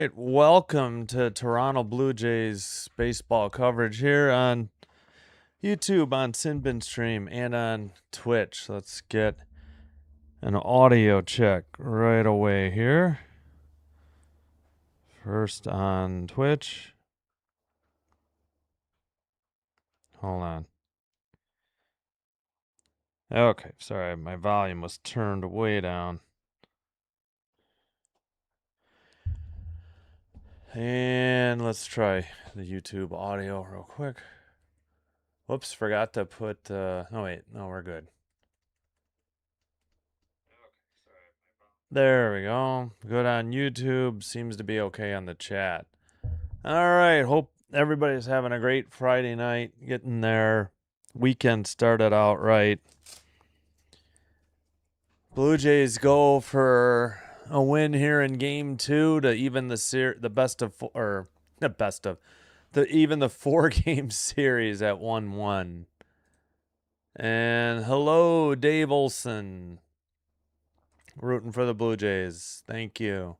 Right, welcome to Toronto Blue Jays baseball coverage here on YouTube, on Sinbin Stream, and on Twitch. Let's get an audio check right away here. First on Twitch. Hold on. Okay, sorry, my volume was turned way down. And let's try the YouTube audio real quick. Whoops, forgot to put, no wait, no, we're good. There we go. Good on YouTube. Seems to be okay on the chat. All right. Hope everybody's having a great Friday night, getting their weekend started out right. Blue Jays go for a win here in Game 2 to even the best of four, or the best of even the 4-game series at 1-1. And hello, Dave Olson. Rooting for the Blue Jays. Thank you.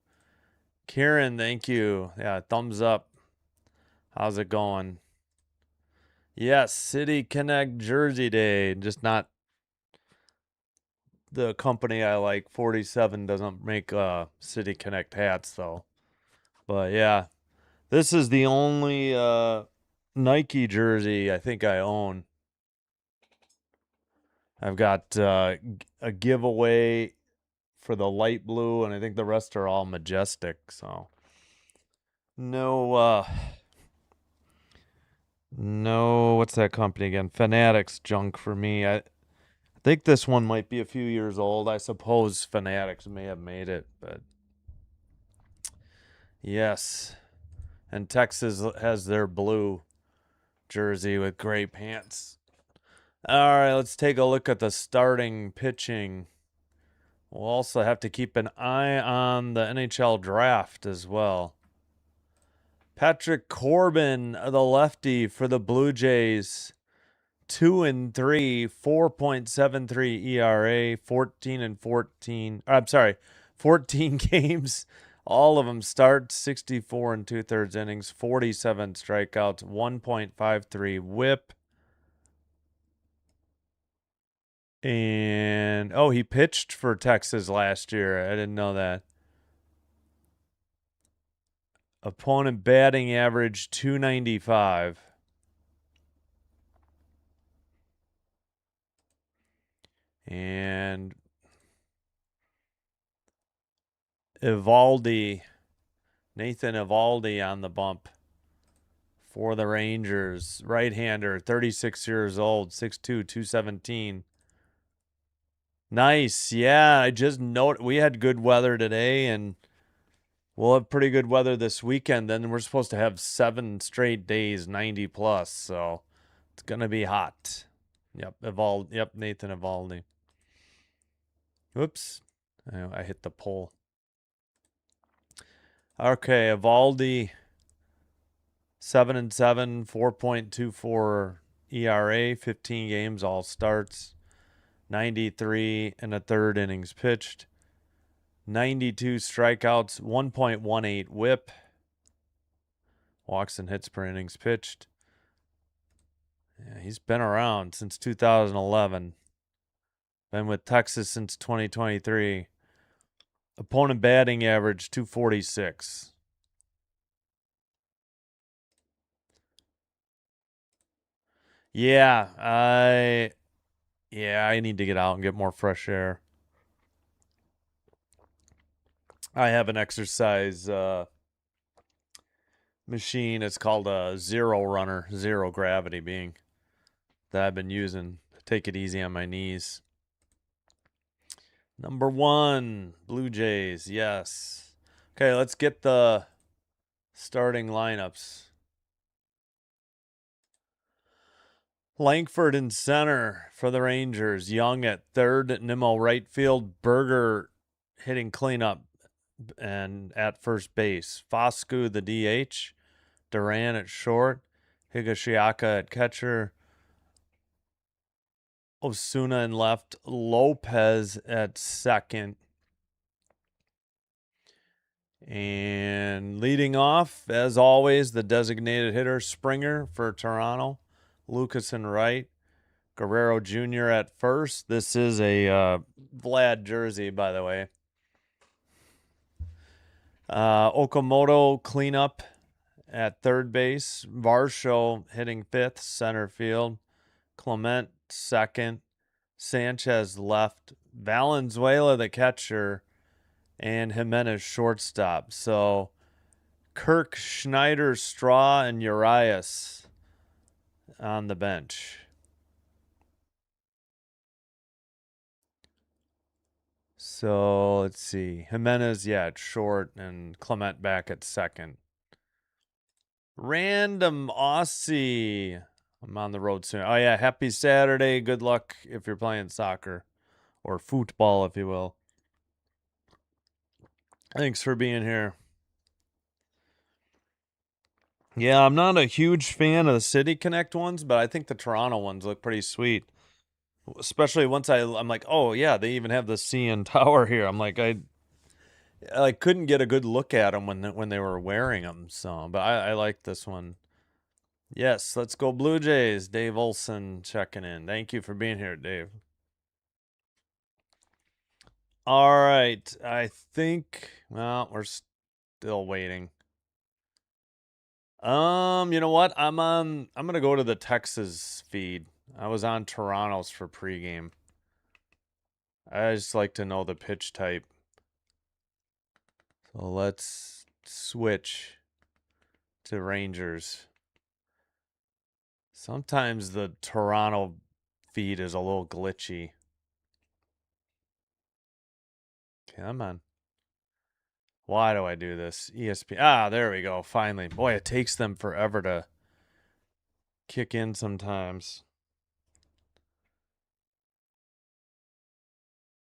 Kieran, thank you. Yeah, thumbs up. How's it going? Yes, City Connect Jersey Day. Just not the company I like. 47 doesn't make City Connect hats though. But yeah, this is the only Nike jersey I think I own. I've got a giveaway for the light blue, and I think the rest are all majestic. So no, what's that company again? Fanatics junk for me. I think this one might be a few years old. I suppose Fanatics may have made it, but yes. And Texas has their blue jersey with gray pants. All right, let's take a look at the starting pitching. We'll also have to keep an eye on the NHL draft as well. Patrick Corbin, the lefty for the Blue Jays. 2-3, 4.73 ERA, 14 games. All of them start, 64 and 2/3 innings, 47 strikeouts, 1.53 whip. And he pitched for Texas last year. I didn't know that. Opponent batting average 295. And Nathan Evaldi on the bump for the Rangers. Right-hander, 36 years old, 6'2", 217. Nice. Yeah, I just noted we had good weather today, and we'll have pretty good weather this weekend. Then we're supposed to have 7 straight days, 90 plus, so it's going to be hot. Yep, Nathan Evaldi. Whoops. I hit the pole. Okay, Evaldi, 7-7, 4.24 ERA, 15 games, all starts, 93 and a third innings pitched, 92 strikeouts, 1.18 whip, walks and hits per innings pitched. Yeah, he's been around since 2011. Been with Texas since 2023. Opponent batting average 246. Yeah, I need to get out and get more fresh air. I have an exercise machine. It's called a Zero Runner, zero gravity being, that I've been using to take it easy on my knees. Number 1, Blue Jays. Yes. Okay, let's get the starting lineups. Langford in center for the Rangers. Young at third. Nimmo right field. Berger hitting cleanup and at first base. Foscu the DH. Duran at short. Higashiaka at catcher. Osuna in left. Lopez at second. And leading off, as always, the designated hitter, Springer for Toronto. Lucas and Wright. Guerrero Jr. at first. This is a Vlad jersey, by the way. Okamoto cleanup at third base. Varsho hitting fifth, center field. Clement second. Sanchez left. Valenzuela the catcher. And Jimenez shortstop. So Kirk, Schneider, Straw, and Urias on the bench. So let's see. Jimenez, yeah, at short, and Clement back at second. Random Aussie. I'm on the road soon. Oh, yeah. Happy Saturday. Good luck if you're playing soccer or football, if you will. Thanks for being here. Yeah, I'm not a huge fan of the City Connect ones, but I think the Toronto ones look pretty sweet. Especially once I'm like, oh yeah, they even have the CN Tower here. I'm like, I couldn't get a good look at them when they were wearing them. So, but I like this one. Yes, let's go Blue Jays. Dave Olson checking in. Thank you for being here, Dave. All right, I think. Well, we're still waiting. You know what? I'm gonna go to the Texas feed. I was on Toronto's for pregame. I just like to know the pitch type. So let's switch to Rangers. Sometimes the Toronto feed is a little glitchy. Come on. Why do I do this? ESPN. Ah, there we go. Finally. Boy, it takes them forever to kick in sometimes.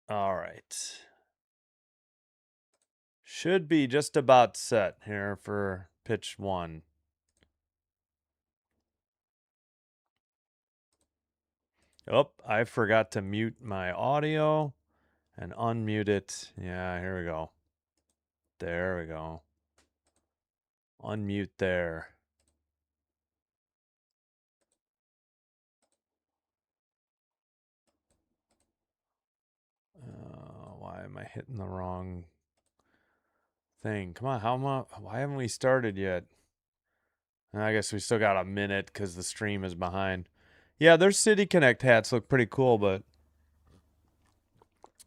All right. Should be just about set here for pitch one. Oh, I forgot to mute my audio and unmute it. Yeah, here we go. There we go. Unmute there. Why am I hitting the wrong thing? Come on, why haven't we started yet? I guess we still got a minute because the stream is behind. Yeah, their City Connect hats look pretty cool, but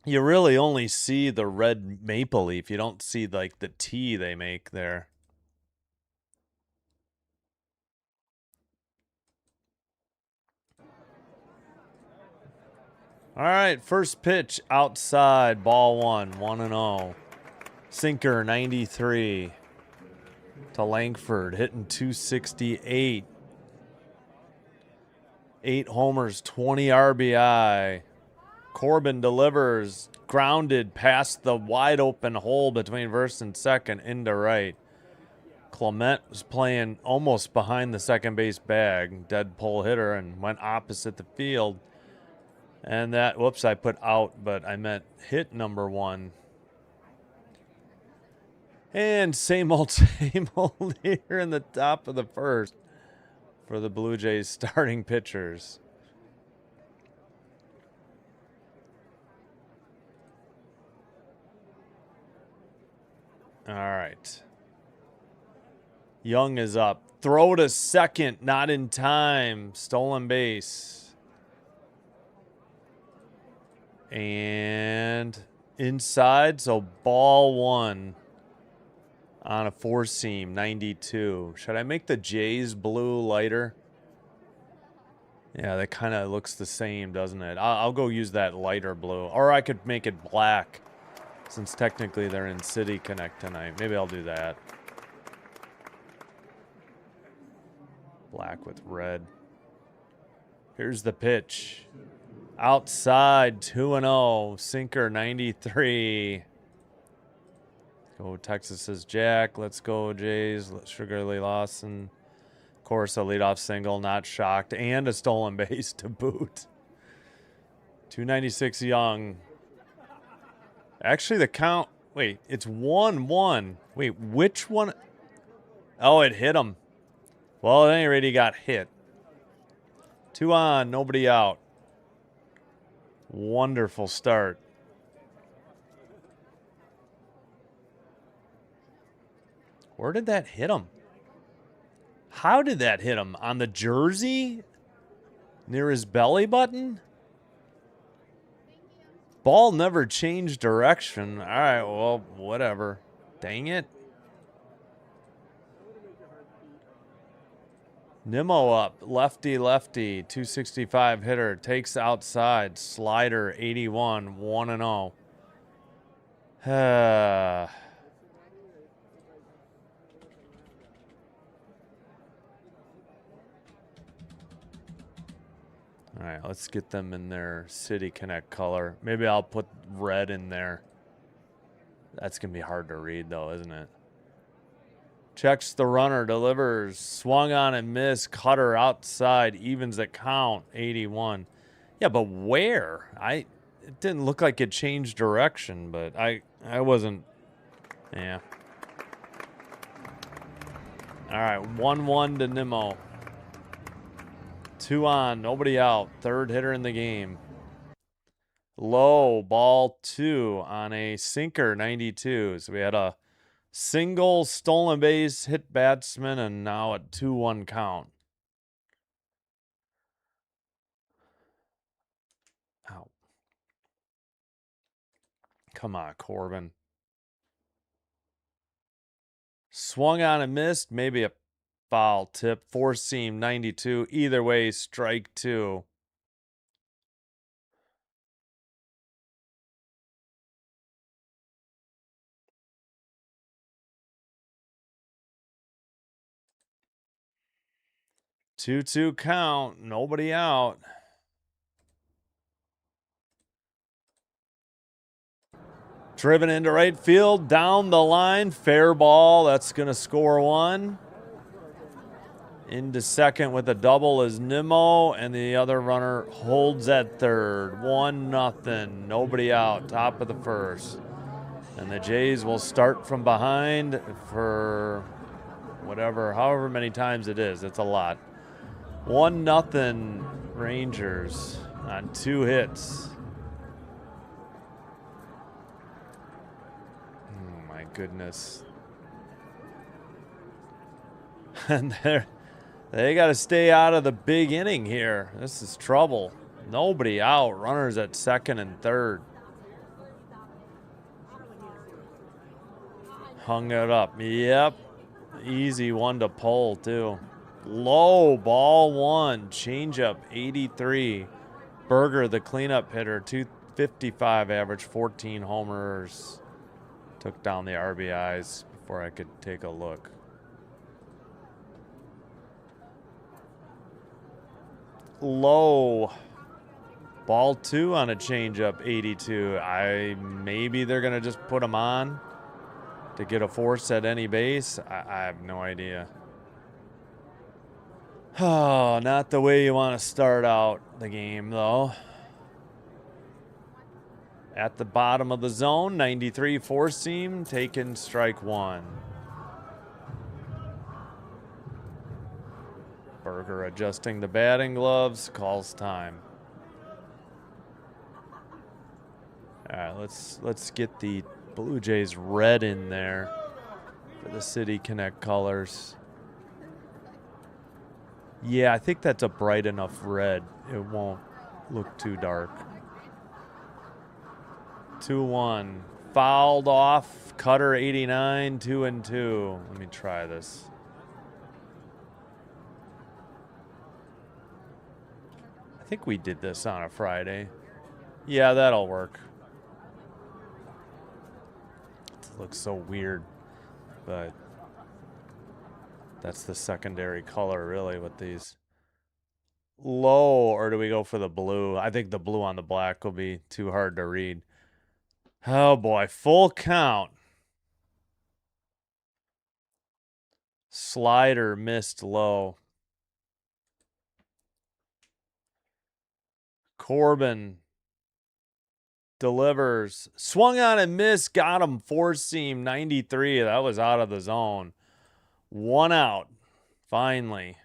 you really only see the red maple leaf. You don't see like the tea they make there. All right, first pitch outside, ball one, 1-0. Sinker 93 to Langford, hitting 268. 8 homers, 20 RBI. Corbin delivers, grounded past the wide open hole between first and second into right. Clement was playing almost behind the second base bag, dead pull hitter, and went opposite the field. And that, whoops, I put out, but I meant hit number one. And same old here in the top of the first for the Blue Jays starting pitchers. All right. Young is up. Throw to second, not in time. Stolen base. And inside, so ball one on a four seam, 92. Should I make the Jays blue lighter? Yeah, that kind of looks the same, doesn't it? I'll go use that lighter blue. Or I could make it black, since technically they're in City Connect tonight. Maybe I'll do that. Black with red. Here's the pitch. Outside, 2-0. Sinker, 93. Go Texas's Jack. Let's go Jays. Sugar Lee Lawson. Of course, a leadoff single, not shocked. And a stolen base to boot. 296 Young. Actually, the count... Wait, it's 1-1 Wait, which one? Oh, it hit him. Well, at any rate, he got hit. 2 on, nobody out. Wonderful start. Where did that hit him? How did that hit him? On the jersey? Near his belly button? Ball never changed direction. All right, well, whatever. Dang it. Nimmo up. Lefty, lefty. 265 hitter. Takes outside. Slider, 81. 1-0. All right, let's get them in their City Connect color. Maybe I'll put red in there. That's going to be hard to read, though, isn't it? Checks the runner, delivers, swung on and missed, cutter outside, evens the count, 81. Yeah, but where? It didn't look like it changed direction, but I wasn't. Yeah. All right, 1-1 to Nimmo. 2 on, nobody out. Third hitter in the game. Low, ball 2 on a sinker, 92. So we had a single, stolen base, hit batsman, and now a 2-1 count. Ow. Come on, Corbin. Swung on and missed. Maybe a foul tip. Four seam, 92. Either way, strike 2. Two count. Nobody out. Driven into right field. Down the line. Fair ball. That's going to score 1. Into second with a double is Nimmo, and the other runner holds at third. 1-0. Nobody out. Top of the first. And the Jays will start from behind for however many times it is. It's a lot. 1-0 Rangers on 2 hits. Oh my goodness. And they got to stay out of the big inning here. This is trouble. Nobody out. Runners at second and third. Hung it up. Yep. Easy one to pull, too. Low, ball 1. Changeup, 83. Berger, the cleanup hitter, 255 average, 14 homers. Took down the RBIs before I could take a look. Low. Ball 2 on a changeup, 82. Maybe they're going to just put him on to get a force at any base. I have no idea. Oh, not the way you want to start out the game, though. At the bottom of the zone, 93 four-seam, taken strike 1. Berger adjusting the batting gloves, calls time. All right, let's get the Blue Jays red in there for the City Connect colors. Yeah, I think that's a bright enough red. It won't look too dark. 2-1. Fouled off. Cutter 89. 2-2. Let me try this. I think we did this on a Friday. Yeah, that'll work. It looks so weird, but that's the secondary color, really, with these. Low, or do we go for the blue? I think the blue on the black will be too hard to read. Oh, boy. Full count. Slider missed low. Corbin delivers. Swung on and missed. Got him. Four seam 93. That was out of the zone. 1 out. Finally.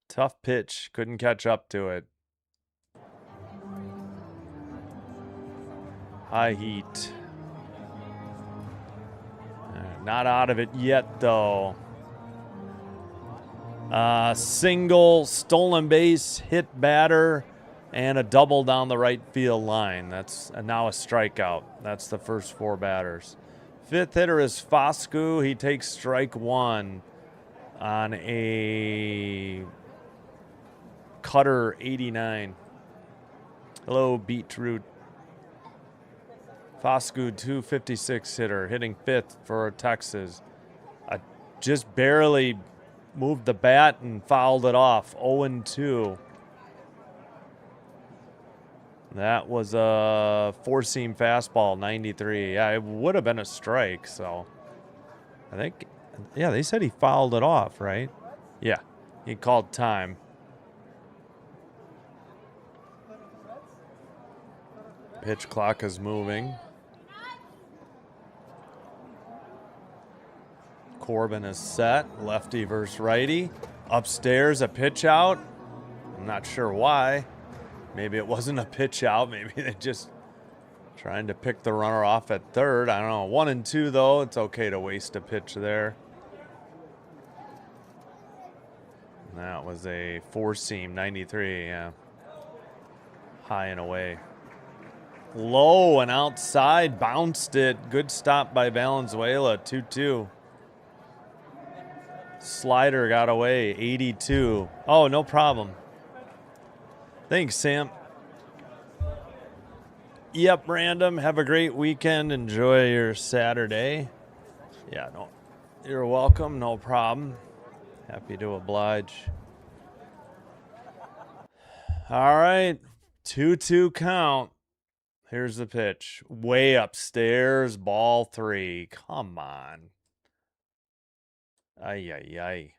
Tough pitch. Couldn't catch up to it. High heat. Not out of it yet, though. Single, stolen base, hit batter, and a double down the right field line. That's now a strikeout. That's the first 4 batters. Fifth hitter is Foscu. He takes strike 1 on a cutter 89. Hello, Beetroot. Foscu, 256 hitter, hitting 5th for Texas. Just barely moved the bat and fouled it off. 0-2. That was a 4-seam fastball, 93. Yeah, it would have been a strike, so I think, yeah, they said he fouled it off, right? Yeah, he called time. Pitch clock is moving. Corbin is set. Lefty versus righty. Upstairs, a pitch out. I'm not sure why. Maybe it wasn't a pitch out. Maybe they just trying to pick the runner off at third. I don't know. 1-2, though. It's okay to waste a pitch there. That was a 4-seam, 93. Yeah. High and away. Low and outside. Bounced it. Good stop by Valenzuela. 2-2. Slider got away, 82. Oh, no problem. Thanks, Sam. Yep, random. Have a great weekend. Enjoy your Saturday. Yeah, no, you're welcome. No problem. Happy to oblige. All right, 2-2 count. Here's the pitch. Way upstairs, ball 3. Come on. Ay, ay, ay.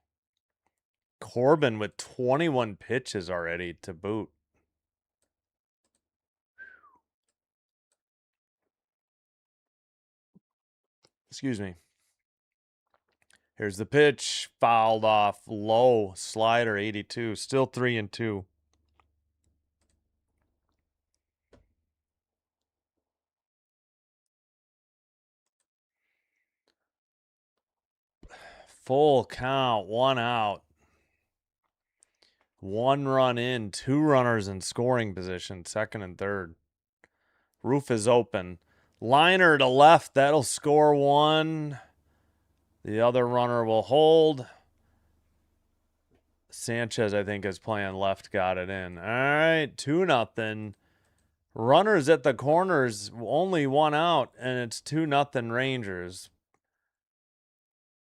Corbin with 21 pitches already to boot. Excuse me. Here's the pitch. Fouled off. Low. Slider, 82. Still 3-2. Full count. 1 out. 1 run in. 2 runners in scoring position. Second and third. Roof is open. Liner to left. That'll score 1. The other runner will hold. Sanchez, I think, is playing left. Got it in. All right. 2-0. Runners at the corners. Only 1 out. And it's 2-0 Rangers.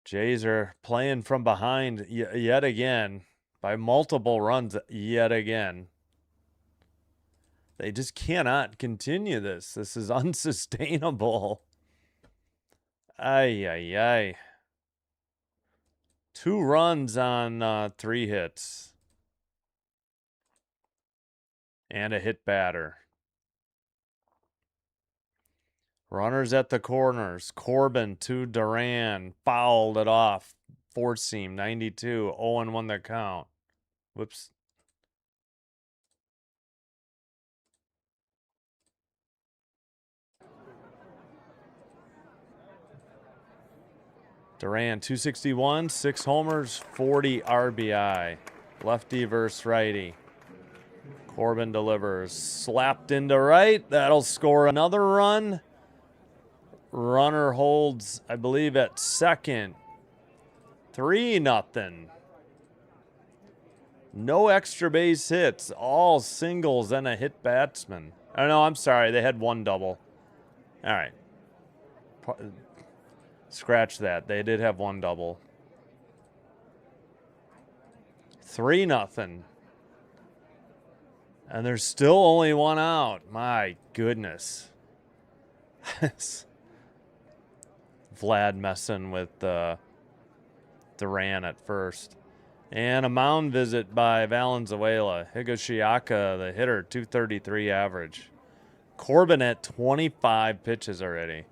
Jays are playing from behind yet again. By multiple runs yet again. They just cannot continue this. This is unsustainable. Ay, ay, ay. 2 runs on 3 hits. And a hit batter. Runners at the corners. Corbin to Duran. Fouled it off. 4-seam, 92. 0-1 the count. Whoops. Duran, 261, 6 homers, 40 RBI. Lefty versus righty. Corbin delivers. Slapped into right. That'll score another run. Runner holds, I believe, at second. 3-0. No extra base hits. All singles and a hit batsman. Oh, no, I'm sorry. They had 1 double. All right. Scratch that. They did have 1 double. 3-0. And there's still only 1 out. My goodness. Vlad messing with Duran at first. And a mound visit by Valenzuela. Higashiyaka, the hitter, 233 average. Corbin at 25 pitches already.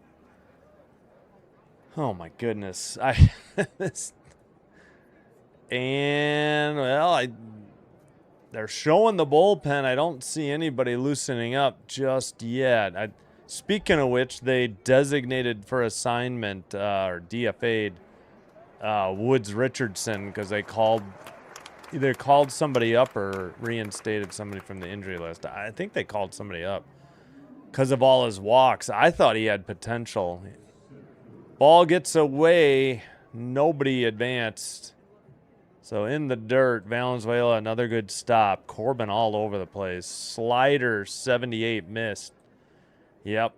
Oh my goodness. They're showing the bullpen. I don't see anybody loosening up just yet. Speaking of which, they designated for assignment or DFA'd Woods Richardson because they either called somebody up or reinstated somebody from the injury list. I think they called somebody up because of all his walks. I thought he had potential. Ball gets away. Nobody advanced. So in the dirt, Valenzuela, another good stop. Corbin all over the place. Slider, 78, missed. Yep.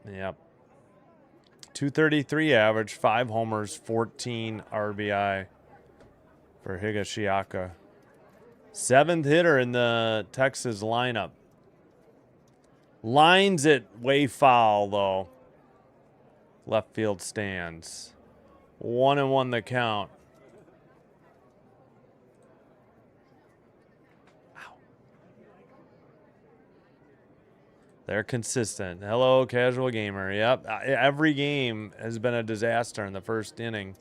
233 average, 5 homers, 14 RBI for Higashiaka. 7th hitter in the Texas lineup. Lines it way foul, though. Left field stands. 1-1 the count. They're consistent. Hello, casual gamer. Yep. Every game has been a disaster in the first inning.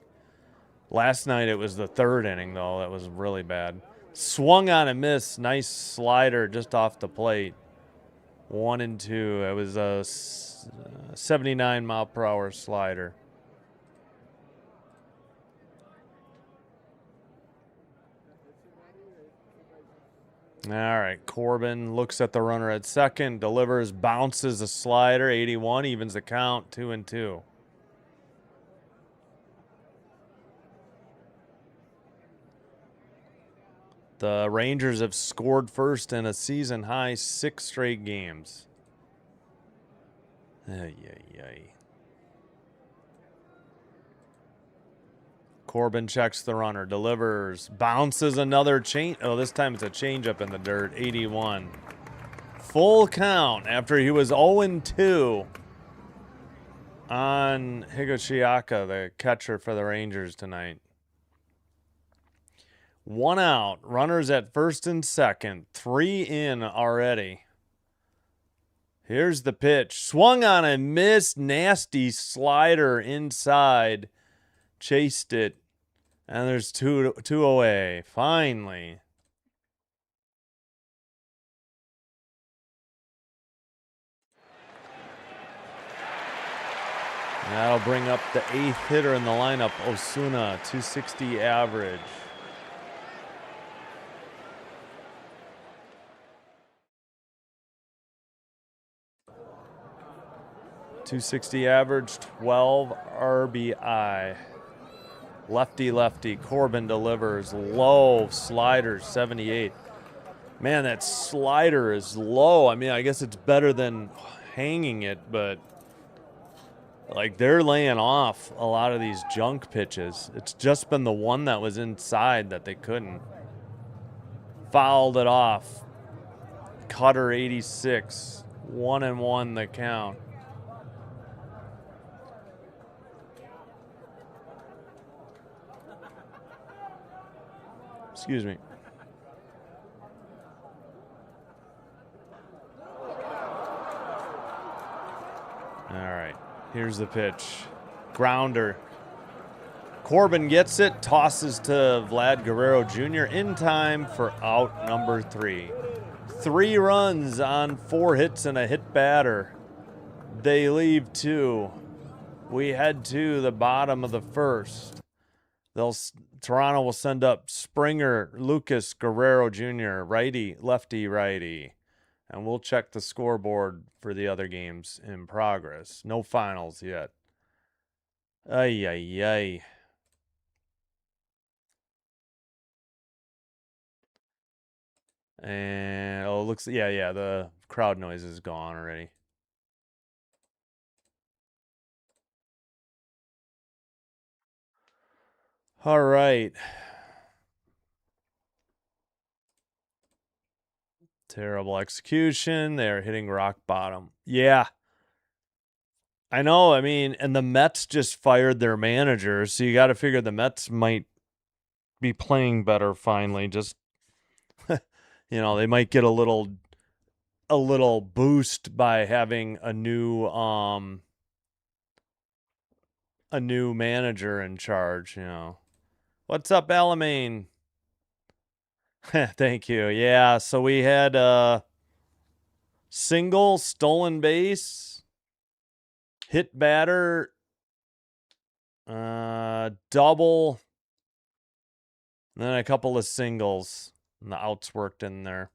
Last night it was the 3rd inning, though. That was really bad. Swung on and missed. Nice slider just off the plate. 1-2. It was a 79-mile-per-hour slider. All right, Corbin looks at the runner at second, delivers, bounces a slider, 81, evens the count, 2-2. The Rangers have scored first in a season-high 6 straight games. Corbin checks the runner, delivers, bounces another change. Oh, this time it's a changeup in the dirt, 81. Full count after he was 0-2 on Higashiaka, the catcher for the Rangers tonight. 1 out, runners at first and second, 3 in already. Here's the pitch. Swung on and missed. Nasty slider inside. Chased it. And there's two away. Finally. And that'll bring up the 8th hitter in the lineup, Osuna, 260 average. .260 average, 12 RBI. Lefty. Corbin delivers. Low slider, 78. Man, that slider is low. I mean, I guess it's better than hanging it, but like they're laying off a lot of these junk pitches. It's just been the one that was inside that they couldn't. Fouled it off. Cutter, 86. 1-1 the count. Excuse me. All right, here's the pitch. Grounder. Corbin gets it, tosses to Vlad Guerrero Jr. in time for out number 3. 3 runs on 4 hits and a hit batter. They leave 2. We head to the bottom of the first. Toronto will send up Springer, Lucas, Guerrero Jr., righty, lefty, righty. And we'll check the scoreboard for the other games in progress. No finals yet. Ay. And it looks, yeah, the crowd noise is gone already. All right. Terrible execution. They're hitting rock bottom. Yeah. I know. I mean, and the Mets just fired their manager, so you got to figure the Mets might be playing better finally. Just, they might get a little a little boost by having a new manager in charge, you know. What's up, Alamein? Thank you. Yeah, so we had single, stolen base, hit batter, double, and then a couple of singles, and the outs worked in there.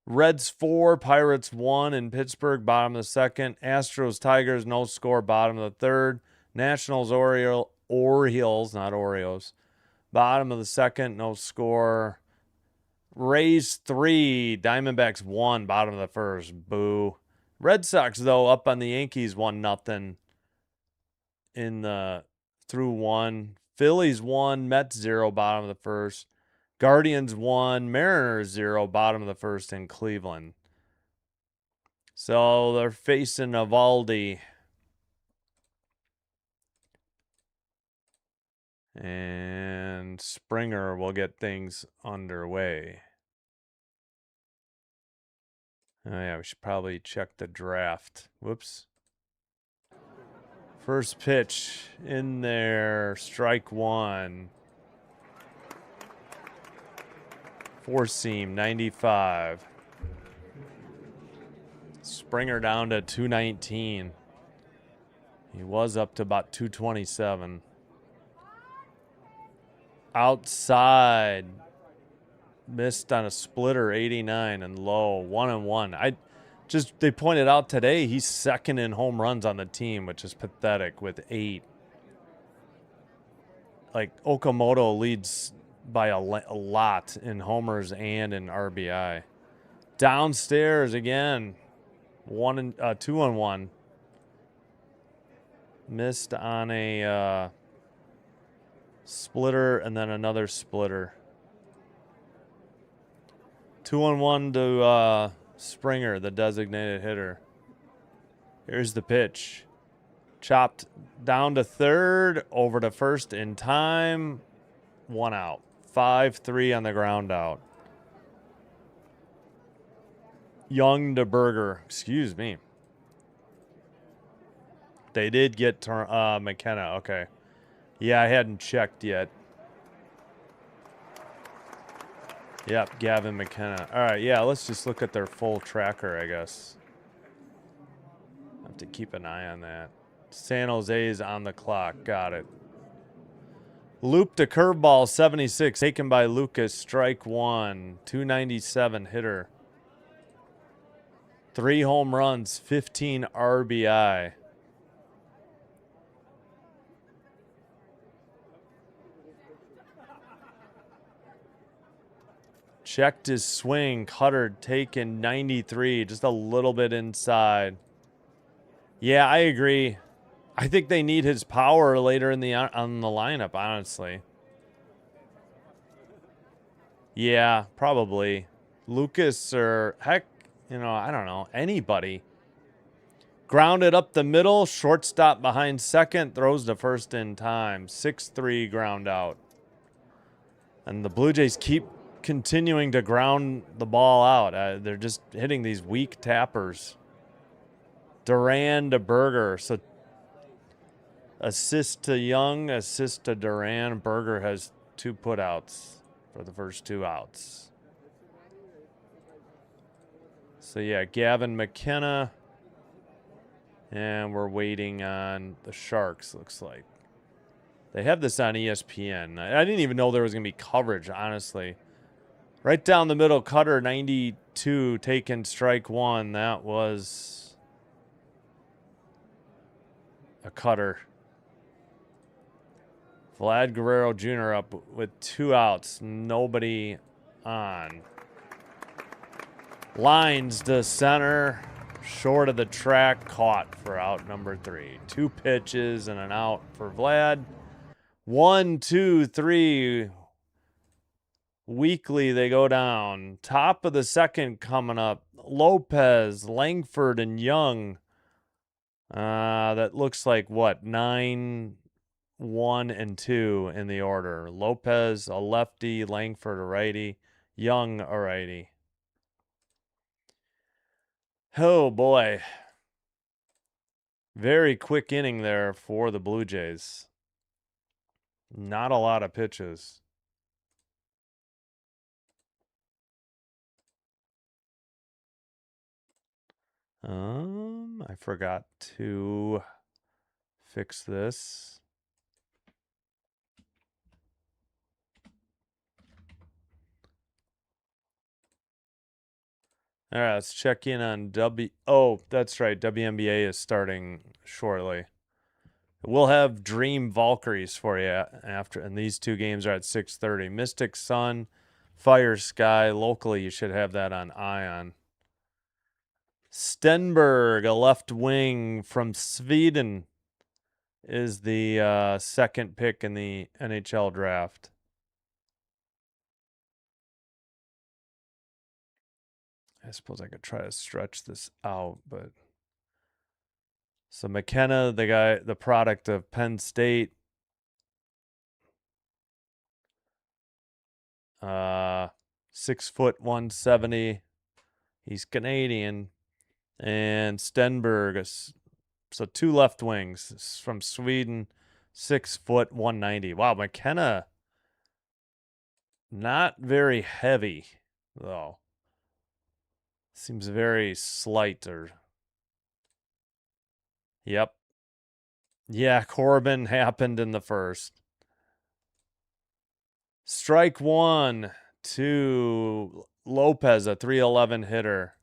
Reds 4, Pirates 1 in Pittsburgh, bottom of the second. Astros, Tigers, no score, bottom of the third. Nationals, Orioles, not Oreos, bottom of the second, no score. Rays 3, Diamondbacks 1, bottom of the first, boo. Red Sox, though, up on the Yankees 1-0 in the through 1. Phillies 1, Mets 0, bottom of the first. Guardians 1, Mariners 0, bottom of the first in Cleveland. So they're facing Eovaldi. And Springer will get things underway. Oh, yeah, we should probably check the draft. Whoops. First pitch in there, strike one. Four seam, 95. Springer down to 219. He was up to about 227. Outside. Missed on a splitter, 89 and low, 1-1. They pointed out today he's second in home runs on the team, which is pathetic with 8. Like Okamoto leads by a lot in homers and in RBI. Downstairs again, 2-1. Missed on a splitter and then another splitter. 2-1 to Springer, the designated hitter. Here's the pitch. Chopped down to third, over to first in time. 1 out. 5-3 on the ground out. Young to Berger. Excuse me. They did get McKenna. Okay. Yeah, I hadn't checked yet. Yep, Gavin McKenna. All right, yeah, let's just look at their full tracker, I guess. Have to keep an eye on that. San Jose's on the clock. Got it. Loop to curveball, 76. Taken by Lucas. Strike one. 297 hitter. 3 home runs, 15 RBI. Checked his swing. Cutter taken 93. Just a little bit inside. Yeah, I agree. I think they need his power later in on the lineup, honestly. Yeah, probably. Lucas or heck, you know, I don't know. Anybody. Grounded up the middle. Shortstop behind second. Throws to first in time. 6-3 ground out. And the Blue Jays keep continuing to ground the ball out. They're just hitting these weak tappers. Duran to Berger. So assist to Young, assist to Duran. Berger has 2 putouts for the first 2 outs. So yeah, Gavin McKenna. And we're waiting on the Sharks, looks like. They have this on ESPN. I didn't even know there was going to be coverage, honestly. Right down the middle, Cutter, 92, taken strike one. That was a Cutter. Vlad Guerrero Jr. up with 2 outs. Nobody on. Lines to center. Short of the track. Caught for out number 3. 2 pitches and an out for Vlad. 1, 2, 3. Weekly they go down. Top of the second coming up. Lopez, Langford, and Young. That looks like what? 9, 1, and 2 in the order. Lopez, a lefty. Langford, a righty. Young, a righty. Oh, boy. Very quick inning there for the Blue Jays. Not a lot of pitches. I forgot to fix this. All right, let's check in on Oh, that's right. WNBA is starting shortly. We'll have Dream Valkyries for you after, and these two games are at 6:30. Mystic Sun, Fire Sky. Locally, you should have that on Ion. Stenberg, a left wing from Sweden, is the second pick in the NHL draft. I suppose I could try to stretch this out, but so McKenna, the product of Penn State, 6 foot 170. He's Canadian, and Stenberg, so two left wings from Sweden, 6 foot 190. Wow, McKenna, not very heavy though. Seems very slight or. Yep. Yeah, Corbin happened in the first. Strike one to Lopez, a 311 hitter.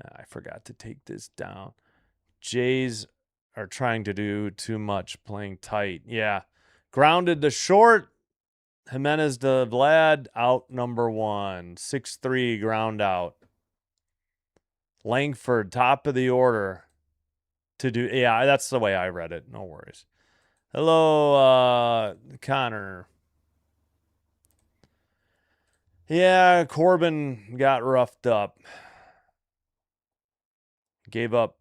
I forgot to take this down. Jays are trying to do too much, playing tight. Yeah. Grounded to short. Jimenez to Vlad, out number one. 6-3 ground out. Langford, top of the order to do. Yeah, that's the way I read it. No worries. Hello, Connor. Yeah, Corbin got roughed up. Gave up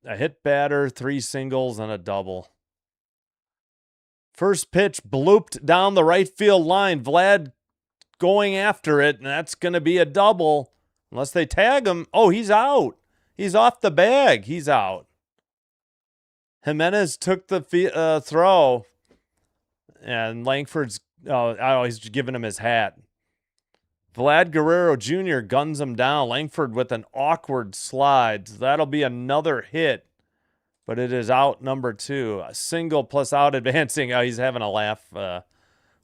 a hit batter, 3 singles, and a double. First pitch blooped down the right field line. Vlad going after it, and that's going to be a double. Unless they tag him. Oh, he's out. He's off the bag. He's out. Jimenez took the throw, and Langford's he's giving him his hat. Vlad Guerrero Jr. guns him down. Langford with an awkward slide. So that'll be another hit, but it is out number 2. A single plus out advancing. Oh, he's having a laugh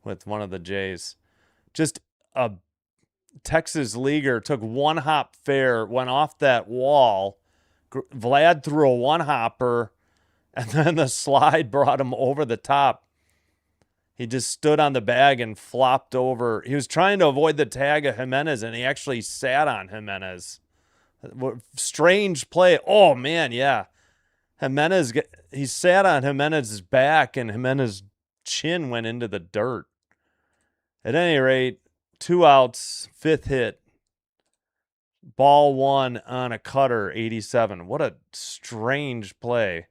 with one of the Jays. Just a Texas leaguer took one hop fair, went off that wall. Vlad threw a one hopper, and then the slide brought him over the top. He just stood on the bag and flopped over. He was trying to avoid the tag of Jimenez, and he actually sat on Jimenez. Strange play. Oh, man, yeah. Jimenez, he sat on Jimenez's back, and Jimenez's chin went into the dirt. At any rate, 2 outs, 5th hit. Ball 1 on a cutter, 87. What a strange play.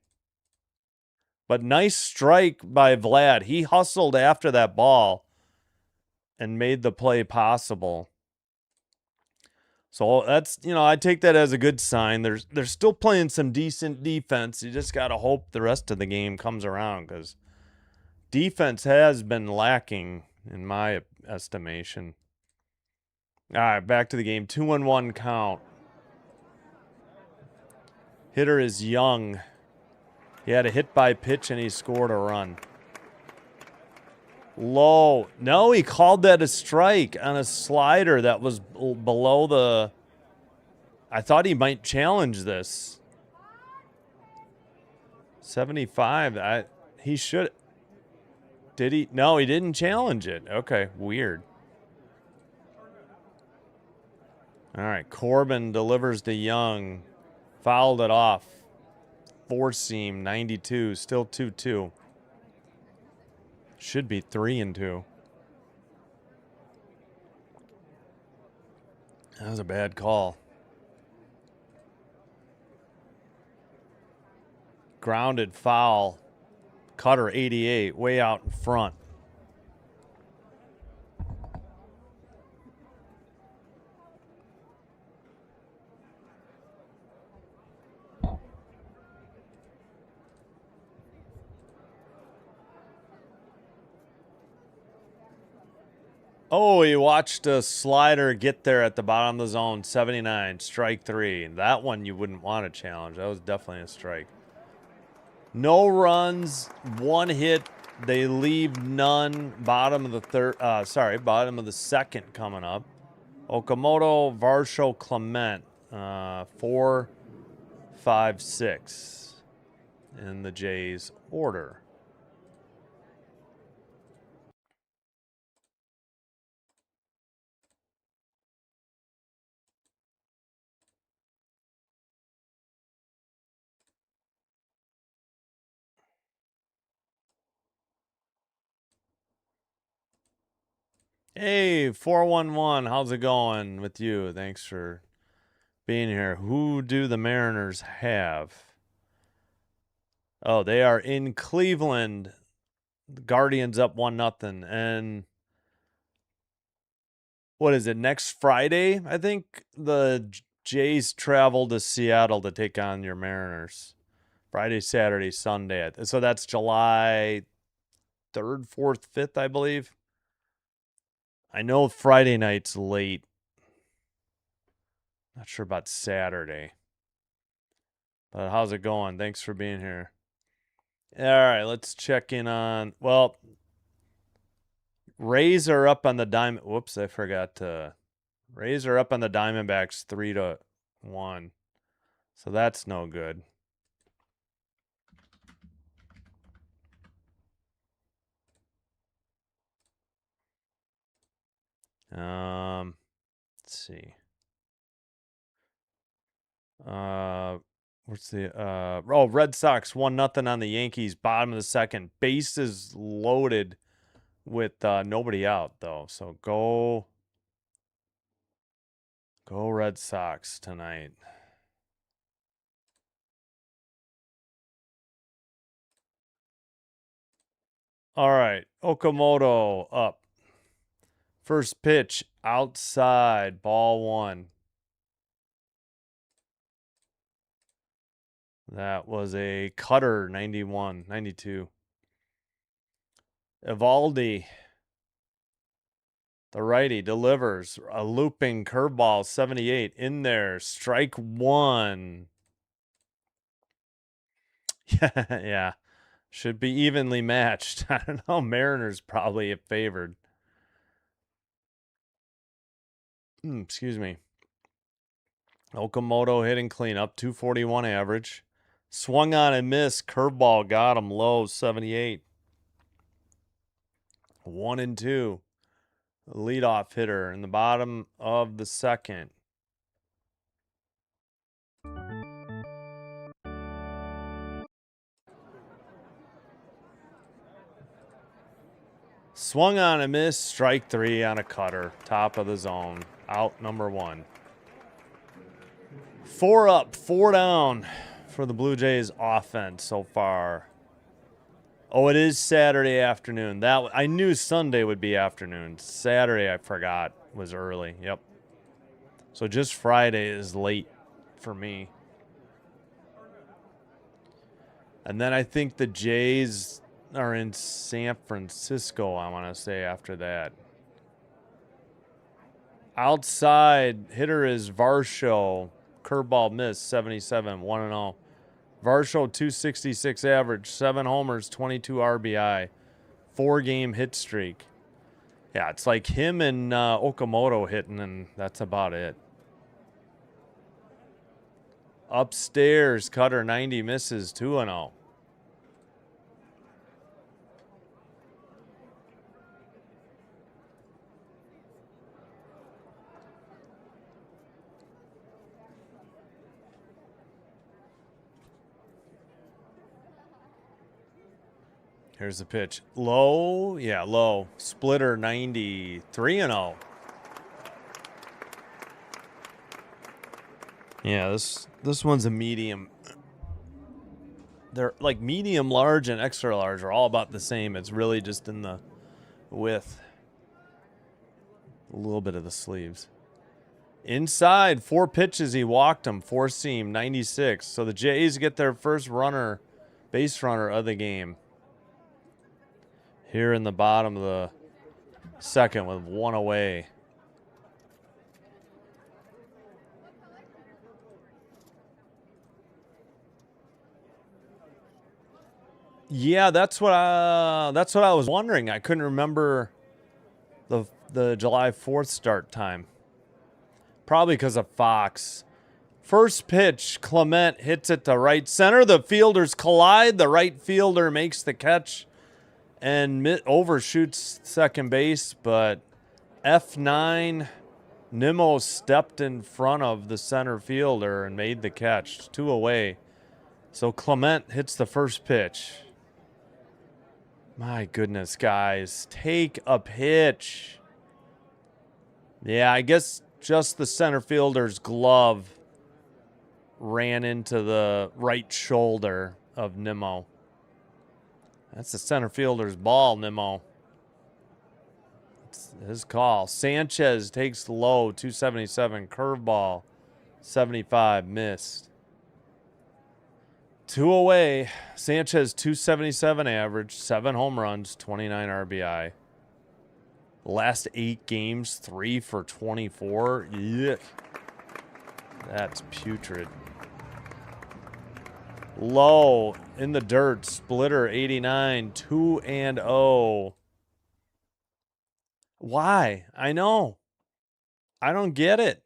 But nice strike by Vlad. He hustled after that ball and made the play possible. So that's, I take that as a good sign. They're still playing some decent defense. You just got to hope the rest of the game comes around, because defense has been lacking in my estimation. All right, back to the game. 2-1 count. Hitter is Young. He had a hit by pitch, and he scored a run. Low. No, he called that a strike on a slider that was below the. I thought he might challenge this. 75. He should. Did he? No, he didn't challenge it. Okay, weird. All right, Corbin delivers to Young. Fouled it off. 4-seam, 92. Still 2-2. Should be 3-2. That was a bad call. Grounded foul. Cutter 88, way out in front. Oh, he watched a slider get there at the bottom of the zone, 79, strike 3. That one you wouldn't want to challenge. That was definitely a strike. No runs, 1 hit. They leave none. Bottom of the bottom of the second coming up. Okamoto, Varsho, Clement, 4, 5, 6 in the Jays order. Hey, 411, how's it going with you? Thanks for being here. Who do the Mariners have? Oh, they are in Cleveland. The Guardians up 1-0. And what is it, next Friday? I think the Jays travel to Seattle to take on your Mariners. Friday, Saturday, Sunday. So that's July 3rd, 4th, 5th, I believe. I know Friday night's late. Not sure about Saturday. But how's it going? Thanks for being here. All right, let's check in on, well, Rays are up on the Diamond. Whoops, I forgot to. Rays are up on the Diamondbacks 3-1. So that's no good. Let's see. What's the Red Sox 1-0 on the Yankees, bottom of the second. Bases loaded with nobody out though. So go Red Sox tonight. All right, Okamoto up. First pitch outside, ball 1. That was a cutter, 91, 92. Evaldi, the righty, delivers a looping curveball, 78 in there. Strike 1. Yeah. Should be evenly matched. I don't know. Mariners probably favored. Excuse me. Okamoto hitting cleanup, 241 average. Swung on and missed. Curveball got him low, 78. 1-2. Leadoff hitter in the bottom of the second. Swung on and missed. Strike 3 on a cutter. Top of the zone. Out number 1. 4 up, 4 down for the Blue Jays offense so far. Oh, it is Saturday afternoon. That I knew Sunday would be afternoon. Saturday, I forgot, was early. Yep. So just Friday is late for me. And then I think the Jays are in San Francisco, I want to say, after that. Outside hitter is Varsho. Curveball miss, 77, 1-0. Varsho, 266 average, 7 homers, 22 RBI, 4-game hit streak. Yeah, it's like him and Okamoto hitting, and that's about it. Upstairs, cutter, 90, misses, 2-0. Here's the pitch. Low. Yeah, low. Splitter, 90. 3-0. Yeah, this one's a medium. They're like medium, large, and extra large are all about the same. It's really just in the width. A little bit of the sleeves. Inside, 4 pitches, he walked him. 4-seam, 96. So the Jays get their first base runner of the game. Here in the bottom of the Second with one away. Yeah, that's what I was wondering. I couldn't remember the July 4th start time. Probably because of Fox. First pitch, Clement hits it to right center. The fielders collide. The right fielder makes the catch and overshoots second base, but F9, Nimmo stepped in front of the center fielder and made the catch. 2 away. So Clement hits the first pitch. My goodness, guys. Take a pitch. Yeah, I guess just the center fielder's glove ran into the right shoulder of Nimmo. That's the center fielder's ball, Nimmo. It's his call. Sanchez takes low, 277. Curveball, 75. Missed. 2 away. Sanchez, 277 average, 7 home runs, 29 RBI. Last 8 games, 3 for 24. Yuck. That's putrid. Low in the dirt. Splitter 89. 2-0. Why? I know. I don't get it.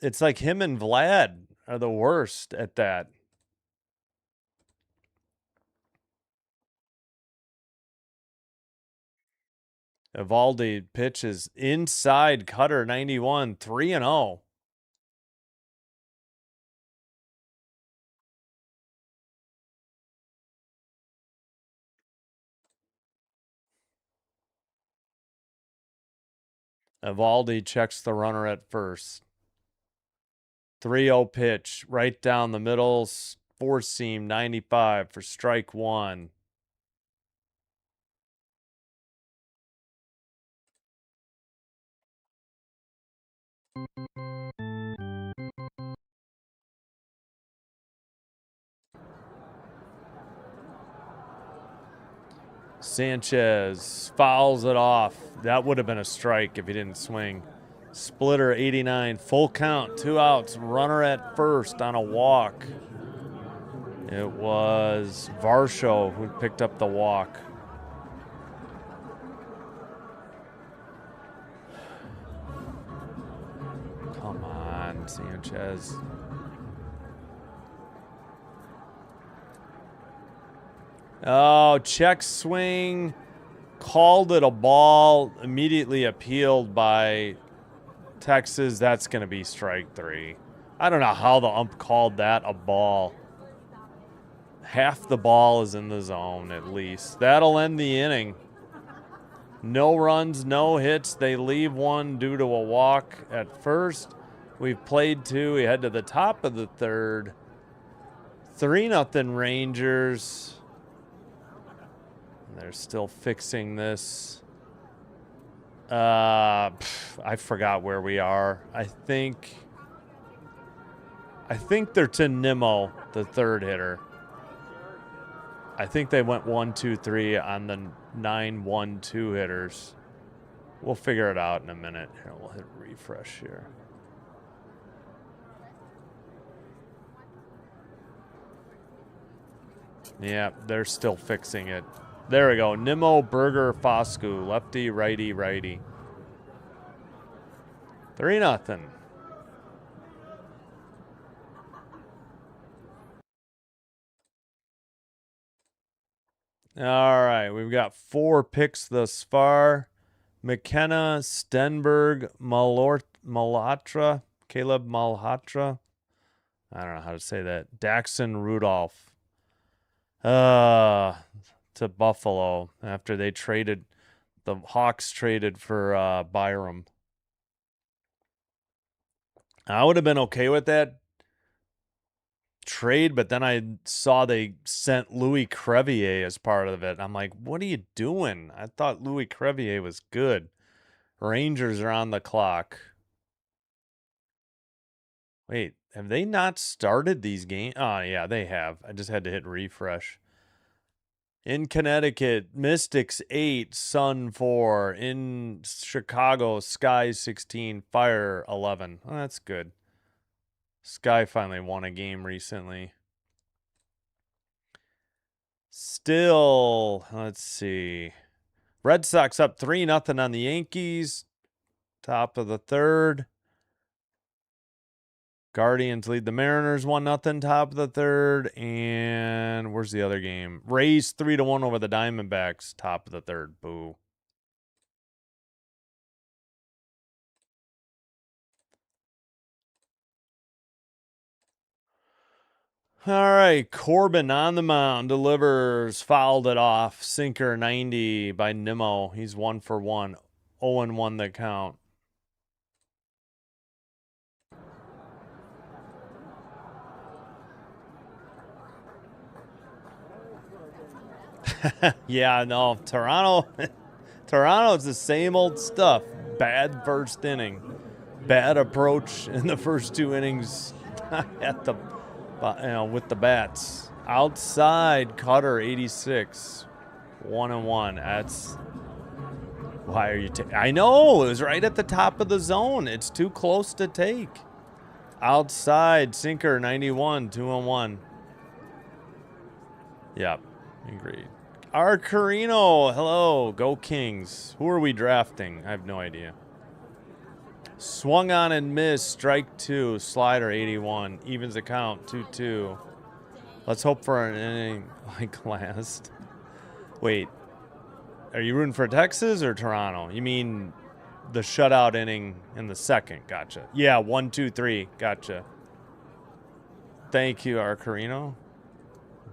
It's like him and Vlad are the worst at that. Evaldi pitches inside, cutter 91, 3-0. Evaldi checks the runner at first. 3-0 pitch, right down the middle, four seam, 95 for strike 1. Sanchez fouls it off. That would have been a strike if he didn't swing. Splitter 89, full count, 2 outs, runner at first on a walk. It was Varsho who picked up the walk. Come on, Sanchez. Oh, check swing. Called it a ball. Immediately appealed by Texas. That's going to be strike 3. I don't know how the ump called that a ball. Half the ball is in the zone at least. That'll end the inning. No runs, no hits. They leave one due to a walk at first. We've played 2. We head to the top of the third. 3-0 Rangers. They're still fixing this. I forgot where we are. I think they're to Nimmo, the third hitter. I think they went 1, 2, 3 on the 9-1-2 hitters. We'll figure it out in a minute. Here, we'll hit refresh here. Yeah, they're still fixing it. There we go. Nimmo, Berger, Foscu. Lefty, righty, righty. 3-0. All right, we've got 4 picks thus far. McKenna, Stenberg, Malhotra, Caleb Malhotra. I don't know how to say that. Daxon Rudolph. To Buffalo after they traded. The Hawks traded for Byram. I would have been okay with that trade, but then I saw they sent Louis Crevier as part of it. I'm like, what are you doing? I thought Louis Crevier was good. Rangers are on the clock. Wait, have they not started these games? Oh, yeah, they have. I just had to hit refresh. In Connecticut, Mystics 8, Sun 4. In Chicago, Sky 16, Fire 11. Oh, that's good. Sky finally won a game recently. Still, let's see. Red Sox up 3-0 on the Yankees. Top of the third. Guardians lead the Mariners 1-0, top of the third. And where's the other game? Rays 3-1 over the Diamondbacks, top of the third. Boo. All right, Corbin on the mound, delivers, fouled it off. Sinker 90 by Nimmo. He's 1 for 1. 0-1 the count. Yeah, no, Toronto's the same old stuff. Bad first inning. Bad approach in the first 2 innings at the with the bats. Outside, Cutter 86. 1-1. That's why are you I know, it was right at the top of the zone. It's too close to take. Outside, Sinker 91, 2-1. Yep, agreed. Arcarino, hello, go Kings. Who are we drafting? I have no idea. Swung on and missed, strike 2, slider 81, evens the count 2-2. Let's hope for an inning like last. Wait, are you rooting for Texas or Toronto? You mean the shutout inning in the second? Gotcha. Yeah, 1, 2, 3. Gotcha. Thank you, Arcarino.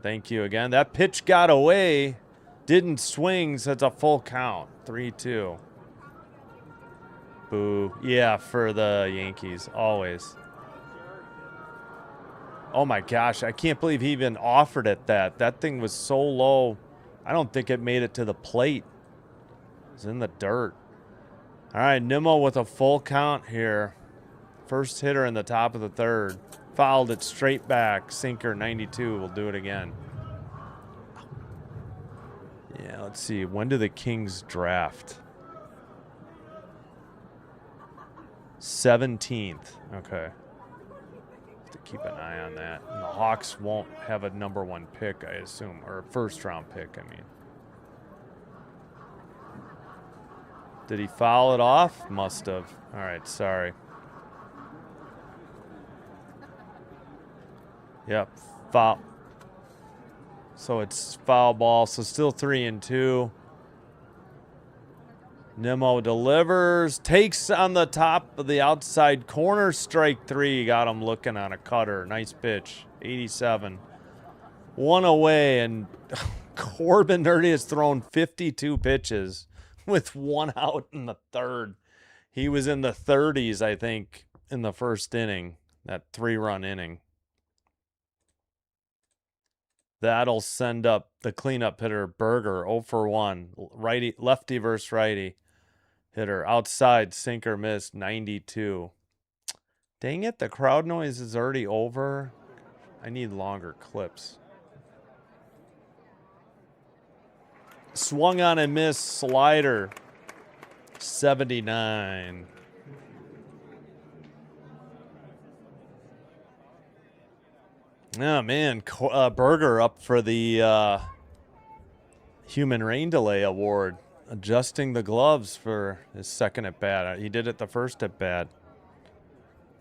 Thank you again. That pitch got away. Didn't swing, so it's a full count. 3-2. Boo. Yeah, for the Yankees. Always. Oh my gosh, I can't believe he even offered it that. That thing was so low. I don't think it made it to the plate. It was in the dirt. All right, Nimmo with a full count here. First hitter in the top of the third. Fouled it straight back. Sinker 92. We'll do it again. Yeah, let's see. When do the Kings draft? 17th. Okay. Have to keep an eye on that. And the Hawks won't have a number 1 pick, I assume. Or a first-round pick, I mean. Did he foul it off? Must have. All right, sorry. Yep, foul. So it's foul ball. So still 3-2. Nimmo delivers, takes on the top of the outside corner, strike 3. Got him looking on a cutter. Nice pitch. 87. 1 away, and Corbin Nerdy has thrown 52 pitches with 1 out in the third. He was in the 30s, I think, in the first inning, that 3-run inning. That'll send up the cleanup hitter, Berger, 0 for 1. Righty, lefty versus righty hitter. Outside, sinker missed, 92. Dang it, the crowd noise is already over. I need longer clips. Swung on and missed, slider, 79. Oh, man. Berger up for the Human Rain Delay Award. Adjusting the gloves for his second at bat. He did it the first at bat.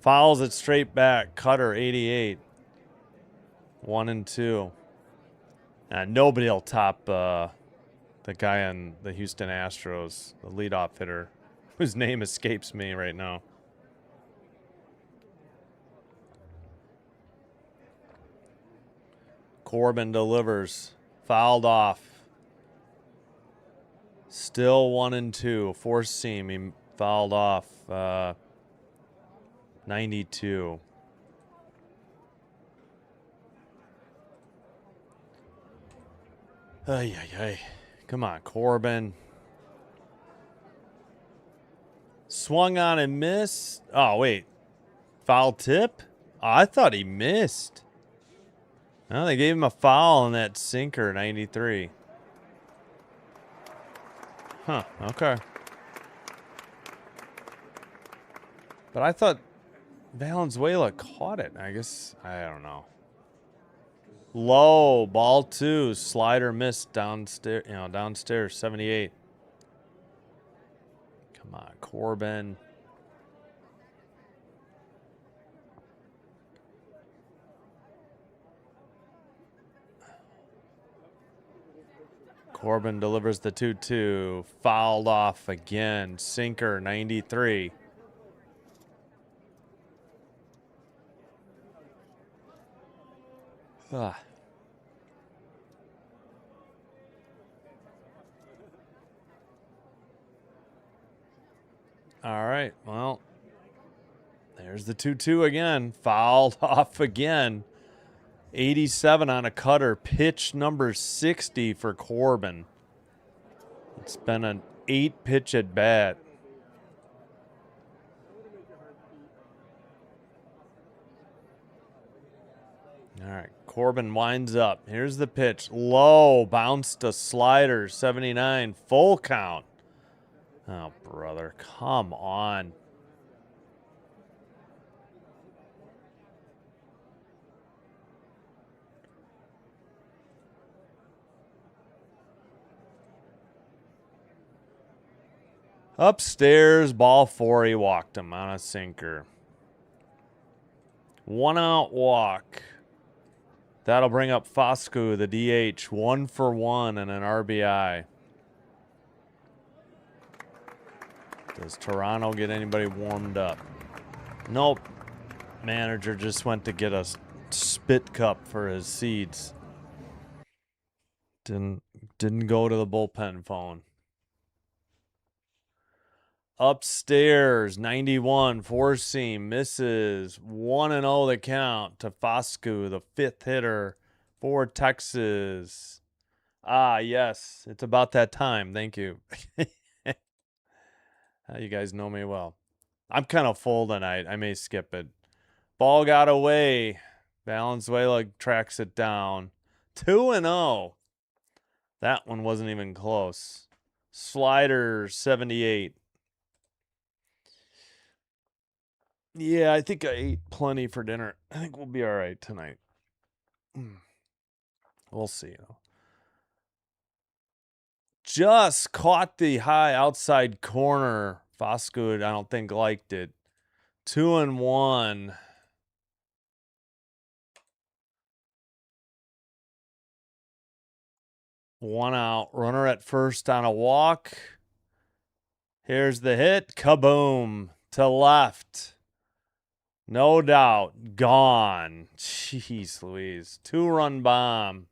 Fouls it straight back. Cutter, 88. 1-2. And nobody will top the guy on the Houston Astros, the leadoff hitter, whose name escapes me right now. Corbin delivers. Fouled off. Still 1-2. Fourth seam. He fouled off. 92. Ay, ay, ay. Come on, Corbin. Swung on and missed. Oh, wait. Foul tip? Oh, I thought he missed. No, they gave him a foul on that sinker, 93. Huh, okay. But I thought Valenzuela caught it. I guess, I don't know. Low, ball 2, slider missed downstairs, downstairs, 78. Come on, Corbin. Corbin delivers the 2-2. Fouled off again. Sinker, 93. Ah. All right, well, there's the 2-2 again. Fouled off again. 87 on a cutter. Pitch number 60 for Corbin. It's been an 8-pitch at bat. All right, Corbin winds up. Here's the pitch. Low, bounced a slider, 79, full count. Oh, brother, come on. Upstairs, ball 4, he walked him on a sinker. 1 out walk. That'll bring up Foscu, the DH, 1 for 1 and an RBI. Does Toronto get anybody warmed up? Nope. Manager just went to get a spit cup for his seeds. Didn't go to the bullpen phone. Upstairs, 91, 4-seam, misses. 1-0 the count to Foscu, the 5th hitter for Texas. Ah, yes, it's about that time. Thank you. You guys know me well. I'm kind of full tonight. I may skip it. Ball got away. Valenzuela tracks it down. 2-0. That one wasn't even close. Slider, 78. Yeah, I think I ate plenty for dinner. I think we'll be all right tonight. We'll see. Just caught the high outside corner. Foscu, I don't think, liked it. 2-1. One out. Runner at first on a walk. Here's the hit. Kaboom. To left. No doubt. Gone. Jeez Louise. 2-run bomb.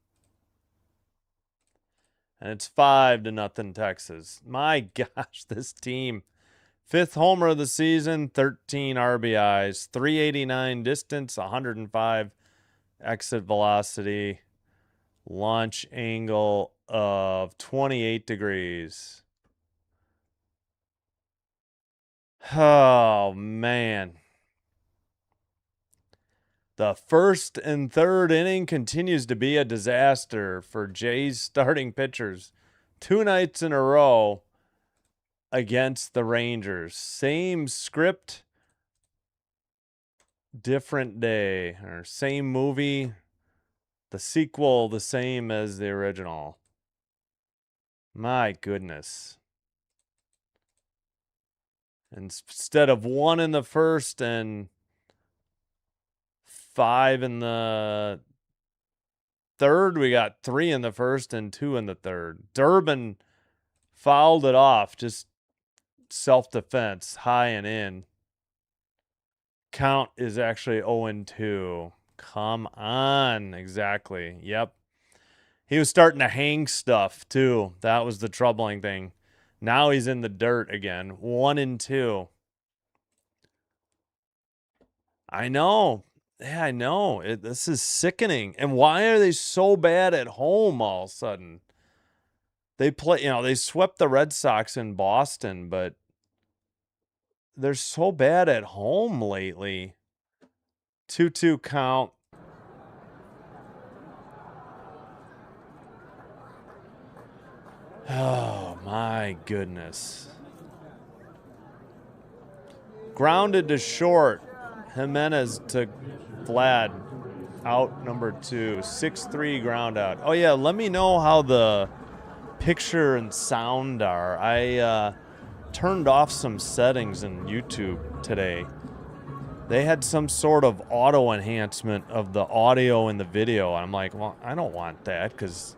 And it's 5-0 Texas. My gosh, this team. 5th homer of the season, 13 RBIs, 389 distance, 105 exit velocity, launch angle of 28 degrees. Oh, man. The 1st and 3rd inning continues to be a disaster for Jays starting pitchers. 2 nights in a row against the Rangers. Same script, different day, or same movie, the sequel the same as the original. My goodness. Instead of 1 in the 1st and 5 in the 3rd, we got 3 in the 1st and 2 in the 3rd. Durbin fouled it off, just self-defense, high and in. Count is actually 0-2. Come on. Exactly. Yep. He was starting to hang stuff, too. That was the troubling thing. Now he's in the dirt again. 1-2. I know. Yeah, I know. This is sickening. And why are they so bad at home all of a sudden? They they swept the Red Sox in Boston, but they're so bad at home lately. 2-2 count. Oh, My goodness. Grounded to short. Jimenez to Vlad. Out number 2. 6-3 ground out. Oh, yeah. Let me know how the picture and sound are. I turned off some settings in YouTube today. They had some sort of auto enhancement of the audio and the video. I'm like, well, I don't want that because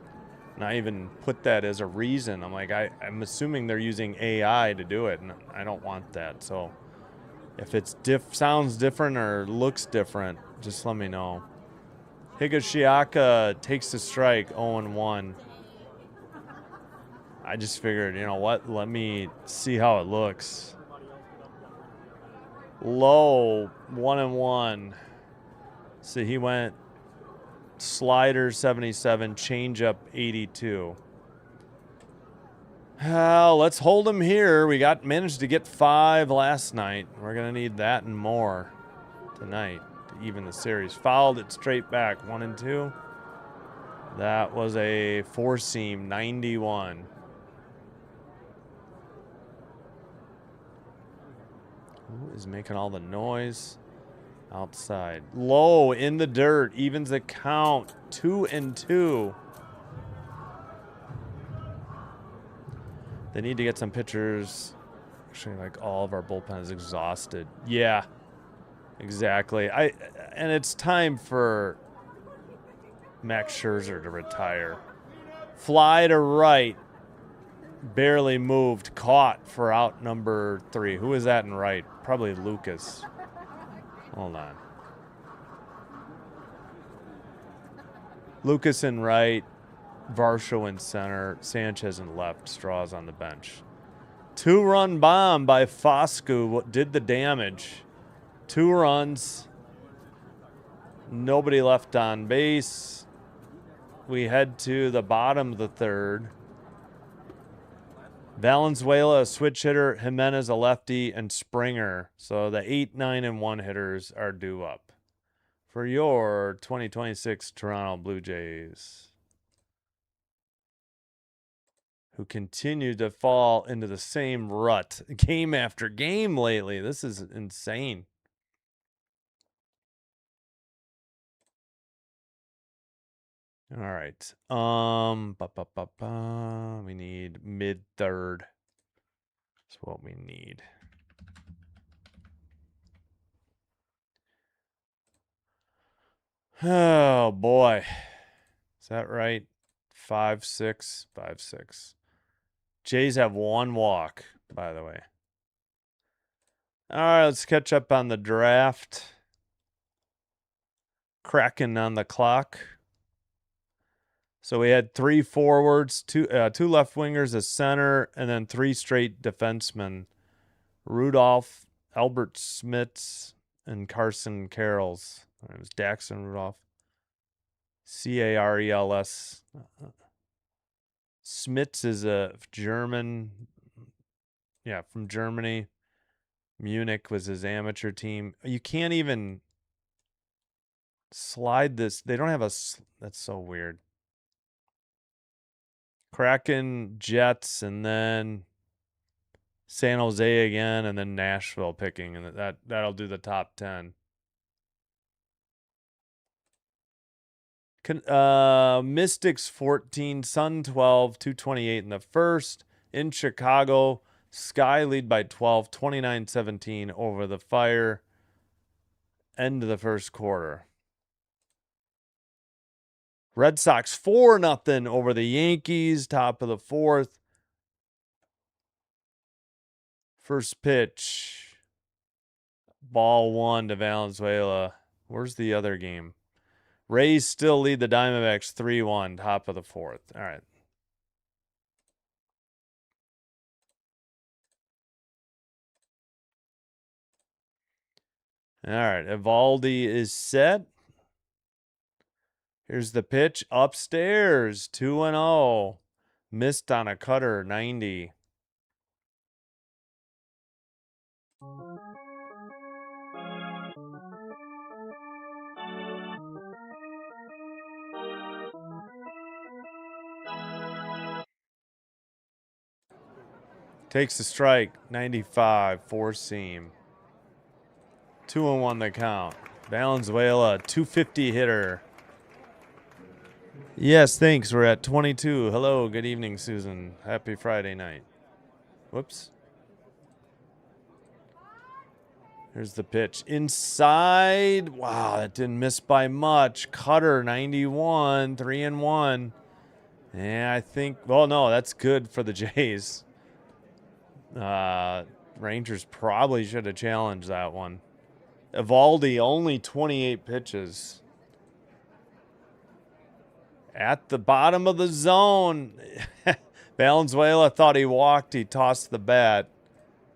not even put that as a reason. I'm like, I'm assuming they're using AI to do it, and I don't want that. So if it's sounds different or looks different, just let me know. Higashiyaka takes the strike, 0-1. I just figured, you know what? Let me see how it looks. Low, 1-1. So he went slider 77, changeup 82. Let's hold him here. We managed to get 5 last night. We're gonna need that and more tonight to even the series. Fouled it straight back, 1-2. That was a 4-seam, 91. Who is making all the noise? Outside. Low in the dirt. Evens the count. 2-2. They need to get some pitchers. Actually, like all of our bullpen is exhausted. Yeah, exactly. And it's time for Max Scherzer to retire. Fly to right. Barely moved. Caught for out number 3. Who is that in right? Probably Lucas. Hold on. Lucas in right. Varsho in center. Sanchez in left. Straws on the bench. 2-run bomb by Foscu did the damage. 2 runs. Nobody left on base. We head to the bottom of the 3rd. Valenzuela, a switch hitter, Jimenez, a lefty, and Springer. So the 8, 9, and 1 hitters are due up for your 2026 Toronto Blue Jays, who continue to fall into the same rut game after game lately. This is insane. All right. We need mid-3rd. That's what we need. Oh boy. Is that right? 5-6, 5-6. Jays have 1 walk, by the way. All right, let's catch up on the draft. Cracking on the clock. So we had 3 forwards, 2 left wingers, a center, and then 3 straight defensemen. Rudolph, Albert Smits, and Carson Carrolls. It was Daxon Rudolph. Carels. Smits is a German. Yeah, from Germany. Munich was his amateur team. You can't even slide this. They don't have a. That's so weird. Kraken, Jets, and then San Jose again, and then Nashville picking, and that'll do the top 10. Mystics 14, Sun 12, 228 in the first. In Chicago, Sky lead by 12, 29-17 over the Fire. End of the first quarter. Red Sox 4-0 over the Yankees, top of the 4th. First pitch. Ball 1 to Valenzuela. Where's the other game? Rays still lead the Diamondbacks 3-1, top of the 4th. All right. All right. Evaldi is set. Here's the pitch upstairs, 2-0. Missed on a cutter, 90. Takes the strike. 95. Four seam. 2-1 the count. Valenzuela, 250 hitter. Yes, thanks. We're at 22. Hello, good evening, Susan. Happy Friday night. Whoops. Here's the pitch. Inside. Wow, that didn't miss by much. Cutter, 91. 3-1. Yeah, I think, well, no, that's good for the Jays. Rangers probably should have challenged that one. Evaldi, only 28 pitches. At the bottom of the zone. Valenzuela thought he walked. He tossed the bat.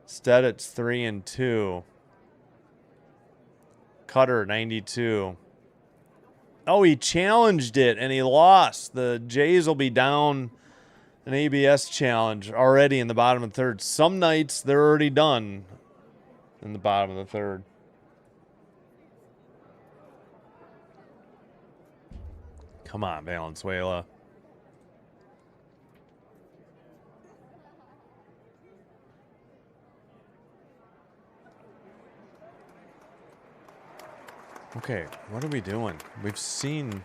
Instead, it's 3-2. Cutter, 92. Oh, he challenged it, and he lost. The Jays will be down an ABS challenge already in the bottom of the third. Some nights, they're already done in the bottom of the third. Come on, Valenzuela. Okay, what are we doing? We've seen...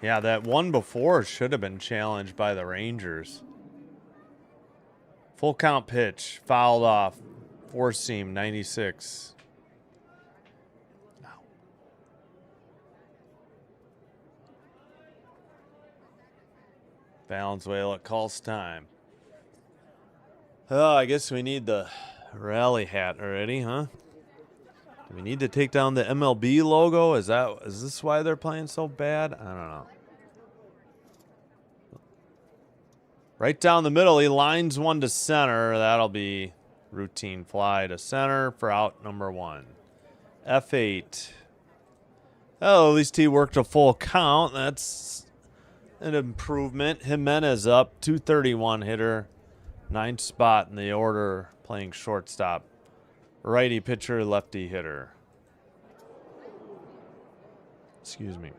Yeah, that one before should have been challenged by the Rangers. Full count pitch. Fouled off. Four seam, 96. Valenzuela calls time. Oh, I guess we need the rally hat already, huh? Do we need to take down the MLB logo? Is this why they're playing so bad? I don't know. Right down the middle, he lines one to center. That'll be routine fly to center for out number one. F8. Oh, at least he worked a full count. That's an improvement. Jimenez up, 231 hitter. 9th spot in the order, playing shortstop. Righty pitcher, lefty hitter. Excuse me.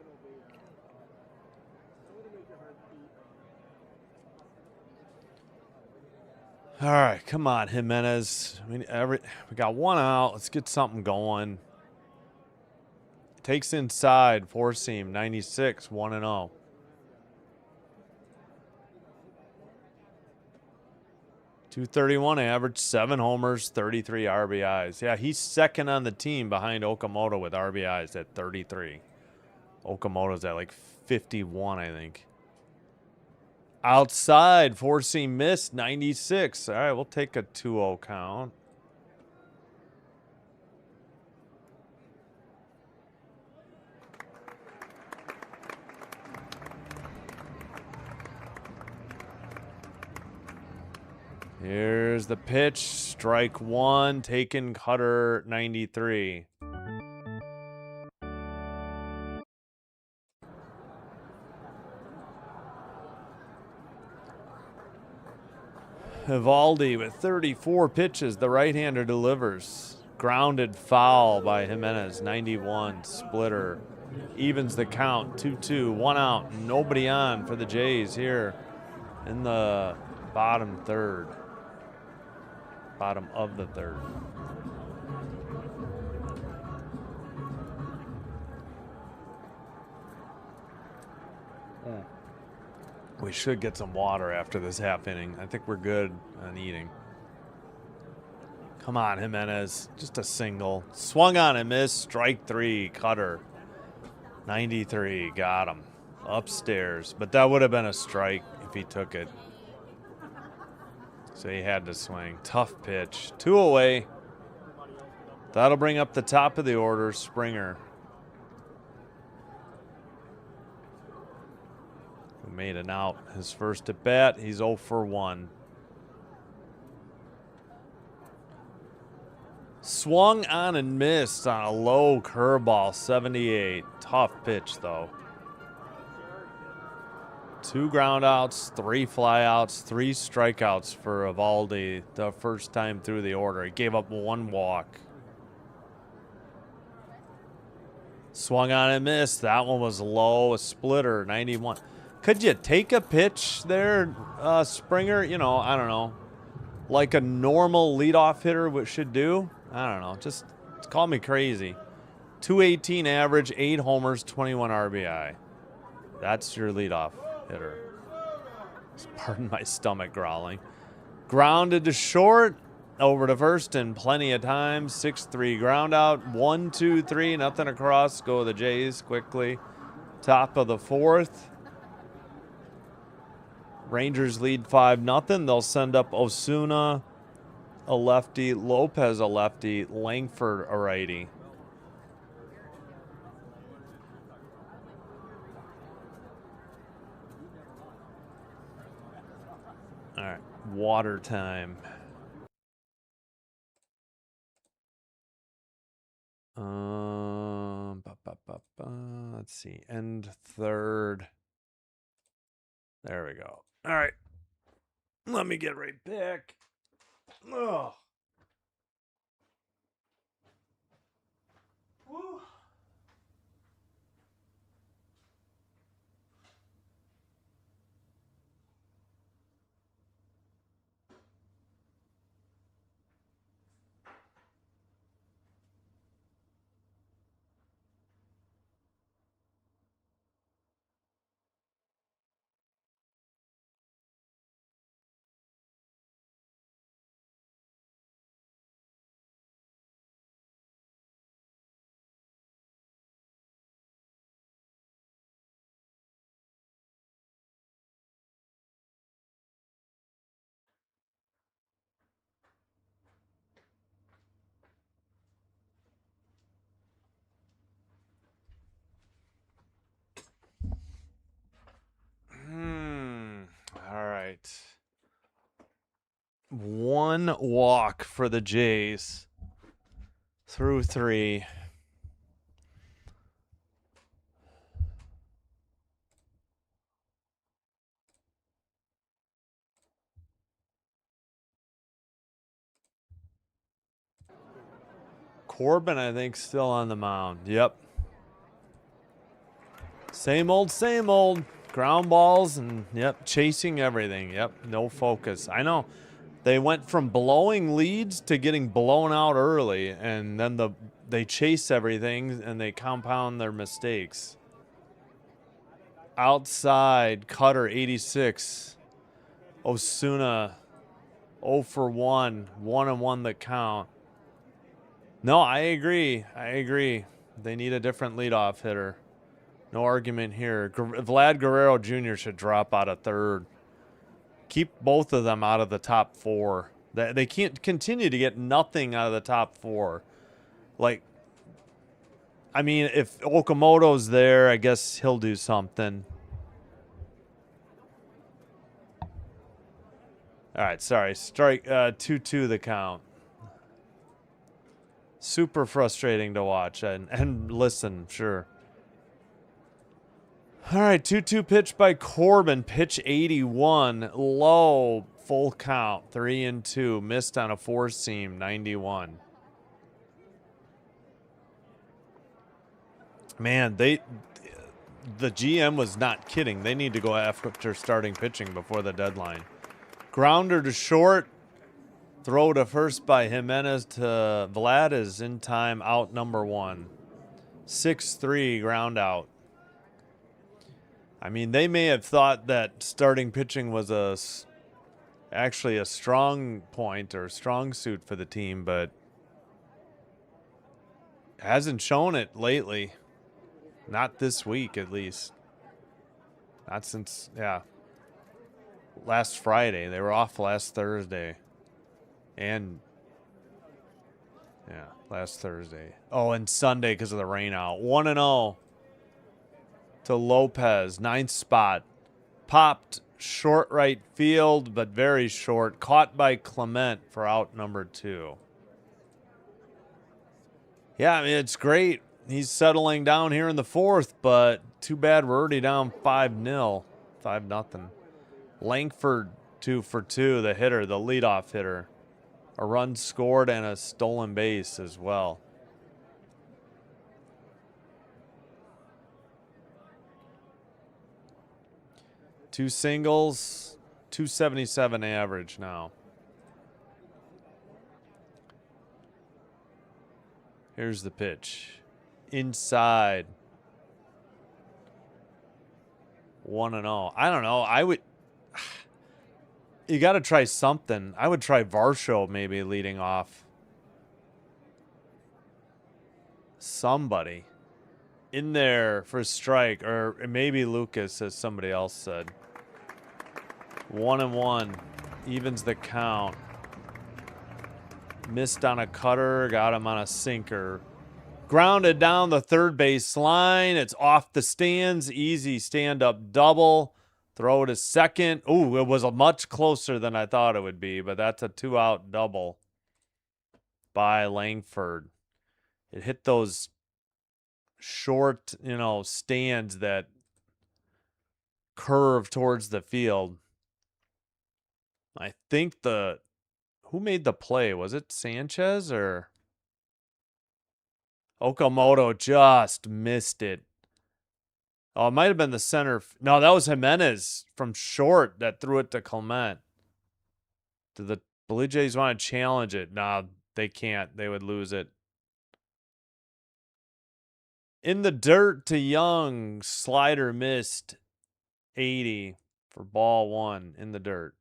All right, come on, Jimenez. I mean, we got one out. Let's get something going. Takes inside, four seam, 96, 1-0. .231 average, 7 homers, 33 RBIs. Yeah, he's second on the team behind Okamoto with RBIs at 33. Okamoto's at like 51, I think. Outside, four seam missed, 96. All right, we'll take a 2-0 count. Here's the pitch. Strike one. Taken. Cutter, 93. Evaldi with 34 pitches. The right-hander delivers. Grounded foul by Jimenez, 91. Splitter. Evens the count. 2-2. One out. Nobody on for the Jays here in the bottom third. Bottom of the third. We should get some water after this half inning. I think we're good on eating. Come on, Jimenez. Just a single. Swung on and missed. Strike three. Cutter. 93. Got him. Upstairs. But that would have been a strike if he took it. So he had to swing. Tough pitch. 2 away. That'll bring up the top of the order. Springer. Who made an out. His first at bat. He's 0 for 1. Swung on and missed on a low curveball. 78. Tough pitch, though. 2 groundouts, 3 flyouts, 3 strikeouts for Evaldi the first time through the order. He gave up 1 walk. Swung on and missed. That one was low. A splitter, 91. Could you take a pitch there, Springer? You know, I don't know. like a normal leadoff hitter should do. I don't know. Just call me crazy. 218 average, 8 homers, 21 RBI. That's your leadoff hitter. Pardon my stomach growling. Grounded to short, over to first, and plenty of time. 6-3 ground out. 1-2-3, nothing across. Go the Jays quickly. Top of the 4th. Rangers lead 5-0. They'll send up Osuna, a lefty, Lopez, a lefty, Langford, a righty. All right, water time. Let's see, end 3rd. There we go. All right, let me get right back. Oh. Woo. All right. 1 walk for the Jays through 3. Corbin, I think, still on the mound. Yep. Same old, same old. Ground balls and, yep, chasing everything. Yep, no focus. I know. They went from blowing leads to getting blown out early, and then they chase everything and they compound their mistakes. Outside, Cutter, 86. Osuna, 0 for 1. 1-1 the count. No, I agree. They need a different leadoff hitter. No argument here. Vlad Guerrero Jr. should drop out of 3rd. Keep both of them out of the top 4. They can't continue to get nothing out of the top 4. Like, I mean, if Okamoto's there, I guess he'll do something. All right, sorry. Strike 2-2 the count. Super frustrating to watch and listen, sure. All right, 2-2 pitch by Corbin. Pitch 81. Low. Full count. 3-2. Missed on a 4-seam. 91. Man, the GM was not kidding. They need to go after starting pitching before the deadline. Grounder to short. Throw to first by Jimenez to Vlad is in time. Out number 1. 6-3 ground out. I mean, they may have thought that starting pitching was actually a strong point or strong suit for the team, but hasn't shown it lately. Not this week, at least. Not since, last Friday. They were off last Thursday. And, last Thursday. Oh, and Sunday because of the rain out. 1-0 to Lopez, 9th spot. Popped short right field, but very short. Caught by Clement for out number 2. Yeah, I mean, it's great. He's settling down here in the 4th, but too bad we're already down 5-0. 5-0. Langford, 2 for 2, the hitter, the leadoff hitter. A run scored and a stolen base as well. Two singles, 277 average now. Here's the pitch. Inside. 1-0. I don't know. I would. You got to try something. I would try Varsho maybe leading off. Somebody in there for a strike, or maybe Lucas, as somebody else said. 1-1. Evens the count. Missed on a cutter, got him on a sinker. Grounded down the third base line. It's off the stands. Easy stand-up double. Throw to second. Ooh, it was a much closer than I thought it would be, but that's a 2-out double by Langford. It hit those short, stands that curve towards the field. I think who made the play? Was it Sanchez or Okamoto just missed it? Oh, it might have been the center. No, that was Jimenez from short that threw it to Clement. Do the Blue Jays want to challenge it? No, they can't. They would lose it. In the dirt to Young. Slider missed. 80 for ball 1 in the dirt.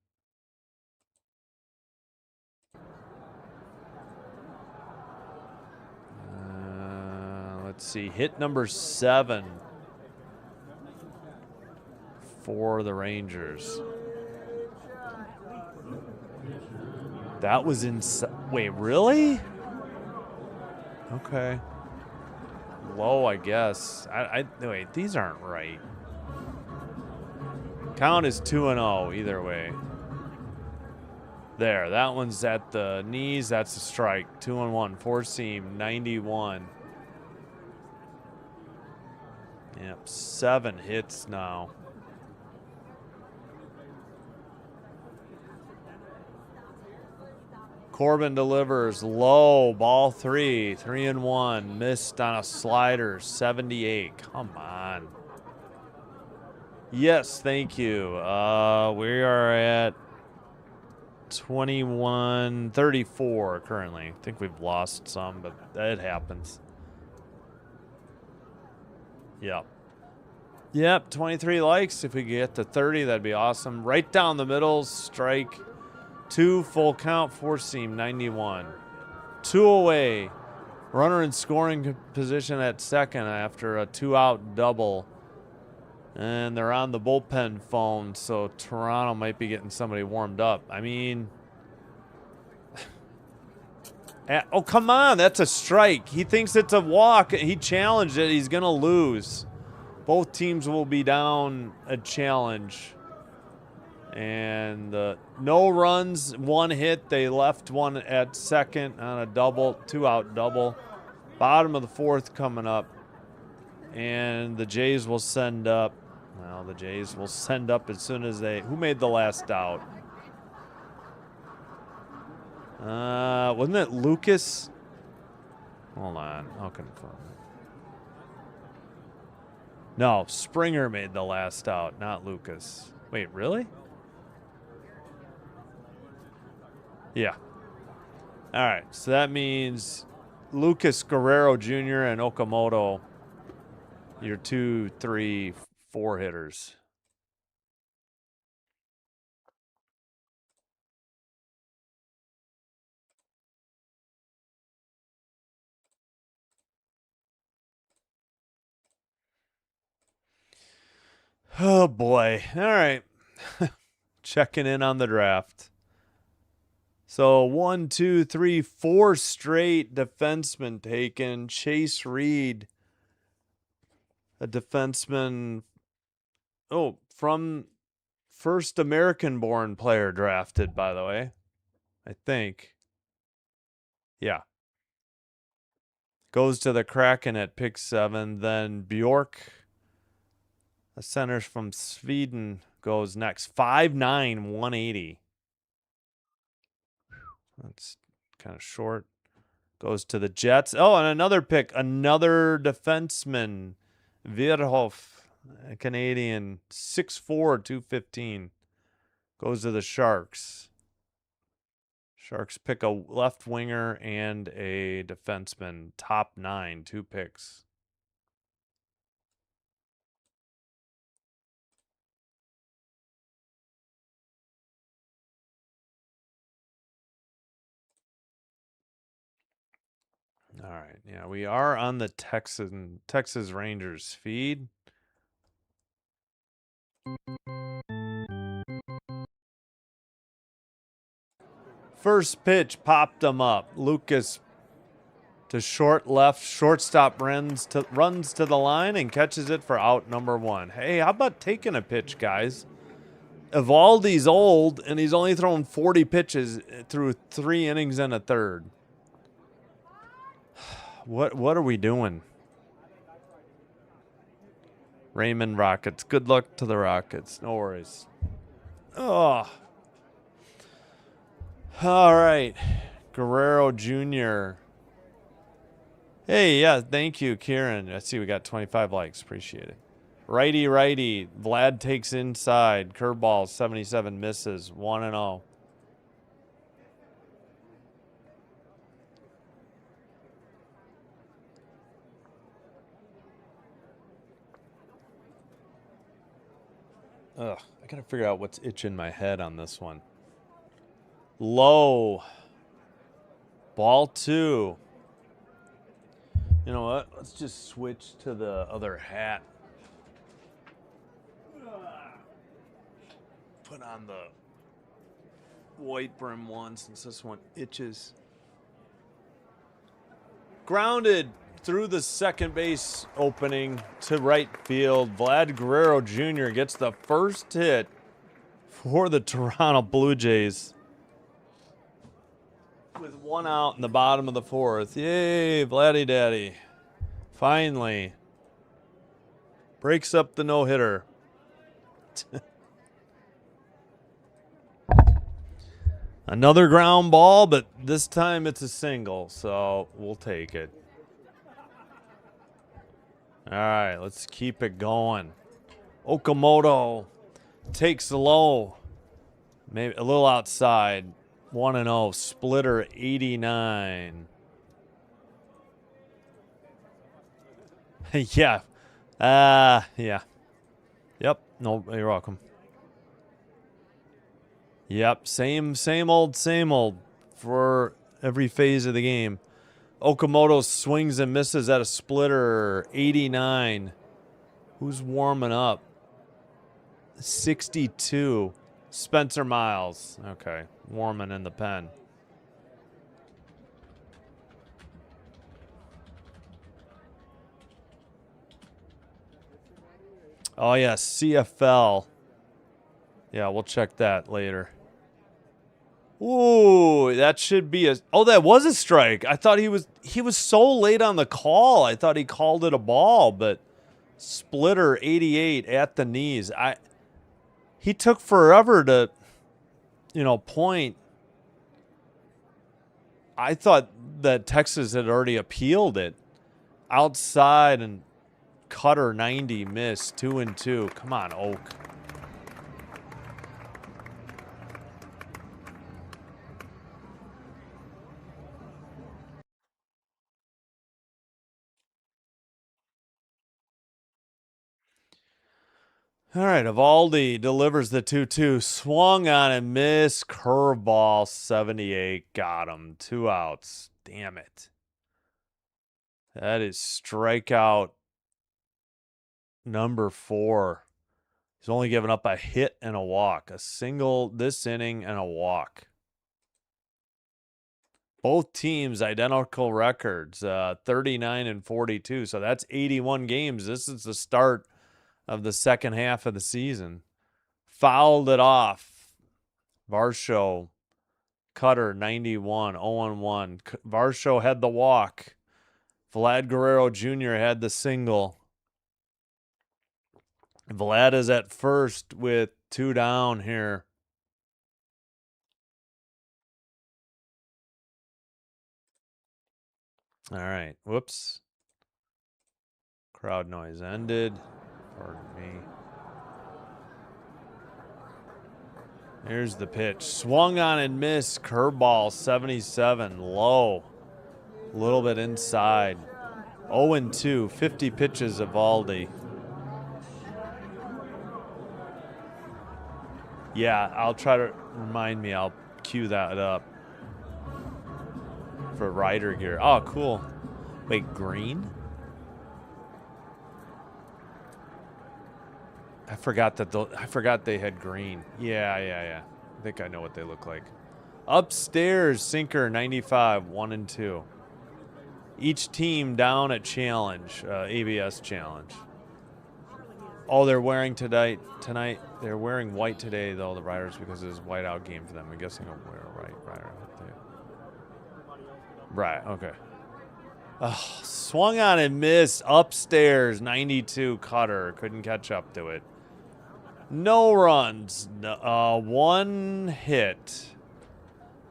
Let's see. Hit number 7 for the Rangers. That was wait, really? Okay. Low, I guess. Wait, these aren't right. Count is 2-0 either way. There, that one's at the knees. That's a strike. 2-1. 4-seam, 91. Yep, 7 hits now. Corbin delivers low, ball 3, 3-1. Missed on a slider, 78. Come on. Yes, thank you. We are at 21-34 currently. I think we've lost some, but it happens. Yep, 23 likes. If we get to 30, that'd be awesome. Right down the middle, strike 2, full count, 4-seam, 91. 2 away. Runner in scoring position at second after a 2-out double. And they're on the bullpen phone, so Toronto might be getting somebody warmed up. I mean... oh, come on. That's a strike. He thinks it's a walk. He challenged it. He's going to lose. Both teams will be down a challenge. And no runs, 1 hit. They left one at second on a double, 2-out double. Bottom of the 4th coming up. And the Jays will send up. Well, the Jays will send up as soon as they... Who made the last out? Wasn't it Lucas? Hold on. I'll confirm. No, Springer made the last out, not Lucas. Wait, really? Yeah. All right. So that means Lucas, Guerrero Jr., and Okamoto, your 2, 3, 4 hitters. Oh, boy. All right. Checking in on the draft. So 1, 2, 3, 4 straight defensemen taken. Chase Reed, a defenseman, from first American-born player drafted, by the way, I think. Yeah. Goes to the Kraken at pick 7. Then Bjork, a center from Sweden, goes next. 5'9", 180. That's kind of short. Goes to the Jets. Oh, and another pick. Another defenseman. Virhoff, a Canadian. 6'4", 215. Goes to the Sharks. Sharks pick a left winger and a defenseman. Top 9, 2 picks. All right. Yeah, we are on the Texas Rangers feed. First pitch popped him up. Lucas to short left. Shortstop runs to the line and catches it for out number 1. Hey, how about taking a pitch, guys? Evaldi's old, and he's only thrown 40 pitches through 3 innings and a third. What are we doing? Raymond Rockets. Good luck to the Rockets. No worries. Oh. All right. Guerrero Jr. Hey, yeah, thank you, Kieran. I see we got 25 likes. Appreciate it. Righty. Vlad takes inside. Curveball, 77 misses. 1-0. Ugh, I gotta figure out what's itching my head on this one. Low. Ball 2. You know what? Let's just switch to the other hat. Put on the white brim one since this one itches. Grounded through the second base opening to right field. Vlad Guerrero Jr. gets the first hit for the Toronto Blue Jays. With 1 out in the bottom of the 4th. Yay, Vladdy Daddy. Finally. Breaks up the no-hitter. Another ground ball, but this time it's a single, so we'll take it. All right, let's keep it going. Okamoto takes the low. Maybe a little outside. 1-0. Splitter 89. Yeah. Yeah. Yep. No, you're welcome. Yep. Same old for every phase of the game. Okamoto swings and misses at a splitter. 89. Who's warming up? 62. Spencer Miles. Okay. Warming in the pen. Oh, yeah. CFL. Yeah, we'll check that later. Ooh, that should be a... Oh, that was a strike. I thought he was so late on the call. I thought he called it a ball, but splitter 88 at the knees. He took forever to, point. I thought that Texas had already appealed it. Outside and cutter 90 missed. 2-2. Come on, Oak. All right, Evaldi delivers the 2-2. Swung on and missed. Curveball 78. Got him. 2 outs. Damn it. That is strikeout number 4. He's only given up a hit and a walk. A single this inning and a walk. Both teams identical records, 39 and 42. So that's 81 games. This is the start of the second half of the season. Fouled it off. Varsho, cutter 91, 0-1. Varsho had the walk. Vlad Guerrero Jr. had the single. Vlad is at first with 2 down here. All right. Whoops. Crowd noise ended. Pardon me. Here's the pitch. Swung on and missed. Curveball, 77, low. A little bit inside. 0-2, 50 pitches of Evaldi. Yeah, I'll try to remind me. I'll cue that up for rider gear. Oh, cool. Wait, green? I forgot they had green. Yeah. I think I know what they look like. Upstairs, sinker 95, 1-2. Each team down at challenge, ABS challenge. Oh, they're wearing tonight. They're wearing white today, though, the riders, because it's a whiteout game for them. I'm guessing I'll wear a white rider. Right, okay. Oh, swung on and missed. Upstairs, 92 cutter. Couldn't catch up to it. No runs. One hit.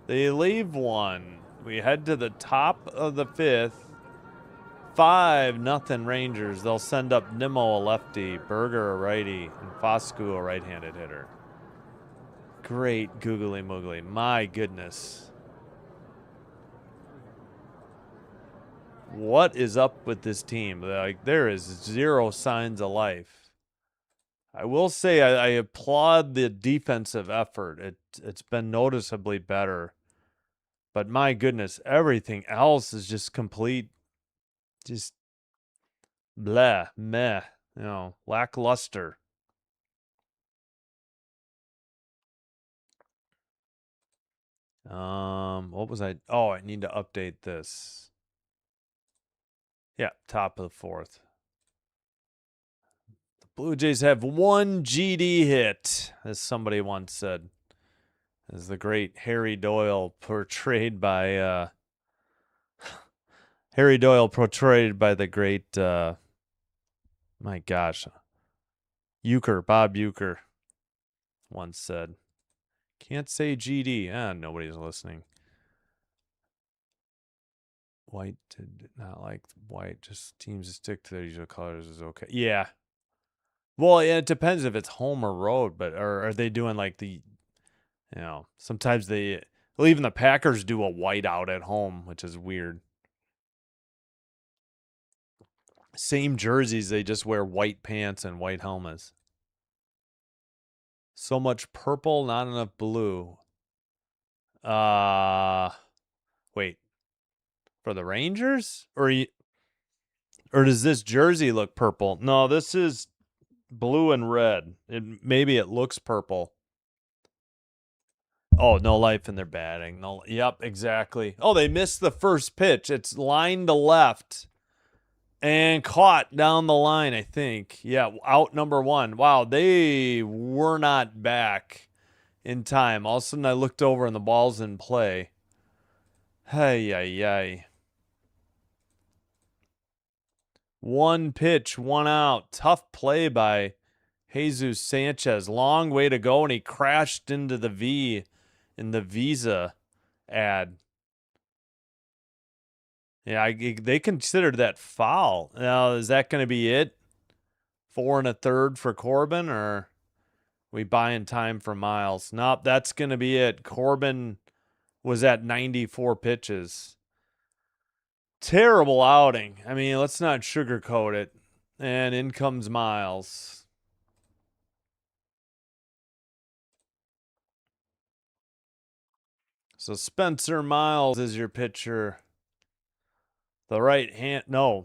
They leave one. We head to the top of the fifth. 5-0 Rangers. They'll send up Nimmo, a lefty, Berger, a righty, and Foscu, a right-handed hitter. Great googly moogly. My goodness. What is up with this team? Like, there is zero signs of life. I will say I applaud the defensive effort. It's been noticeably better. But my goodness, everything else is just complete, just bleh, meh, lackluster. What was I? Oh, I need to update this. Yeah, top of the fourth. The Blue Jays have one GD hit, as somebody once said. As the great Harry Doyle portrayed by the great my gosh, Bob Uecker once said. Can't say GD. Nobody's listening. White did not like white. Just teams that stick to their usual colors is okay. Yeah. Well, yeah, it depends if it's home or road, but or are they doing like sometimes even the Packers do a white out at home, which is weird. Same jerseys, they just wear white pants and white helmets. So much purple, not enough blue. Wait. For the Rangers? Or does this jersey look purple? No, this is blue and red. Maybe it looks purple. Oh, no life in their batting. No, yep, exactly. Oh, they missed the first pitch. It's line to left and caught down the line, I think. Yeah, out number one. Wow, they were not back in time. All of a sudden, I looked over and the ball's in play. Hey. One pitch, one out. Tough play by Jesus Sanchez. Long way to go, and he crashed into the V in the Visa ad. Yeah, they considered that foul. Now, is that going to be it? 4 1/3 for Corbin, or we buying time for Miles? Nope, that's going to be it. Corbin was at 94 pitches. Terrible outing. I mean, let's not sugarcoat it. And in comes Miles. So Spencer Miles is your pitcher. The right-hander.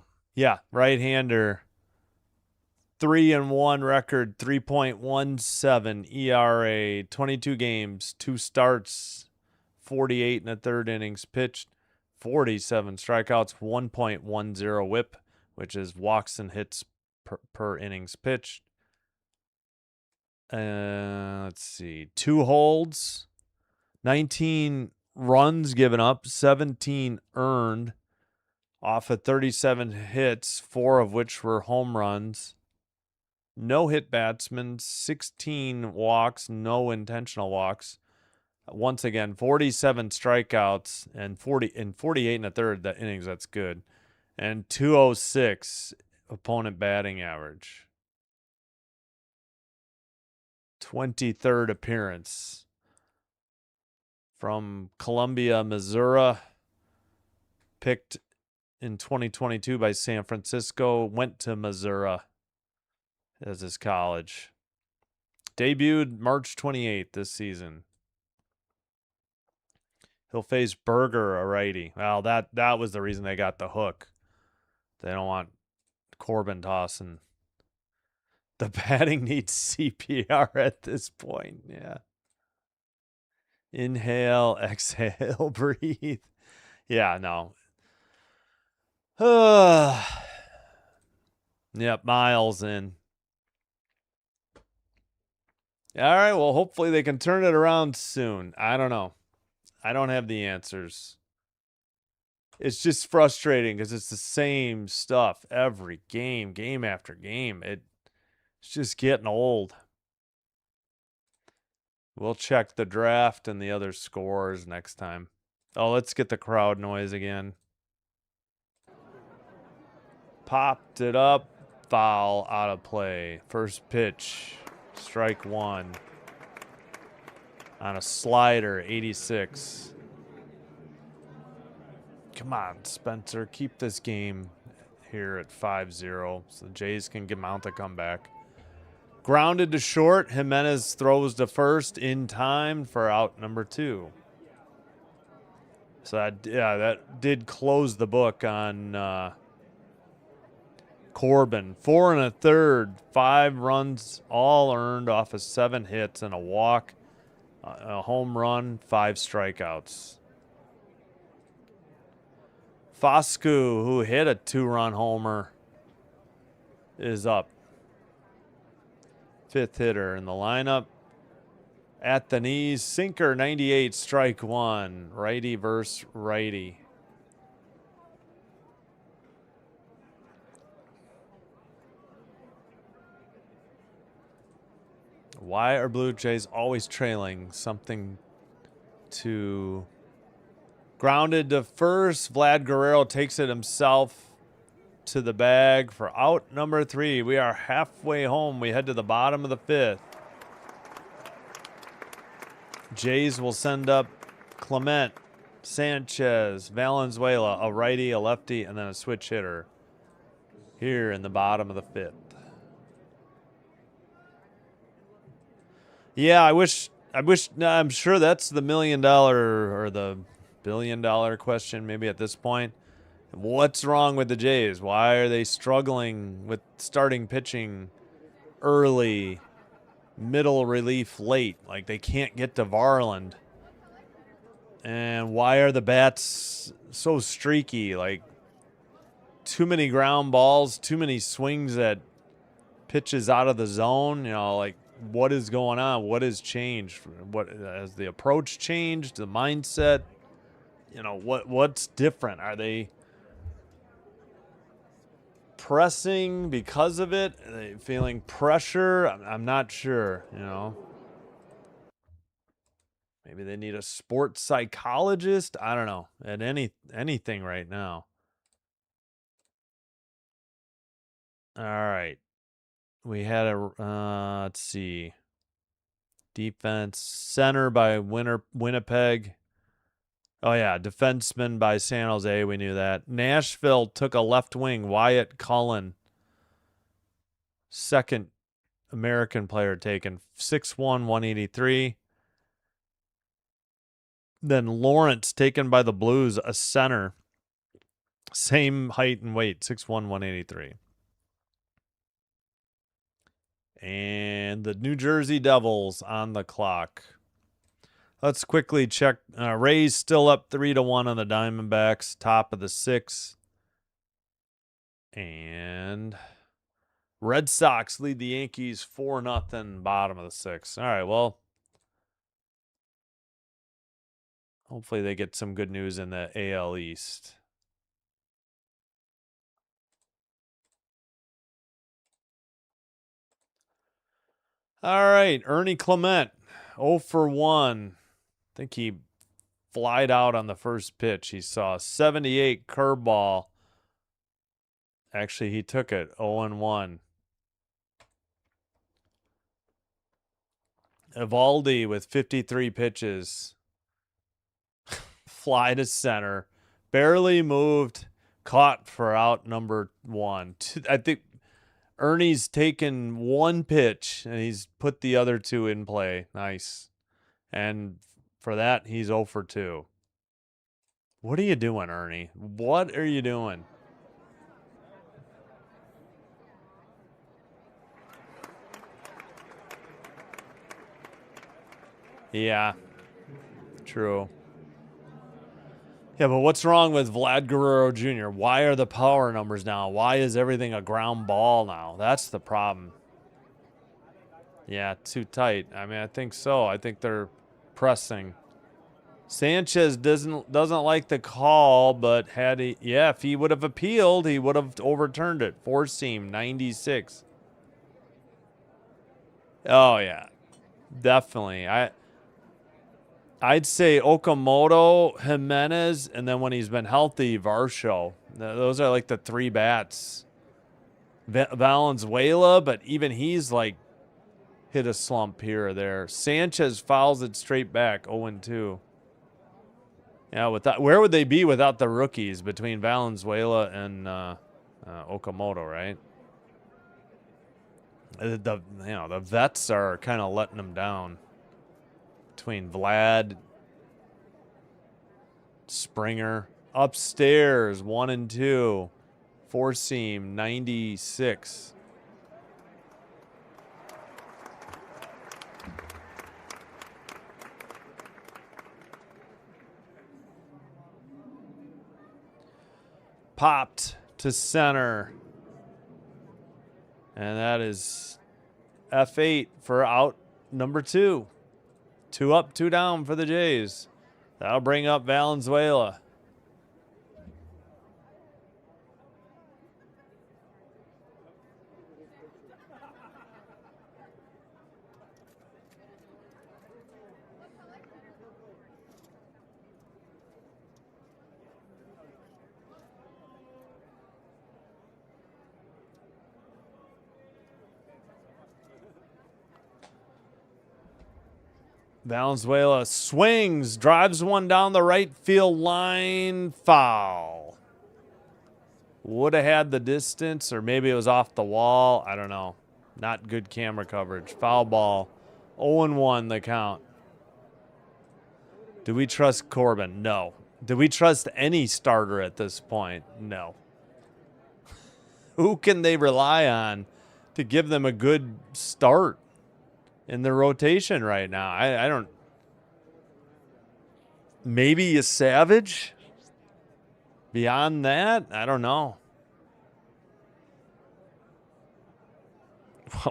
3-1 record, 3.17 ERA, 22 games, 2 starts, 48 1/3 innings pitched, 47 strikeouts, 1.10 whip, which is walks and hits per innings pitched. Let's see. 2 holds, 19 runs given up, 17 earned off of 37 hits, 4 of which were home runs. No hit batsmen, 16 walks, no intentional walks. Once again, 47 strikeouts and 48 1/3 innings. That's good. And 206 opponent batting average. 23rd appearance. from Columbia, Missouri. Picked in 2022 by San Francisco. Went to Missouri as his college. Debuted March 28th this season. He'll face Berger, a righty. Well, that was the reason they got the hook. They don't want Corbin tossing. The batting needs CPR at this point. Yeah. Inhale, exhale, breathe. Yeah, no. Yep, Miles in. All right, well, hopefully they can turn it around soon. I don't know. I don't have the answers. It's just frustrating because it's the same stuff every game, game after game. It's just getting old. We'll check the draft and the other scores next time. Oh, let's get the crowd noise again. Popped it up. Foul, out of play. First pitch. Strike one. On a slider, 86. Come on, Spencer. Keep this game here at 5-0 so the Jays can mount a comeback. Grounded to short. Jimenez throws to first in time for out number 2. So that did close the book on Corbin. 4 1/3, 5 runs, all earned off of 7 hits and a walk, a home run, 5 strikeouts. Foscu, who hit a 2-run homer, is up. 5th hitter in the lineup. At the knees, sinker, 98, strike 1. Righty versus righty. Why are Blue Jays always trailing? Something to... Grounded to first. Vlad Guerrero takes it himself to the bag for out number 3. We are halfway home. We head to the bottom of the 5th. Jays will send up Clement, Sanchez, Valenzuela, a righty, a lefty, and then a switch hitter here in the bottom of the 5th. Yeah, I'm sure that's the $1 million or the $1 billion question maybe at this point. What's wrong with the Jays? Why are they struggling with starting pitching early, middle relief late? Like they can't get to Varland. And why are the bats so streaky? Like too many ground balls, too many swings at pitches out of the zone. You know, like what is going on? What has changed? What has the approach changed? The mindset? You know, what's different? Are they pressing because of it? Are they feeling pressure? I'm not sure, you know. Maybe they need a sports psychologist. I don't know. At anything right now. All right. We had a let's see. Defense center by Winnipeg. Oh yeah, defenseman by San Jose. We knew that. Nashville took a left wing, Wyatt Cullen. Second American player taken, 6'1", 183. Then Lawrence taken by the Blues, a center. Same height and weight, 6'1", 183. And the New Jersey Devils on the clock. Let's quickly check. Rays still up 3-1 on the Diamondbacks, top of the 6th. And Red Sox lead the Yankees 4-0, bottom of the 6th. All right, well, hopefully they get some good news in the AL East. All right, Ernie Clement, 0 for 1. I think he flied out on the first pitch. He saw a 78 curveball. Actually, he took it, 0-1. Evaldi with 53 pitches. fly to center, barely moved, caught for out number 1. I think Ernie's taken one pitch and he's put the other 2 in play. Nice. And for that, he's 0 for 2. What are you doing, Ernie? What are you doing? Yeah, true. Yeah, but what's wrong with Vlad Guerrero Jr.? Why are the power numbers down? Why is everything a ground ball now? That's the problem. Yeah, too tight. I mean, I think so. I think they're pressing. Sanchez doesn't like the call, but if he would have appealed, he would have overturned it. Four seam 96. Oh yeah, definitely. I'd say Okamoto, Jimenez, and then when he's been healthy, Varsho. Those are like the 3 bats. Valenzuela, but even he's like hit a slump here or there. Sanchez fouls it straight back, 0-2. Yeah, where would they be without the rookies between Valenzuela and Okamoto, right? The vets are kind of letting them down. Between Vlad, Springer, upstairs 1-2, 4 seam 96. Popped to center. And that is F8 for out number 2. 2 up, 2 down for the Jays. That'll bring up Valenzuela. Valenzuela swings, drives one down the right field line, foul. Would have had the distance, or maybe it was off the wall. I don't know. Not good camera coverage. Foul ball. 0-1 the count. Do we trust Corbin? No. Do we trust any starter at this point? No. Who can they rely on to give them a good start in the rotation right now? I don't. Maybe a Savage. Beyond that, I don't know.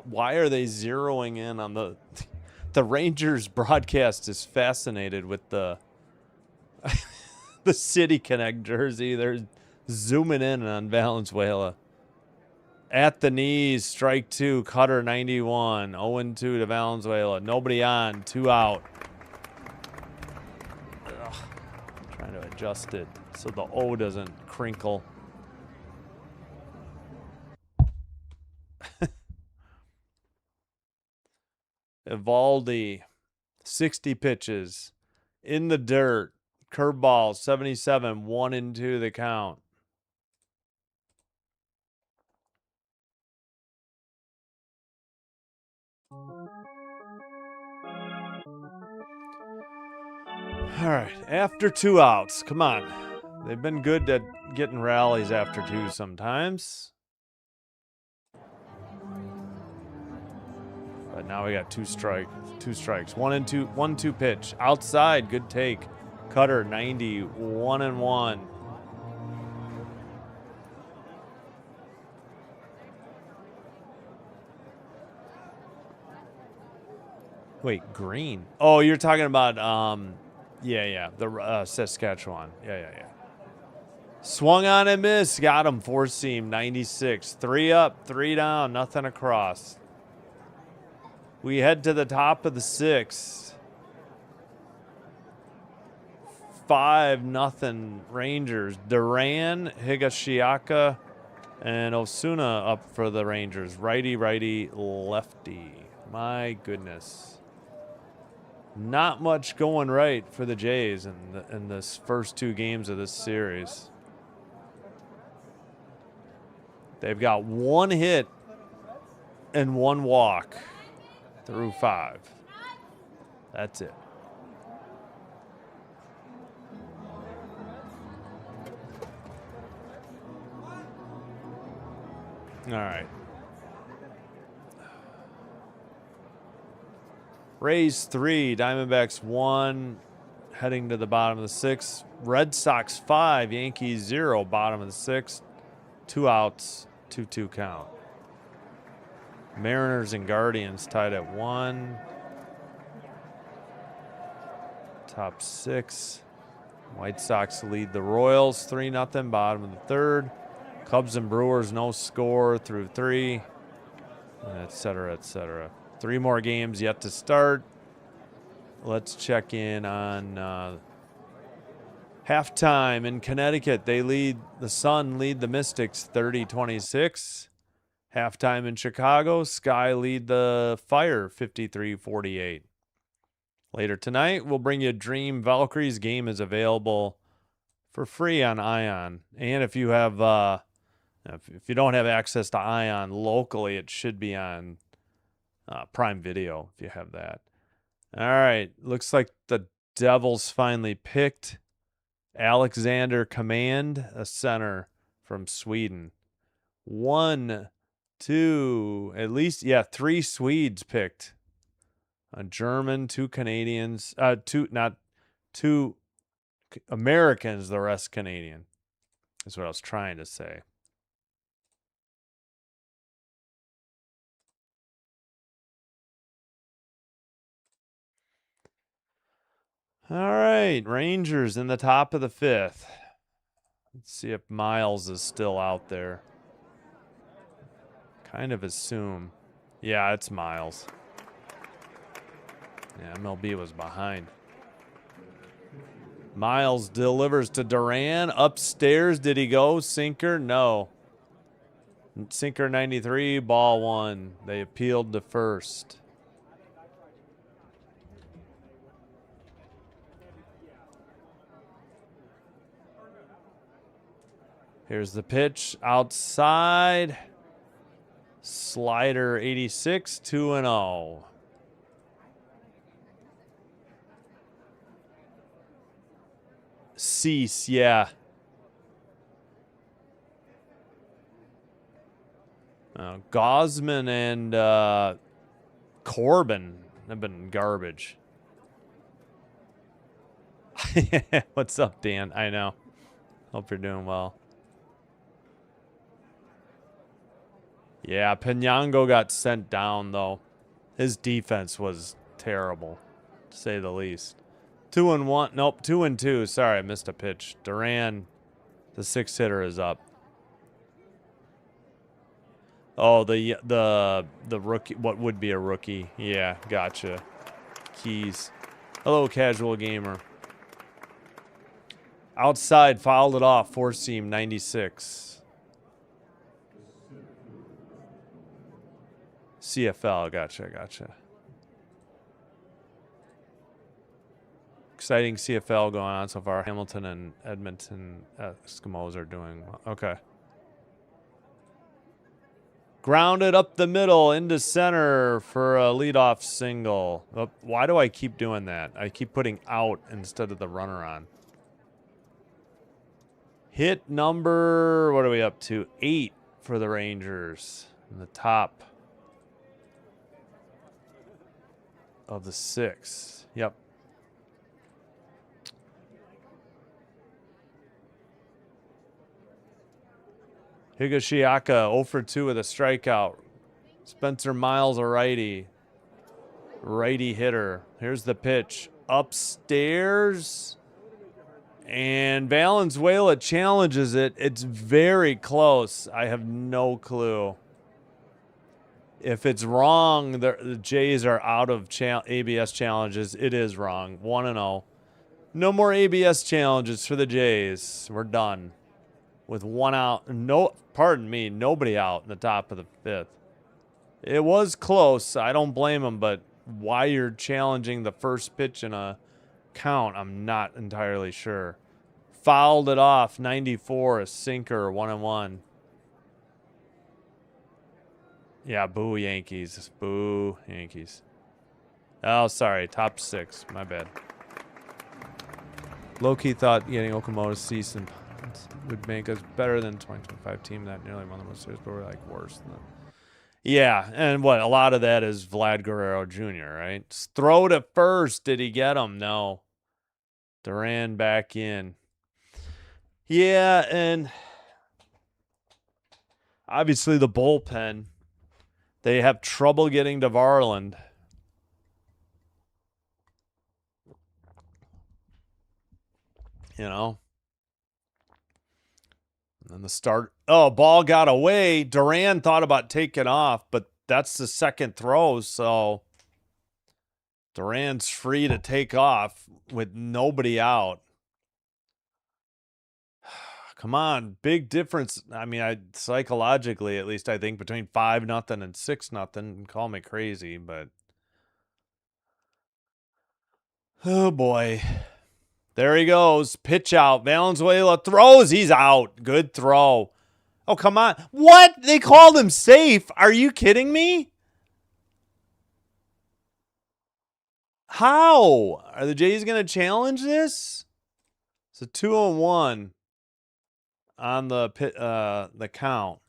Why are they zeroing in on the Rangers broadcast is fascinated with the City Connect jersey. They're zooming in on Valenzuela. At the knees, strike 2, cutter 91, 0-2 to Valenzuela. Nobody on, 2 out. Ugh. Trying to adjust it so the O doesn't crinkle. Evaldi, 60 pitches. In the dirt. Curveball, 77, 1-2 the count. All right, after 2 outs. Come on. They've been good at getting rallies after 2 sometimes. But now we got 2 strikes. 1-2, 1-2 pitch. Outside, good take. Cutter 90, 1-1. Wait, Green. Oh, you're talking about the Saskatchewan. Yeah. Swung on and missed. Got him. 4 seam 96. 3 up, 3 down, nothing across. We head to the top of the 6th. 5-0 Rangers. Duran, Higashiaka, and Osuna up for the Rangers. Righty, lefty. My goodness. Not much going right for the Jays in this first 2 games of this series. They've got 1 hit and 1 walk through 5. That's it. All right. Rays 3, Diamondbacks 1, heading to the bottom of the 6th. Red Sox 5, Yankees 0, bottom of the 6th. 2 outs, 2-2 count. Mariners and Guardians tied at 1. Top 6. White Sox lead the Royals 3-0, bottom of the 3rd. Cubs and Brewers no score through 3, etc., etc. 3 more games yet to start. Let's check in on halftime in Connecticut. The Sun lead the Mystics 30-26. Halftime in Chicago, Sky lead the Fire 53-48. Later tonight, we'll bring you Dream Valkyries. Game is available for free on Ion. And if you have if you don't have access to Ion locally, it should be on Prime Video if you have that. All right, looks like the Devils finally picked Alexander Command, a center from Sweden. 1, 2, at least, 3 Swedes picked. A German, 2 Canadians, 2 Americans, the rest Canadian. Is what I was trying to say. All right, Rangers in the top of the 5th. Let's see if Miles is still out there. Kind of assume. Yeah, it's Miles. Yeah, MLB was behind. Miles delivers to Duran. Upstairs, did he go? Sinker? No. Sinker 93, ball 1. They appealed to first. Here's the pitch outside. Slider 86, 2-0. Cease, yeah. Gosman and Corbin have been garbage. What's up, Dan? I know. Hope you're doing well. Yeah, Penyango got sent down, though. His defense was terrible, to say the least. 2-1. Nope, 2-2. Sorry, I missed a pitch. Duran, the 6th hitter, is up. Oh, the rookie, what would be a rookie. Yeah, gotcha. Keys. Hello, casual gamer. Outside, fouled it off. 4-seam, 96. CFL, gotcha. Exciting CFL going on so far. Hamilton and Edmonton Eskimos are doing well. Okay. Grounded up the middle into center for a leadoff single. Oh, why do I keep doing that? I keep putting out instead of the runner on. Hit number, what are we up to? 8 for the Rangers in the top of the 6th. Yep. Higashiyaka 0 for 2 with a strikeout. Spencer Miles, a righty. Righty hitter. Here's the pitch. Upstairs. And Valenzuela challenges it. It's very close. I have no clue. If it's wrong, the Jays are out of ABS challenges. It is wrong. 1-0. No more ABS challenges for the Jays. We're done. With 1 out. No, pardon me, nobody out in the top of the 5th. It was close. I don't blame them, but why you're challenging the first pitch in a count, I'm not entirely sure. Fouled it off, 94, a sinker, 1-1. Yeah, boo Yankees. Boo Yankees. Oh, sorry, top 6. My bad. Low-key thought getting Okamoto's season would make us better than 2025 team that nearly won the World Series, but we're like worse than them. Yeah, and what, a lot of that is Vlad Guerrero Jr., right? Throw to first. Did he get him? No. Duran back in. Yeah, and obviously the bullpen, they have trouble getting to Varland. You know? And then the start. Oh, ball got away. Duran thought about taking off, but that's the second throw, so Duran's free to take off with nobody out. Come on, big difference. I mean, psychologically, at least I think between 5-0 and 6-0. Call me crazy, but oh boy. There he goes. Pitch out. Valenzuela throws. He's out. Good throw. Oh, come on. What? They called him safe. Are you kidding me? How? Are the Jays going to challenge this? It's a 2-1 on the count.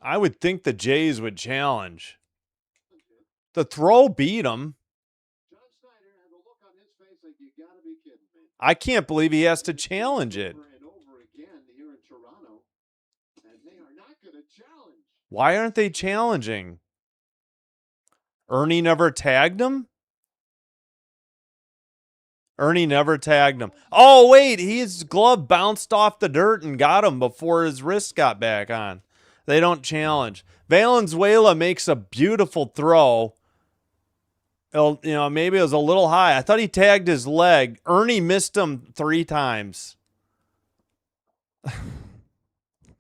I would think the Jays would challenge. The throw beat him. I can't believe he has to challenge it. Why aren't they challenging? Ernie never tagged him? Ernie never tagged him. Oh, wait, his glove bounced off the dirt and got him before his wrist got back on. They don't challenge. Valenzuela makes a beautiful throw. You know, maybe it was a little high. I thought he tagged his leg. Ernie missed him 3 times.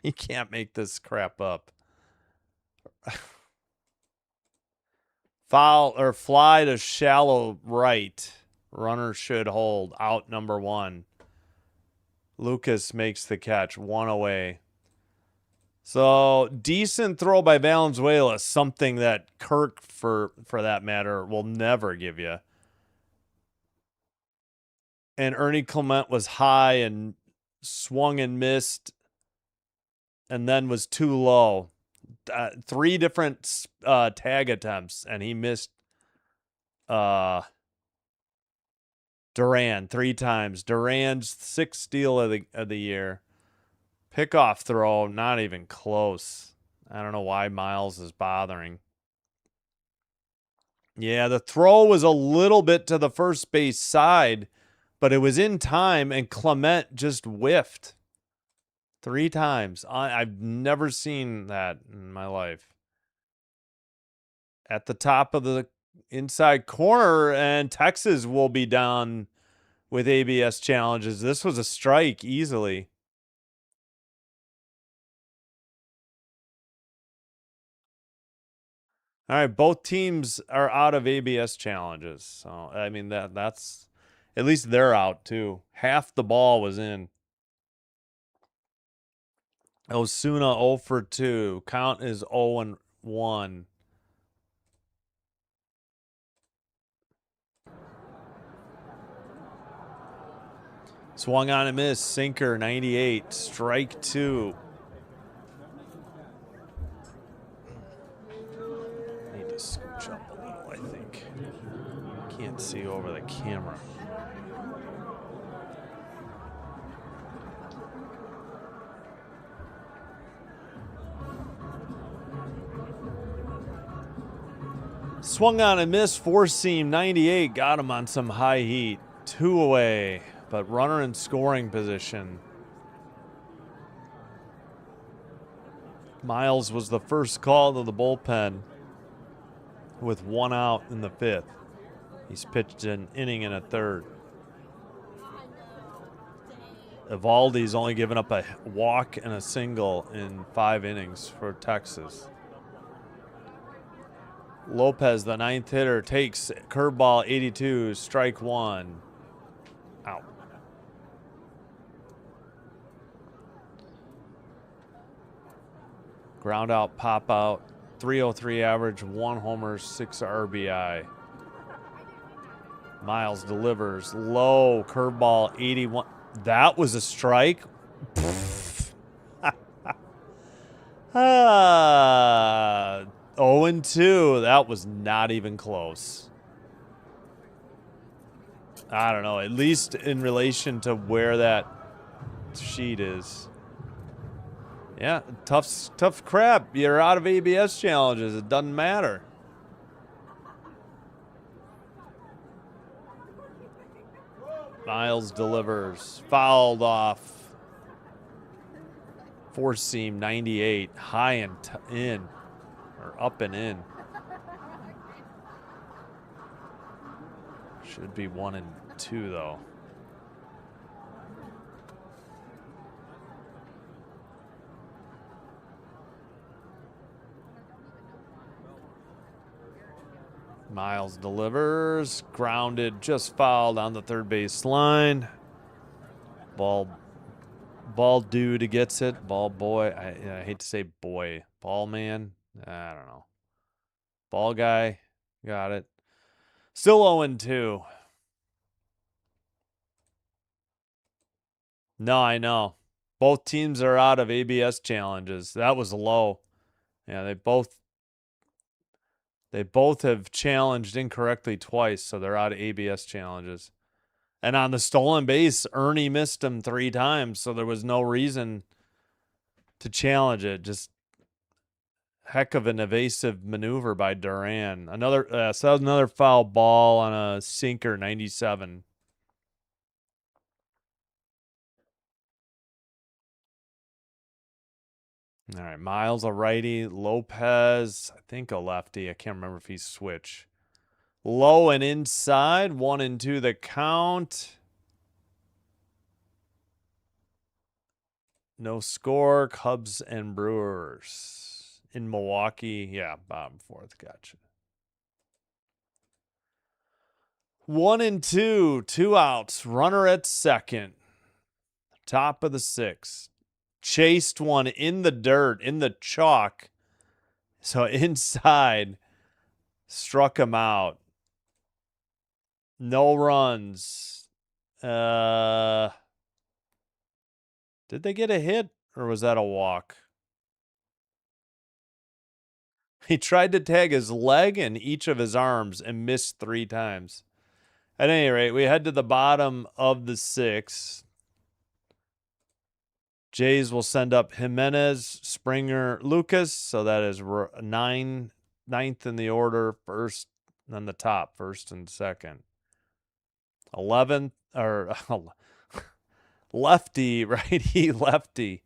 He can't make this crap up. Foul or fly to shallow right. Runner should hold. Out number 1. Lucas makes the catch. 1 away. So, decent throw by Valenzuela. Something that Kirk, for that matter, will never give you. And Ernie Clement was high and swung and missed. And then was too low. 3 different tag attempts. And he missed Duran 3 times. Duran's 6th steal of the year. Pickoff throw, not even close. I don't know why Miles is bothering. Yeah, the throw was a little bit to the first base side, but it was in time, and Clement just whiffed 3 times. I've never seen that in my life. At the top of the inside corner, and Texas will be down with ABS challenges. This was a strike easily. All right, both teams are out of ABS challenges. So, I mean, that's at least they're out too. Half the ball was in. Osuna 0 for 2. Count is 0-1. Swung on and missed. Sinker 98. Strike 2. Need to scooch up a little, I think. Can't see over the camera. Swung on and missed. 4-seam 98. Got him on some high heat. 2 away, but runner in scoring position. Miles was the first call to the bullpen with 1 out in the 5th. He's pitched an inning and a 3rd. Evaldi's only given up a walk and a single in 5 innings for Texas. Lopez, the ninth hitter, takes curveball 82, strike one. Out. Ground out, pop out, 303 average, 1 homer, 6 RBI. Miles delivers, low, curveball 81. That was a strike? 0-2. That was not even close. I don't know, at least in relation to where that sheet is. Yeah, tough crap. You're out of ABS challenges. It doesn't matter. Miles delivers. Fouled off. Four seam 98. High and in. Or up and in. Should be 1-2 though. Miles delivers. Grounded. Just fouled on the third base line. Ball dude gets it. Ball boy. I hate to say boy. Ball man. I don't know. Ball guy. Got it. Still 0-2. No, I know. Both teams are out of ABS challenges. That was low. Yeah, they both have challenged incorrectly twice, so they're out of ABS challenges. And on the stolen base, Ernie missed him 3 times, so there was no reason to challenge it. Just heck of an evasive maneuver by Duran. So that was another foul ball on a sinker, 97. All right, Miles a righty, Lopez, I think a lefty. I can't remember if he's switch. Low and inside, 1-2 the count. No score. Cubs and Brewers in Milwaukee. Yeah, bottom 4th. Gotcha. 1-2, 2 outs. Runner at second. Top of the 6th. Chased one in the dirt, in the chalk. So inside, struck him out. No runs. Did they get a hit or was that a walk? He tried to tag his leg and each of his arms and missed 3 times. At any rate, we head to the bottom of the 6th. Jays will send up Jimenez, Springer, Lucas. So that is 9th in the order, first on the top, first and second. 11th, or lefty, righty, lefty.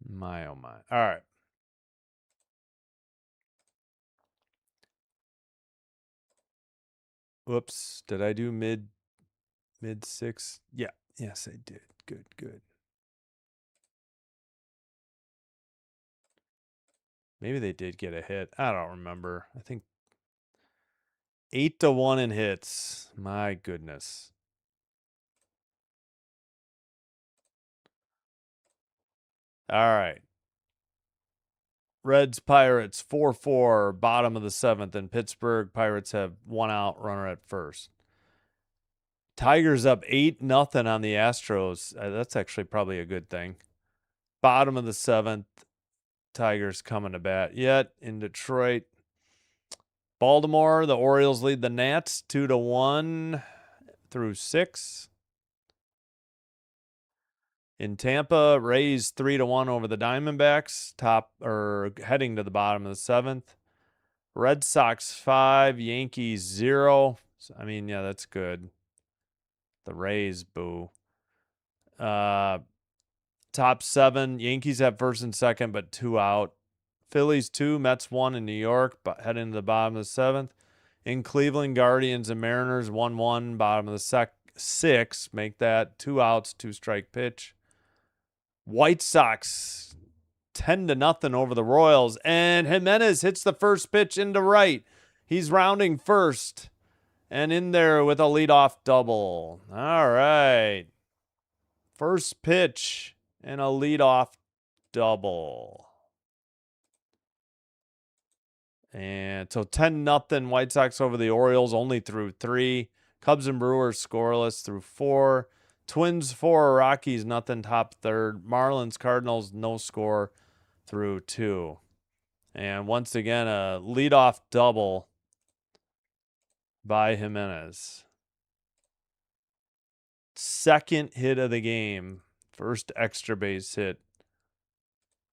My, oh my. All right. Whoops. Did I do mid 6? Yeah. Yes, I did. Good. Maybe they did get a hit. I don't remember. I think 8-1 in hits. My goodness. All right. Reds, Pirates, 4-4, bottom of the 7th in Pittsburgh. Pirates have 1 out, runner at first. Tigers up 8-0 on the Astros. That's actually probably a good thing. Bottom of the 7th. Tigers coming to bat yet in Detroit. Baltimore, the Orioles lead the Nats 2-1 through 6. In Tampa, Rays 3-1 over the Diamondbacks, heading to the bottom of the 7th. Red Sox 5, Yankees 0. I mean, yeah, that's good. The Rays, boo. Top 7, Yankees have first and second, but 2 out. Phillies 2, Mets 1 in New York, but heading to the bottom of the 7th. In Cleveland, Guardians and Mariners 1-1, bottom of the 6th. Make that 2 outs, 2 strike pitch. White Sox 10-0 over the Royals. And Jimenez hits the first pitch into right. He's rounding first. And in there with a leadoff double. All right. First pitch and a leadoff double. And so 10-0 White Sox over the Orioles, only through 3. Cubs and Brewers scoreless through 4. Twins 4, Rockies nothing, top third. Marlins, Cardinals, no score through 2. And once again, a leadoff double by Jimenez. Second hit of the game. First extra base hit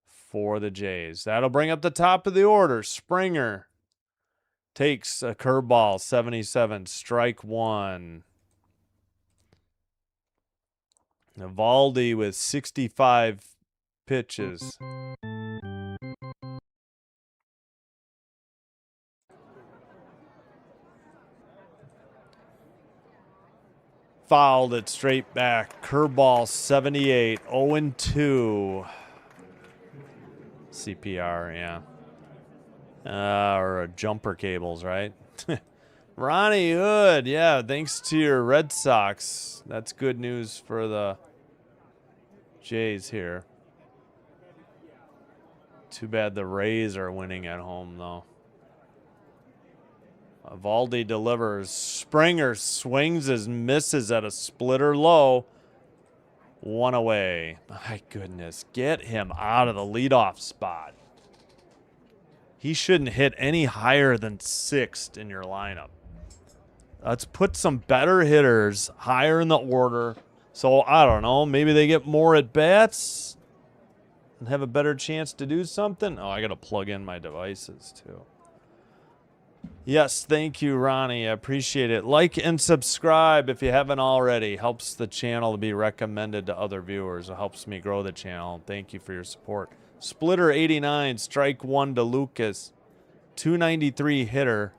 for the Jays. That'll bring up the top of the order. Springer takes a curveball, 77, strike 1. Evaldi with 65 pitches. Fouled it straight back. Curveball, 78, 0-2. CPR, yeah. Or jumper cables, right? Ronnie Hood, yeah, thanks to your Red Sox. That's good news for the Jays here. Too bad the Rays are winning at home, though. Evaldi delivers. Springer swings and misses at a splitter low. 1 away. My goodness, get him out of the leadoff spot. He shouldn't hit any higher than 6th in your lineup. Let's put some better hitters higher in the order. So, I don't know, maybe they get more at bats and have a better chance to do something. Oh, I got to plug in my devices, too. Yes, thank you, Ronnie. I appreciate it. Like and subscribe if you haven't already. Helps the channel to be recommended to other viewers. It helps me grow the channel. Thank you for your support. Splitter 89, strike 1 to Lucas. 293 hitter.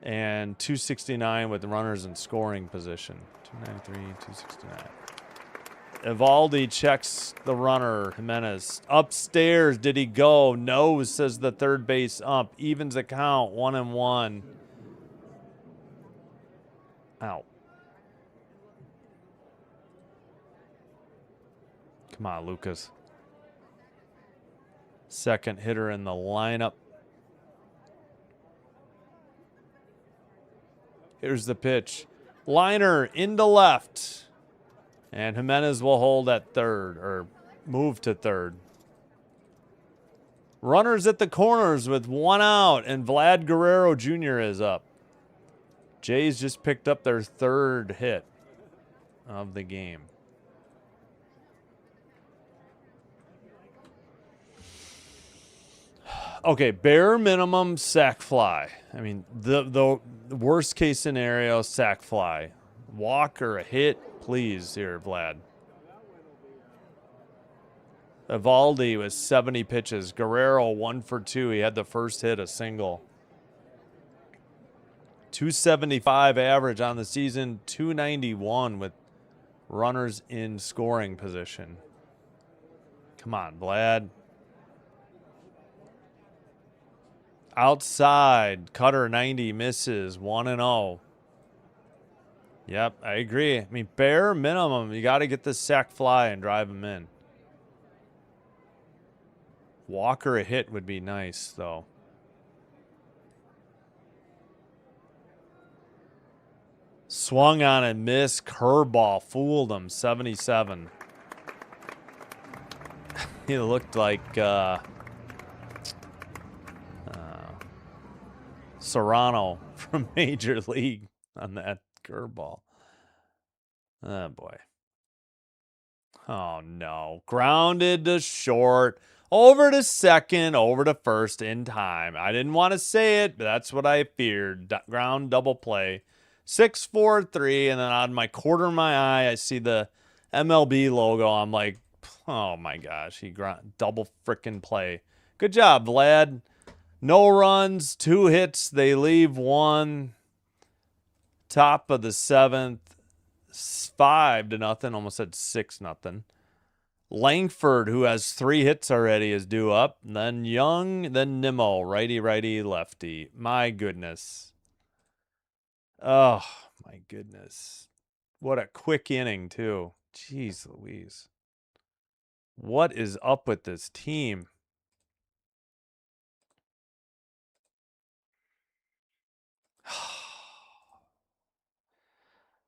And 269 with runners in scoring position. 293, 269. Evaldi checks the runner. Jimenez. Upstairs. Did he go? No, says the third base ump. Evens the count. 1-1. Out. Come on, Lucas. Second hitter in the lineup. Here's the pitch. Liner into left. And Jimenez will hold at third, or move to third. Runners at the corners with 1 out, and Vlad Guerrero Jr. is up. Jays just picked up their 3rd hit of the game. Okay, bare minimum sac fly. I mean, the worst case scenario, sac fly. Walk or a hit, please, here, Vlad. Evaldi with 70 pitches. Guerrero 1 for 2. He had the first hit, a single. 275 average on the season. 291 with runners in scoring position. Come on, Vlad. Outside, cutter 90 misses, 1-0. Yep, I agree. I mean, bare minimum, you got to get this sac fly and drive him in. Walker a hit would be nice, though. Swung on and missed. Curveball fooled him. 77. He looked like Serrano from Major League on that curveball. Oh, boy. Oh, no. Grounded to short. Over to second. Over to first in time. I didn't want to say it, but that's what I feared. Ground double play. 6-4-3. And then on my corner of my eye, I see the MLB logo. I'm like, oh, my gosh. He double frickin' play. Good job, Vlad. No runs. 2 hits. They leave 1. Top of the 7th. 5-0. Almost said 6-0. Langford, who has 3 hits already, is due up. Then Young, then Nimmo, righty, righty, lefty. My goodness. Oh, my goodness. What a quick inning, too. Jeez Louise. What is up with this team?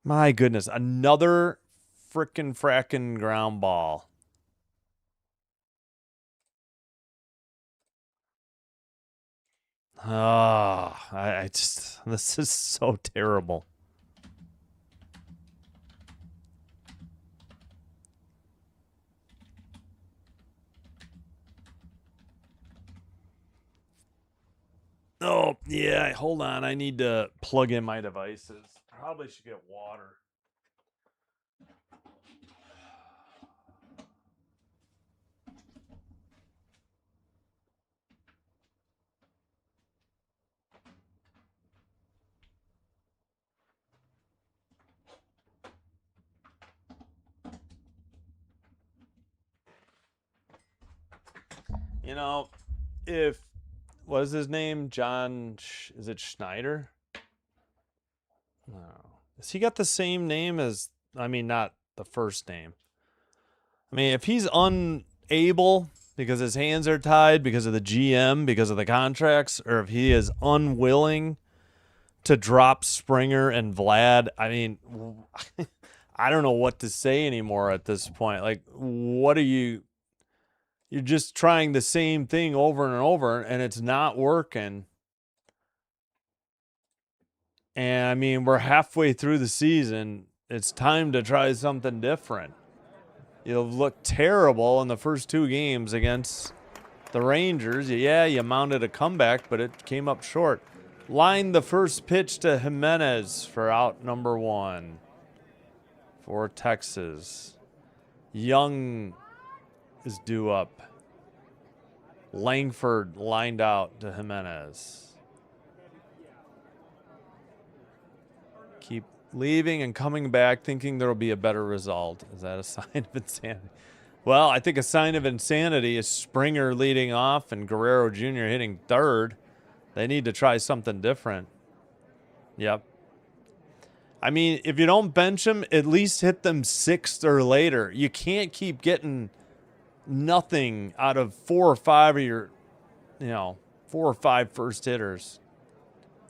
My goodness. Another frickin' ground ball. I just, this is so terrible. Oh, yeah, hold on. I need to plug in my devices. Probably should get water. You know, if, what is his name? John, is it Schneider? No. Has he got the same name as, I mean, not the first name. I mean, if he's unable because his hands are tied because of the GM, because of the contracts, or if he is unwilling to drop Springer and Vlad, I mean, I don't know what to say anymore at this point. Like, what are you? You're just trying the same thing over and over, and it's not working. And I mean, we're halfway through the season. It's time to try something different. You've looked terrible in the first 2 games against the Rangers. Yeah, you mounted a comeback, but it came up short. Line the first pitch to Jimenez for out number 1 for Texas. Young is due up. Langford lined out to Jimenez. Keep leaving and coming back, thinking there will be a better result. Is that a sign of insanity? Well, I think a sign of insanity is Springer leading off and Guerrero Jr. hitting third. They need to try something different. Yep. I mean, if you don't bench them, at least hit them 6th or later. You can't keep getting nothing out of 4 or 5 of your, 4 or 5 first hitters.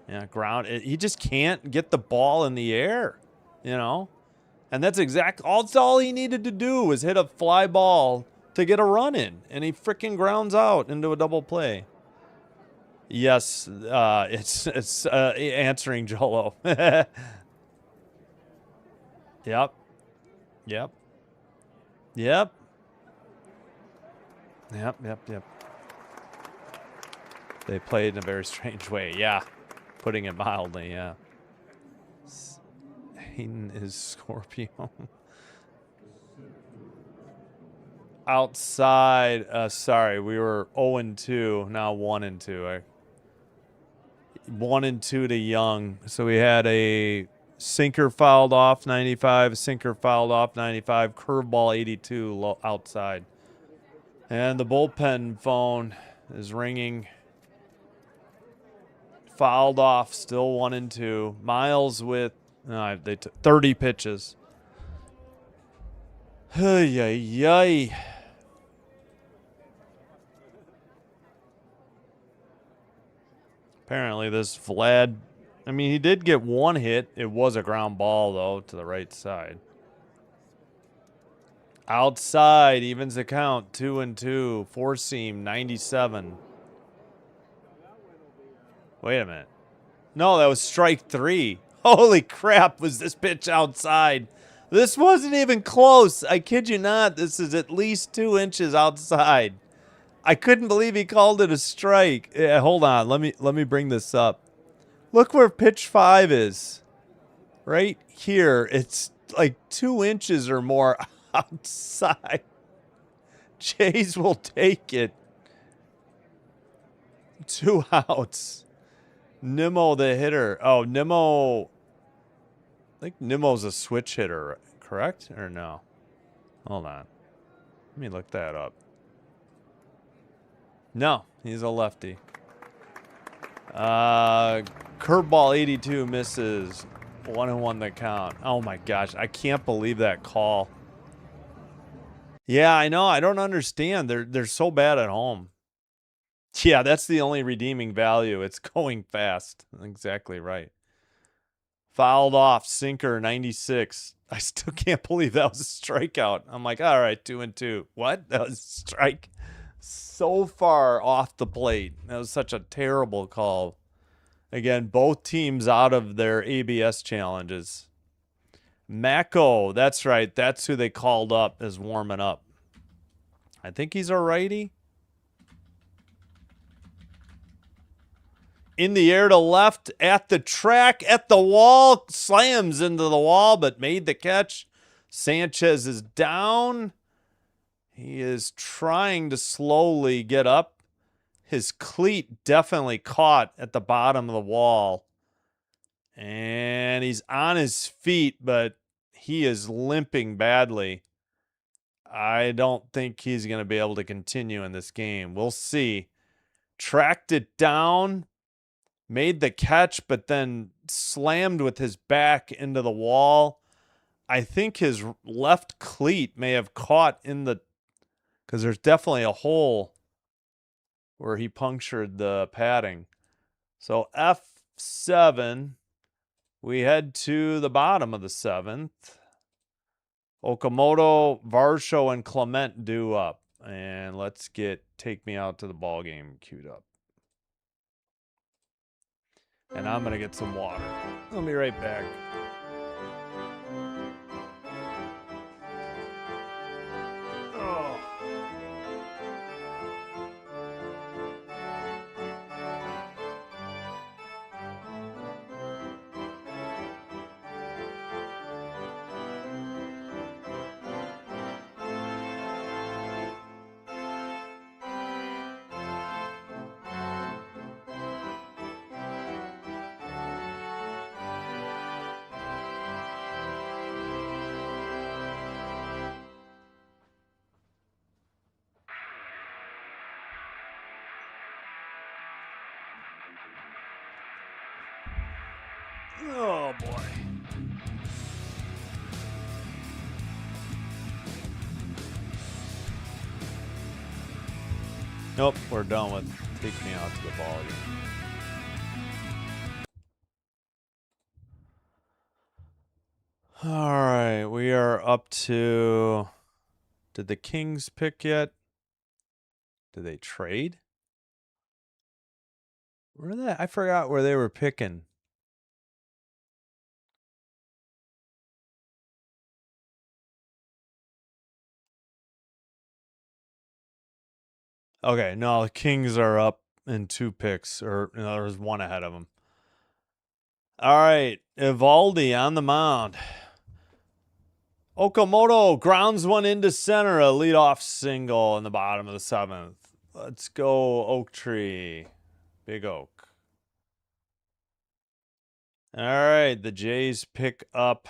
Yeah, he just can't get the ball in the air, And that's all he needed to do was hit a fly ball to get a run in, and he freaking grounds out into a double play. Yes, it's answering Jolo. Yep. Yep. Yep. Yep. Yep. They played in a very strange way. Yeah. Putting it mildly, yeah. Hayden is Scorpio. Outside. Sorry, we were 0-2. Now 1-2. 1-2 to Young. So we had a sinker fouled off 95, sinker fouled off 95, curveball 82 outside. And the bullpen phone is ringing. Fouled off, still 1-2. Miles with 30 pitches. Hey. Apparently this Vlad, I mean, he did get 1 hit. It was a ground ball, though, to the right side. Outside, evens the count, 2-2. 4-seam, 97. Wait a minute. No, that was strike 3. Holy crap, was this pitch outside? This wasn't even close. I kid you not. This is at least 2 inches outside. I couldn't believe he called it a strike. Yeah, hold on. Let me bring this up. Look where pitch 5 is. Right here. It's like 2 inches or more outside. Jays will take it. 2 outs. Nimmo the hitter. Oh, Nimmo. I think Nimmo's a switch hitter, correct? Or no? Hold on. Let me look that up. No, he's a lefty. Curveball 82 misses. 1-1 the count. Oh my gosh, I can't believe that call. Yeah, I know. I don't understand. They're so bad at home. Yeah, that's the only redeeming value. It's going fast. Exactly right. Fouled off, sinker 96. I still can't believe that was a strikeout. I'm like, all right, 2-2. What? That was a strike. So far off the plate. That was such a terrible call. Again, both teams out of their ABS challenges. Mako, that's right. That's who they called up as warming up. I think he's a righty. In the air to left, at the track, at the wall, slams into the wall, but made the catch. Sanchez is down. He is trying to slowly get up. His cleat definitely caught at the bottom of the wall. And he's on his feet, but he is limping badly. I don't think he's going to be able to continue in this game. We'll see. Tracked it down. Made the catch, but then slammed with his back into the wall. I think his left cleat may have caught in the... because there's definitely a hole where he punctured the padding. So F7. We head to the bottom of the 7th. Okamoto, Varsho, and Clement due up. And let's get Take Me Out to the Ball Game queued up. And I'm going to get some water. I'll be right back. Oh. Oh, boy. Nope, we're done with Take Me Out to the Ball Game. All right, we are up to... Did the Kings pick yet? Did they trade? Where they? I forgot where they were picking. Okay, no, the Kings are up in 2 picks, or no, there's one ahead of them. All right, Evaldi on the mound. Okamoto grounds one into center, a leadoff single in the bottom of the 7th. Let's go, Oak Tree. Big Oak. All right, the Jays pick up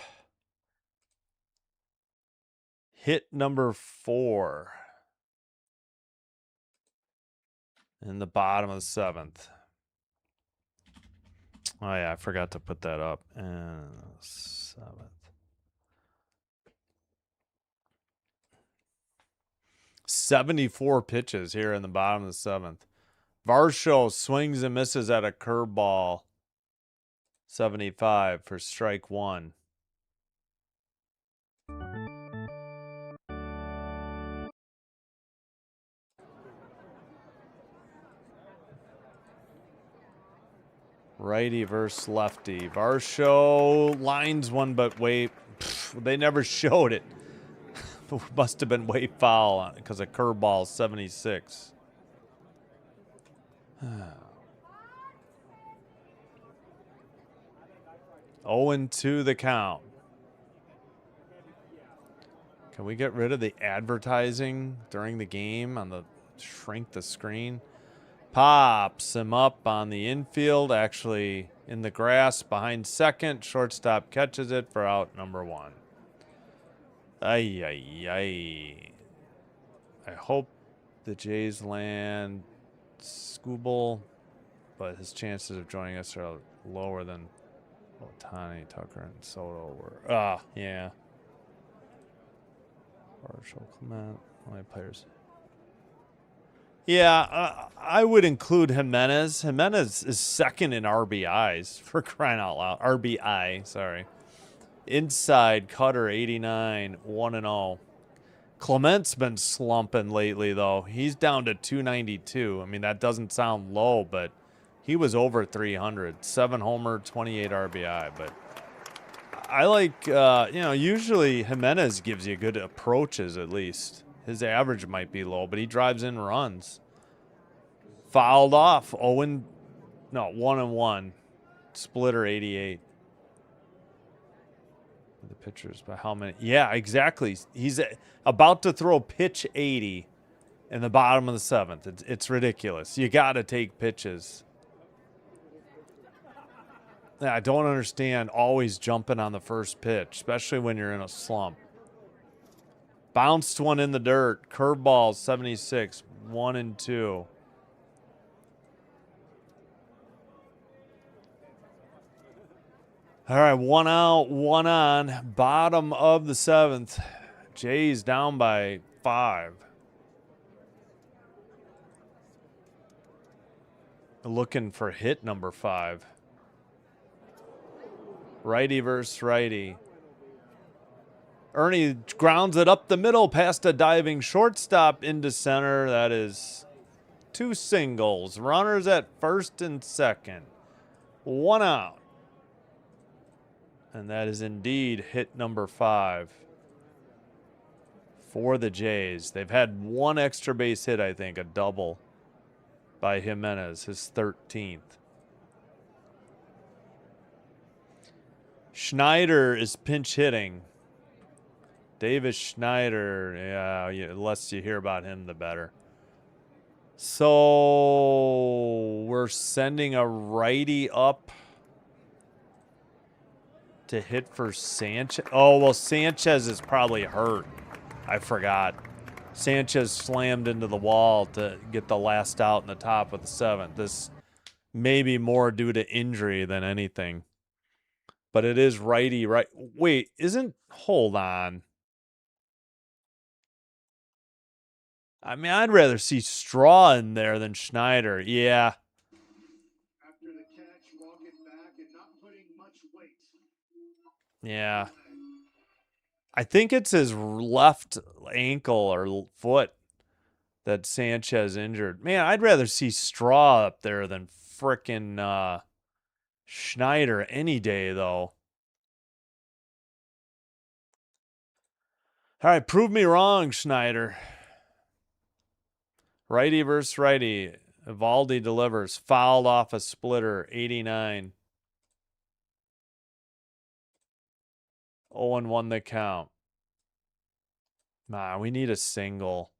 hit number 4 in the bottom of the 7th. Oh, yeah, I forgot to put that up. And 7th. 74 pitches here in the bottom of the 7th. Varsho swings and misses at a curveball. 75 for strike 1. Righty versus lefty. Varsho lines one, but wait, they never showed it. Must have been way foul because of curveball 76. 0-2 the count. Can we get rid of the advertising during the game on the shrink the screen? Pops him up on the infield, actually in the grass behind second. Shortstop catches it for out number 1. Ay, ay, ay. I hope the Jays land Scooble, but his chances of joining us are lower than Otani, Tucker, and Soto were. Yeah. Marshall, Clement, only players. Yeah, I would include Jimenez. Jimenez is second in RBIs, for crying out loud. RBI, sorry. Inside, Cutter, 89, 1-0. Clement's been slumping lately, though. He's down to 292. I mean, that doesn't sound low, but he was over 300. 7 homer, 28 RBI. But I like, usually Jimenez gives you good approaches at least. His average might be low, but he drives in runs. Fouled off. 1-1. Splitter, 88. The pitchers, but how many? Yeah, exactly. He's about to throw pitch 80 in the bottom of the 7th. It's ridiculous. You got to take pitches. I don't understand always jumping on the first pitch, especially when you're in a slump. Bounced one in the dirt. Curveball, 76. 1-2. All right, 1 out, 1 on. Bottom of the 7th. Jays down by 5. Looking for hit number 5. Righty versus righty. Ernie grounds it up the middle past a diving shortstop into center. That is 2 singles. Runners at first and second. 1 out. And that is indeed hit number 5 for the Jays. They've had 1 extra base hit, I think, a double by Jimenez, his 13th. Schneider is pinch hitting. Davis Schneider, yeah, the less you hear about him, the better. So we're sending a righty up to hit for Sanchez. Oh, well, Sanchez is probably hurt. I forgot. Sanchez slammed into the wall to get the last out in the top of the 7th. This may be more due to injury than anything. But it is righty, right? Wait, hold on. I mean, I'd rather see Straw in there than Schneider. Yeah. After the catch, walking back and not putting much weight. Yeah. I think it's his left ankle or foot that Sanchez injured. Man, I'd rather see Straw up there than frickin' Schneider any day, though. All right, prove me wrong, Schneider. Righty versus righty. Evaldi delivers. Fouled off a splitter. 89. 0-1 the count. Nah, we need a single.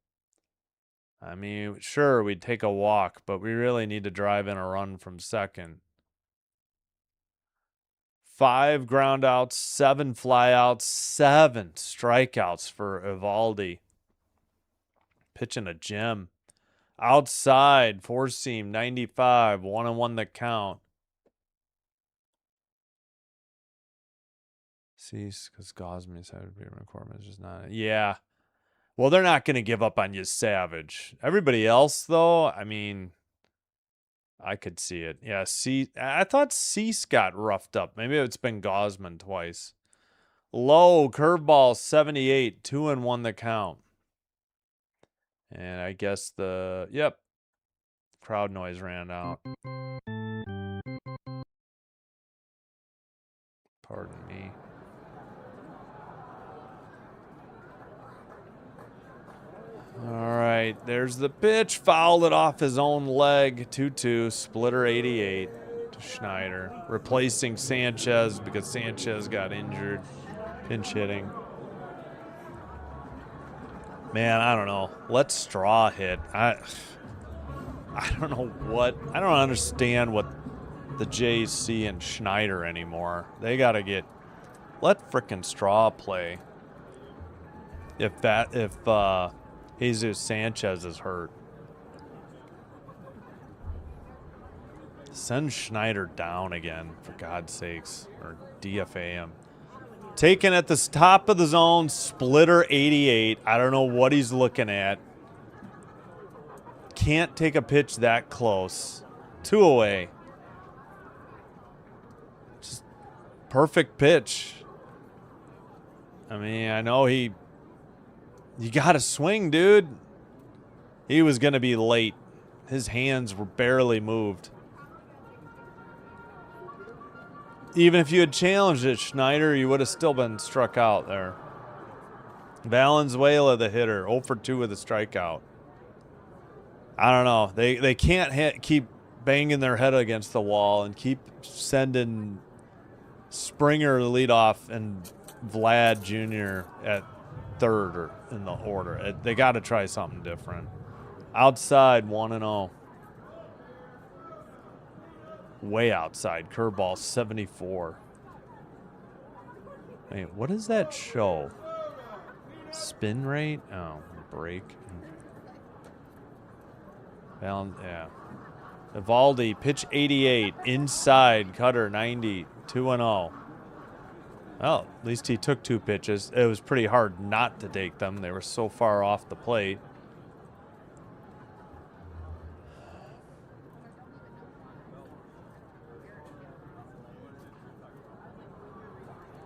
I mean, sure, we'd take a walk, but we really need to drive in a run from second. 5 ground outs, 7 flyouts, 7 strikeouts for Evaldi. Pitching a gem. Outside, 4-seam, 95, 1-1 the count. Cease, because Gosman's had to be McCormick is just not. Yeah. Well, they're not going to give up on you, Savage. Everybody else, though, I mean, I could see it. Yeah, I thought Cease got roughed up. Maybe it's been Gosman twice. Low, curveball, 78, 2-1 the count. And I guess crowd noise ran out. Pardon me. All right, there's the pitch. Fouled it off his own leg. 2-2, splitter 88 to Schneider. Replacing Sanchez because Sanchez got injured. Pinch hitting. Man, I don't know. Let Straw hit. I don't know what. I don't understand what the Jays see in Schneider anymore. They got to let frickin' Straw play. If Jesus Sanchez is hurt. Send Schneider down again, for God's sakes, or DFA him. Taken at the top of the zone, splitter 88. I don't know what he's looking at. Can't take a pitch that close. 2 away. Just perfect pitch. I mean, I know you got to swing, dude. He was going to be late. His hands were barely moved. Even if you had challenged it, Schneider, you would have still been struck out there. Valenzuela, the hitter, 0 for 2 with a strikeout. I don't know. They can't keep banging their head against the wall and keep sending Springer leadoff and Vlad Jr. at third or in the order. They got to try something different. Outside, 1-0. Way outside. Curveball, 74. Wait, what does that show? Spin rate? Oh, break. Yeah. Evaldi, pitch 88. Inside, cutter 90. 2-0. Well, at least he took 2 pitches. It was pretty hard not to take them. They were so far off the plate.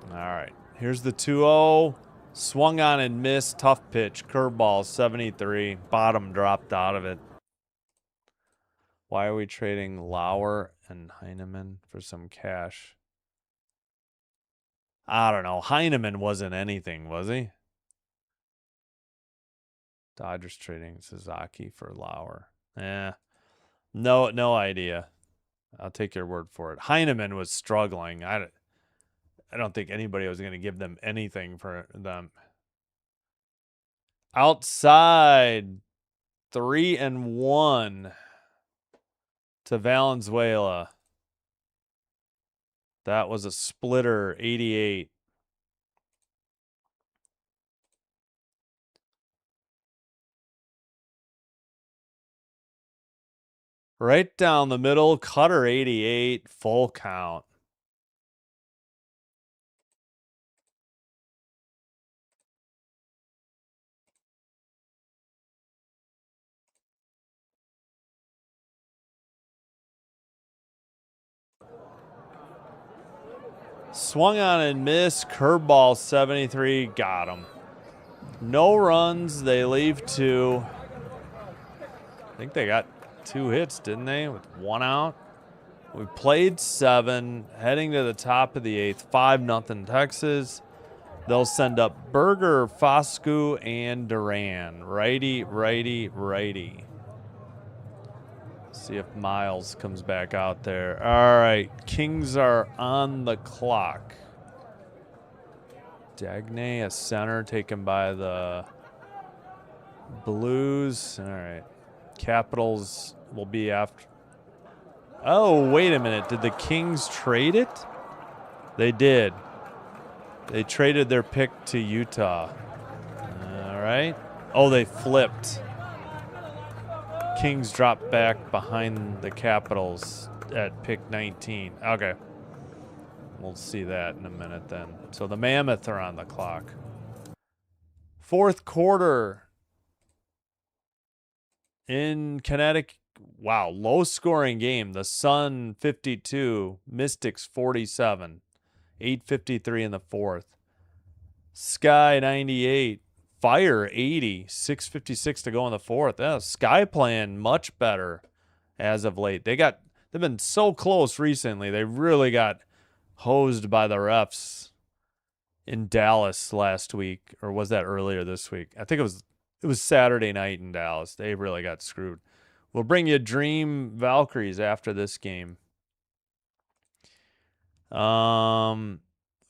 All right. Here's the 2-0. Swung on and missed. Tough pitch. Curveball, 73. Bottom dropped out of it. Why are we trading Lauer and Heineman for some cash? I don't know. Heineman wasn't anything, was he? Dodgers trading Sasaki for Lauer. No idea. I'll take your word for it. Heineman was struggling. I don't think anybody was going to give them anything for them. Outside, 3-1 to Valenzuela. That was a splitter, 88. Right down the middle, cutter 88, full count. Swung on and missed. Curveball 73. Got him. No runs. They leave 2. I think they got 2 hits, didn't they? With 1 out. We played 7. Heading to the top of the 8th. 5-0 Texas. They'll send up Berger, Foscu, and Duran. Righty, righty, righty. See if Miles comes back out there. All right, Kings are on the clock. Dagnay, a center, taken by the Blues. All right, Capitals will be after. Oh, wait a minute. Did the Kings trade it? They did. They traded their pick to Utah. All right. Oh, they flipped. Kings dropped back behind the Capitals at pick 19. Okay. We'll see that in a minute then. So the Mammoth are on the clock. 4th quarter in Connecticut. Wow, low-scoring game. The Sun 52, Mystics 47. 8:53 in the 4th. Sky 98. Fire 80, 6:56 to go in the 4th. Yeah, Sky playing much better as of late. They've been so close recently. They really got hosed by the refs in Dallas last week, or was that earlier this week? I think it was Saturday night in Dallas. They really got screwed. We'll bring you Dream Valkyries after this game.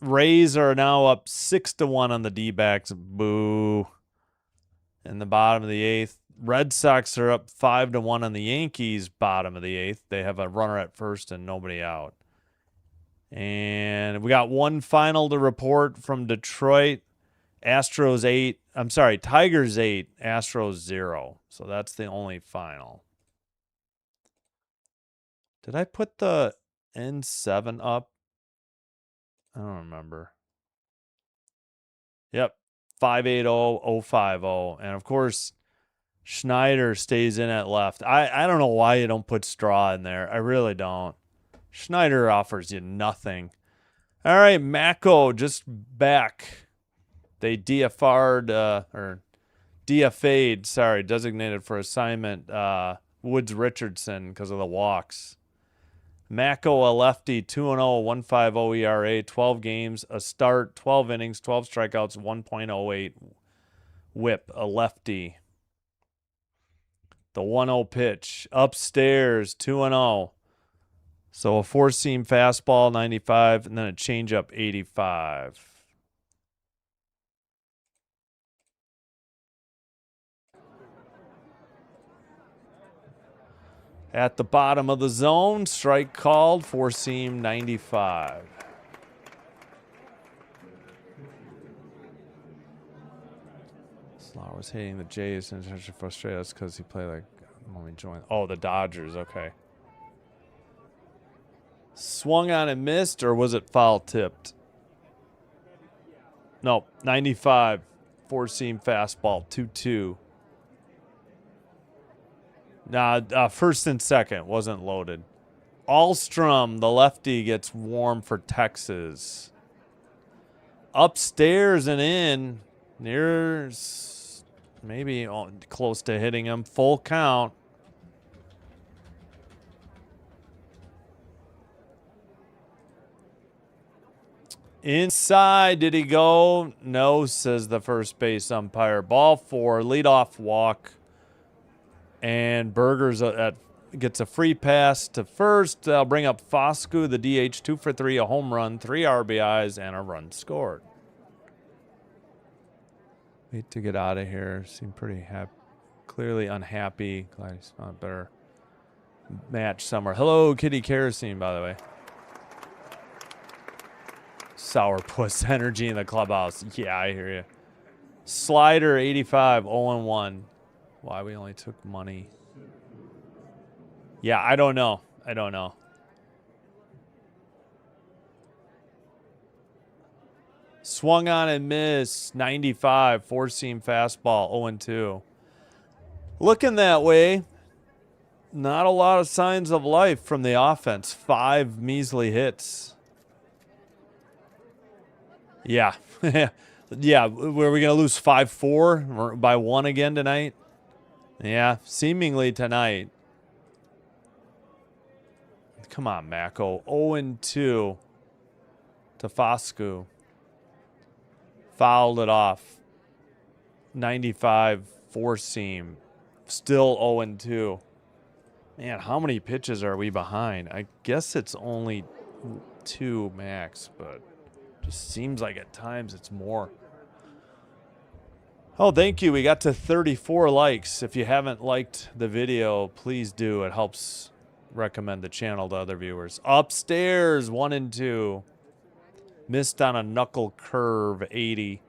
Rays are now up 6-1 on the D-backs. Boo. In the bottom of the 8th. Red Sox are up 5-1 on the Yankees, bottom of the 8th. They have a runner at first and nobody out. And we got one final to report from Detroit. Astros 8. I'm sorry, Tigers 8, Astros 0. So that's the only final. Did I put the N7 up? I don't remember. Yep. 580-050. And of course, Schneider stays in at left. I don't know why you don't put Straw in there. I really don't. Schneider offers you nothing. All right, Mako just back. They DFR'd, or DFA'd, sorry, designated for assignment, Woods Richardson because of the walks. Mako, a lefty, 2-0, 1.50 ERA, 12 games, a start, 12 innings, 12 strikeouts, 1.08 whip, a lefty. The 1-0 pitch, upstairs, 2-0. So a four-seam fastball, 95, and then a changeup, 85. At the bottom of the zone, strike called, four-seam, 95. Slow was hating the Jays and such frustrated us because he played like when we joined. Oh, the Dodgers. Okay. Swung on and missed, or was it foul tipped? No, 95. Four-seam fastball, 2-2. Nah, first and second wasn't loaded. Alstrom, the lefty, gets warm for Texas. Upstairs and in, near, maybe close to hitting him. Full count. Inside, did he go? No, says the first base umpire. Ball 4, leadoff walk. And Berger's gets a free pass to first. They'll bring up Foscu, the DH, 2 for 3, a home run, 3 RBIs, and a run scored. Wait to get out of here. Seemed pretty happy. Clearly unhappy. Glad he's found a better match somewhere. Hello, Kitty Kerosene, by the way. Sourpuss energy in the clubhouse. Yeah, I hear you. Slider, 85, 0-1. Why we only took money. Yeah, I don't know. I don't know. Swung on and missed. 95, four-seam fastball, 0-2. Looking that way. Not a lot of signs of life from the offense. 5 measly hits. Yeah. Yeah, were we going to lose 5-4 by 1 again tonight? Yeah, seemingly tonight. Come on, Mako. 0-2 to Foscu. Fouled it off. 95, four-seam. Still 0-2. Man, how many pitches are we behind? I guess it's only 2 max, but just seems like at times it's more. Oh, thank you. We got to 34 likes. If you haven't liked the video, please do. It helps recommend the channel to other viewers. Upstairs, 1-2. Missed on a knuckle curve, 80.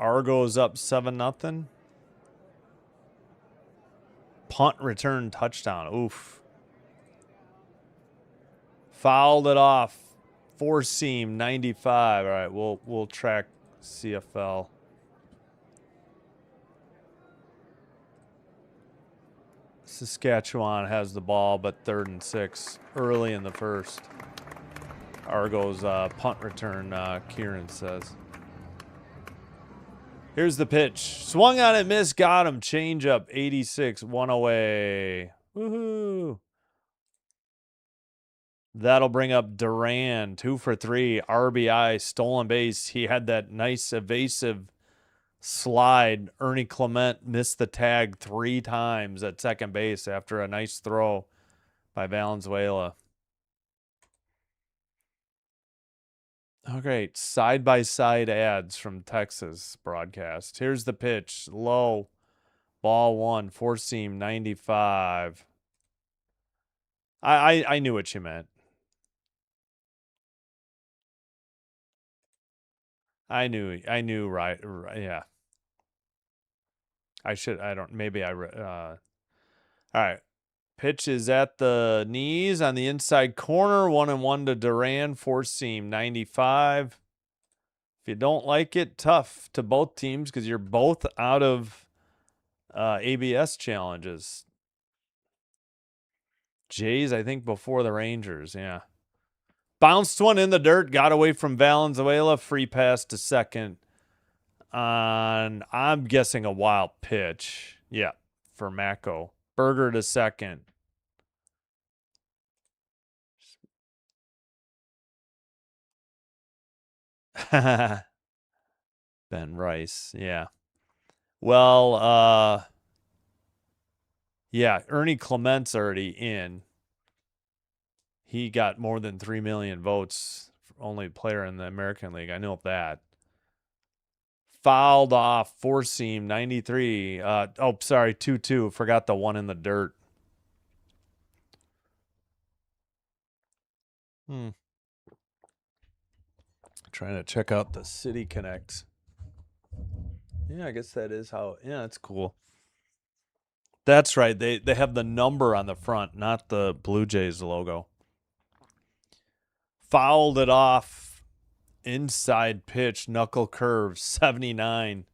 Argo's up 7-0. Punt return touchdown. Oof. Fouled it off. Four-seam, 95. All right, we'll track CFL. Saskatchewan has the ball, but 3rd and 6 early in the first. Argo's punt return, Kieran says. Here's the pitch. Swung on it, missed, got him. Changeup, 86, 1 away. Woohoo. That'll bring up Duran, 2 for 3, RBI, stolen base. He had that nice evasive slide. Ernie Clement missed the tag 3 times at second base after a nice throw by Valenzuela. Oh, great. Side-by-side ads from Texas broadcast. Here's the pitch. Low. Ball 1. Four-seam, 95. I knew what you meant. I knew, right, yeah. Maybe all right. Pitch is at the knees on the inside corner, 1-1 to Duran, four seam, 95. If you don't like it, tough to both teams because you're both out of ABS challenges. Jays, I think, before the Rangers, yeah. Bounced one in the dirt, got away from Valenzuela, free pass to second on, I'm guessing, a wild pitch. Yeah, for Mako. Berger to second. Ben Rice, yeah. Well, yeah, Ernie Clement's already in. He got more than 3 million votes. Only player in the American League. I know that. Fouled off, four seam, 93. Sorry, 2-2. Forgot the one in the dirt. Trying to check out the City Connect. Yeah, I guess that is how. Yeah, that's cool. That's right. They have the number on the front, not the Blue Jays logo. Fouled it off. Inside pitch, knuckle curve, 79.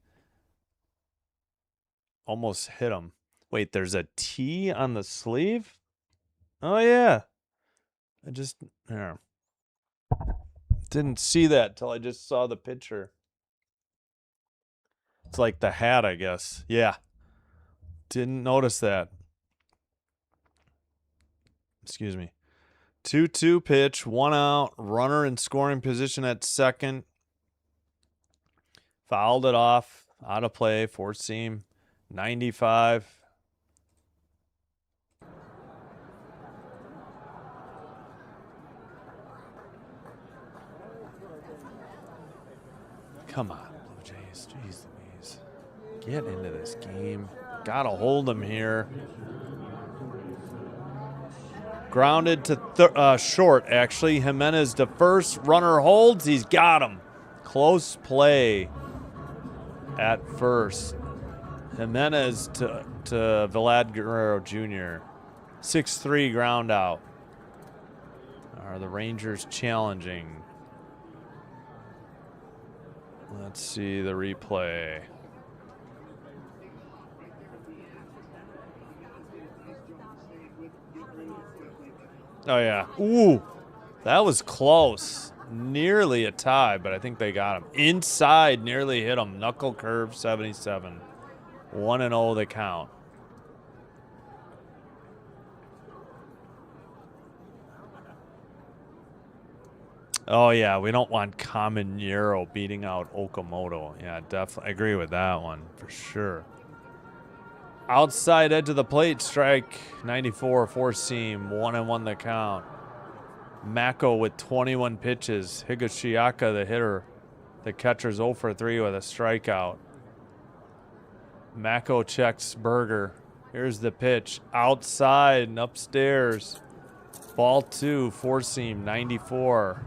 Almost hit him. Wait, there's a T on the sleeve? Oh, yeah. I just didn't see that till I just saw the picture. It's like the hat, I guess. Yeah. Didn't notice that. Excuse me. 2-2 pitch, 1 out, runner in scoring position at second. Fouled it off, out of play, four seam, 95. Come on, Blue Jays. Jeez Louise. Get into this game. Gotta hold them here. Grounded to short, actually. Jimenez to first. Runner holds. He's got him. Close play at first. Jimenez to Vlad Guerrero Jr. 6-3 ground out. Are the Rangers challenging? Let's see the replay. Oh, yeah. Ooh, that was close. Nearly a tie, but I think they got him. Inside, nearly hit him. Knuckle curve, 77. 1-0 the count. Oh, yeah, we don't want Caminero beating out Okamoto. Yeah, definitely. I agree with that one for sure. Outside edge of the plate, strike 94, four seam, 1-1 the count. Mako with 21 pitches. Higashiaka, the hitter. The catcher's 0 for 3 with a strikeout. Mako checks Berger. Here's the pitch. Outside and upstairs. Ball 2, four seam, 94.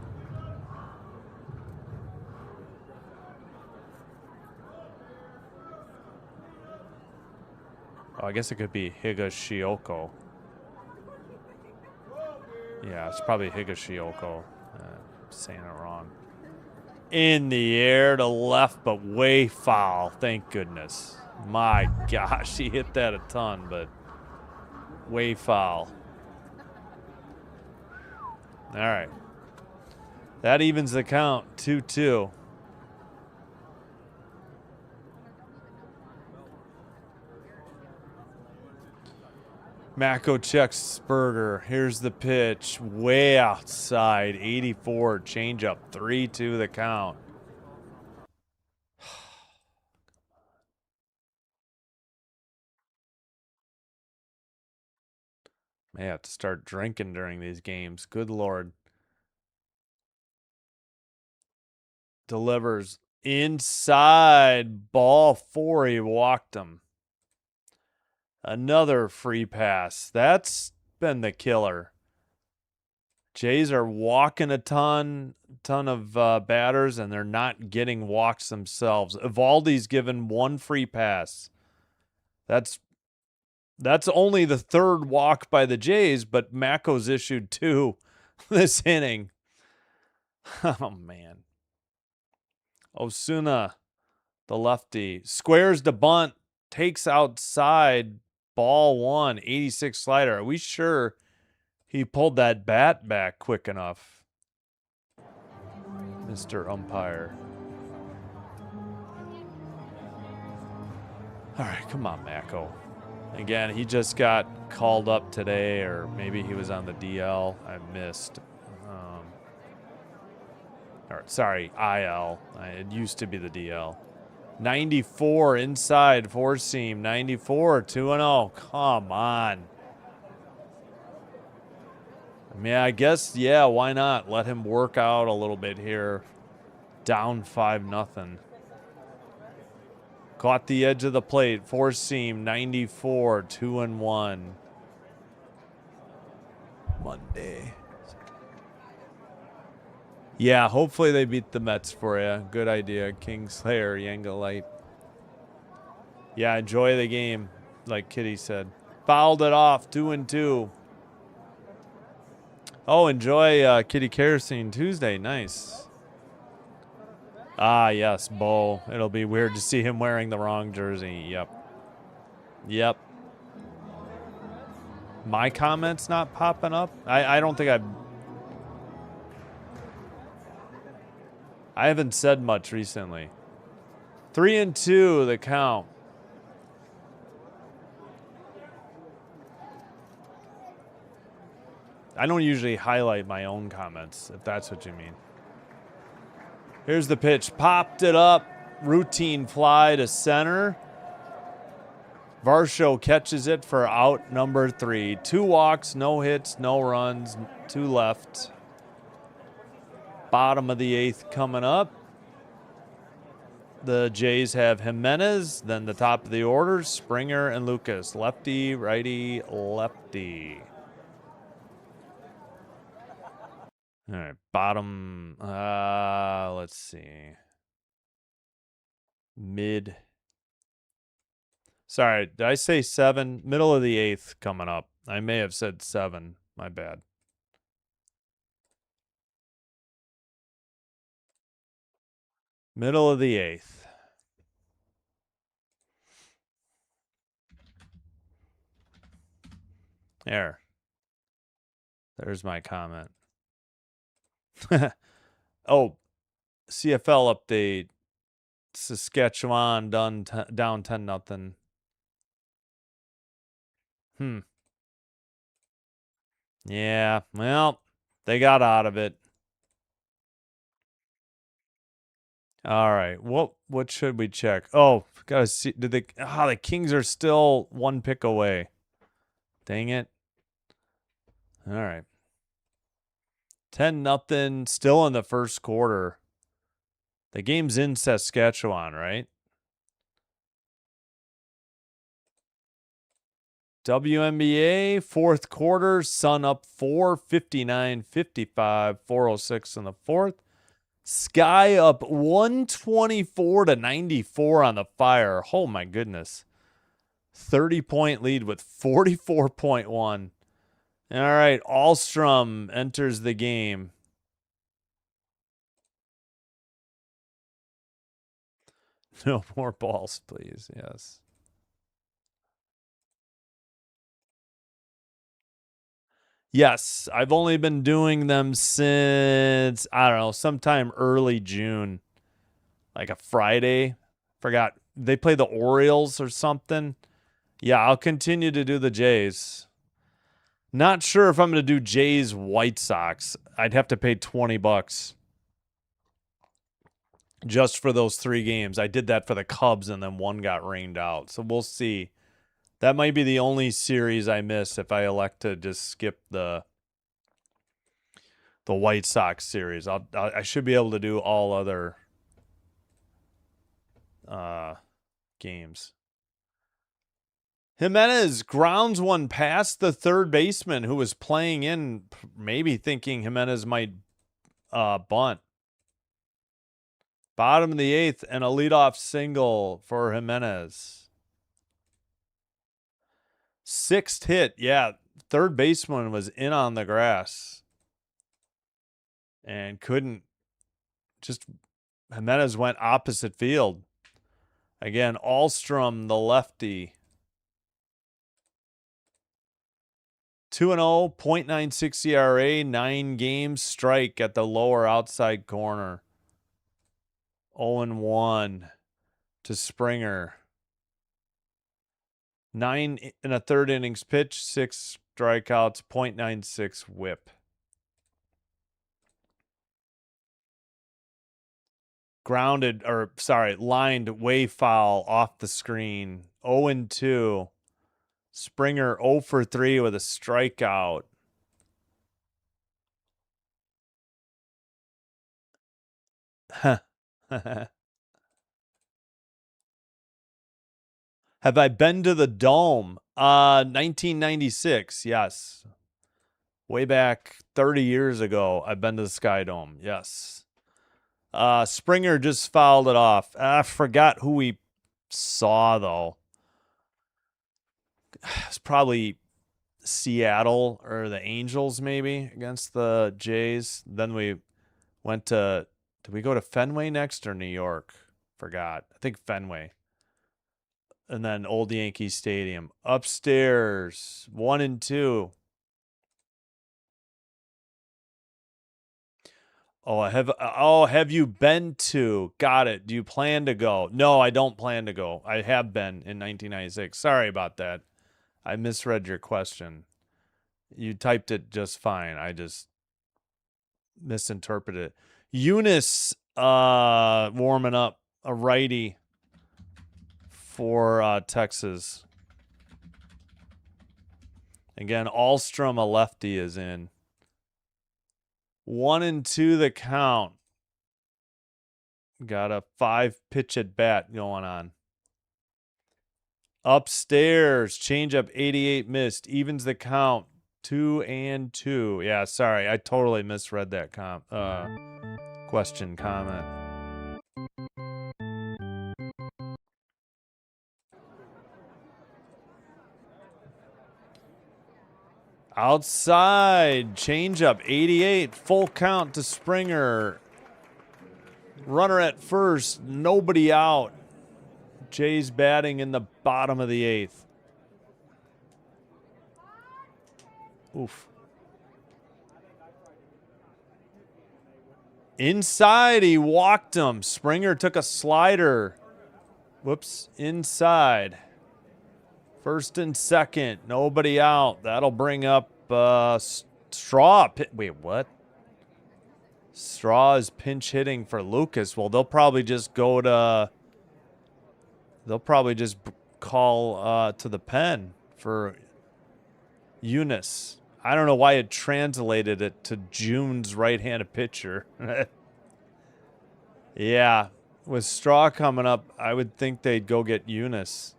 Oh, I guess it could be Higashioko. Yeah, it's probably Higashioko. I'm saying it wrong. In the air to left, but way foul. Thank goodness. My gosh, he hit that a ton, but way foul. All right. That evens the count, 2-2. Mako checks Berger. Here's the pitch. Way outside. 84. Changeup. 3-2 the count. May have to start drinking during these games. Good Lord. Delivers inside. Ball 4. He walked him. Another free pass. That's been the killer. Jays are walking a ton of batters, and they're not getting walks themselves. Evaldi's given one free pass. That's only the third walk by the Jays, but Mako's issued 2 this inning. Oh, man. Osuna, the lefty, squares the bunt, takes outside, ball 1, 86 slider. Are we sure he pulled that bat back quick enough, Mr. Umpire? All right, come on, Mako. Again, he just got called up today, or maybe he was on the DL. I missed. Or sorry, IL. It used to be the DL. 94 inside, four seam. 94, 2-0. Come on. I mean, I guess, yeah, why not? Let him work out a little bit here. Down 5-0. Caught the edge of the plate. Four seam, 94, 2-1. Monday. Yeah, hopefully they beat the Mets for you. Good idea. Kingslayer, Yanga Light. Yeah, enjoy the game, like Kitty said. Fouled it off, 2-2. Oh, enjoy Kitty Kerosene Tuesday. Nice. Ah, yes, Bo. It'll be weird to see him wearing the wrong jersey. Yep. My comments not popping up? I don't think I haven't said much recently. 3-2, the count. I don't usually highlight my own comments, if that's what you mean. Here's the pitch. Popped it up. Routine fly to center. Varsho catches it for out number 3. 2 walks, no hits, no runs, 2 left. Bottom of the 8th coming up. The Jays have Jimenez, then the top of the order, Springer and Lucas. Lefty, righty, lefty. All right, bottom, let's see. Mid. Sorry, did I say 7? Middle of the 8th coming up. I may have said 7. My bad. Middle of the 8th. There's my comment. Oh, CFL update. Saskatchewan down 10-0. Yeah, well, they got out of it. All right. What should we check? Oh, gotta see. The Kings are still 1 pick away. Dang it. All right. 10-0, still in the first quarter. The game's in Saskatchewan, right? WNBA, fourth quarter, Sun up 4, 59-55, 4:06 in the fourth. Sky up 124-94 on the Fire. Oh my goodness. 30-point lead with 44.1. All right, Alstrom enters the game. No more balls, please. Yes. Yes, I've only been doing them since, I don't know, sometime early June. Like a Friday. Forgot. They play the Orioles or something. Yeah, I'll continue to do the Jays. Not sure if I'm going to do Jays White Sox. I'd have to pay $20 just for those 3 games. I did that for the Cubs, and then one got rained out. So we'll see. That might be the only series I miss if I elect to just skip the White Sox series. I should be able to do all other games. Jimenez grounds one past the third baseman who was playing in, maybe thinking Jimenez might bunt. Bottom of the 8th and a leadoff single for Jimenez. 6th hit. Yeah, third baseman was in on the grass and couldn't. Just Jimenez went opposite field. Again, Alstrom, the lefty. 2-0, .96 ERA, 9 games, strike at the lower outside corner. 0-1 to Springer. 9 1/3 innings pitched, 6 strikeouts, .96 whip. Lined way foul off the screen. 0-2. Springer 0 for 3 with a strikeout. Have I been to the Dome? 1996, yes. Way back 30 years ago, I've been to the Sky Dome, yes. Springer just fouled it off. I forgot who we saw, though. It's probably Seattle or the Angels, maybe, against the Jays. Then we went to, did we go to Fenway next or New York? Forgot. I think Fenway. And then Old Yankee Stadium. Upstairs, 1-2. Have you been to? Got it. Do you plan to go? No, I don't plan to go. I have been in 1996. Sorry about that. I misread your question. You typed it just fine. I just misinterpreted it. Eunice warming up, a righty for Texas. Again, Alstrom, a lefty, is in. 1-2 the count. Got a 5-pitch at bat going on. Upstairs, changeup 88 missed. Evens the count. 2-2. Yeah, sorry. I totally misread that question comment. Outside, changeup 88. Full count to Springer. Runner at first, nobody out. Jays batting in the bottom of the 8th. Oof. Inside, he walked him. Springer took a slider. Whoops, inside. First and second, nobody out. That'll bring up Straw. Wait, what? Straw is pinch hitting for Lucas. Well, they'll probably just go to... They'll probably just call to the pen for Eunice. I don't know why it translated it to June's right-handed pitcher. Yeah, with Straw coming up, I would think they'd go get Eunice.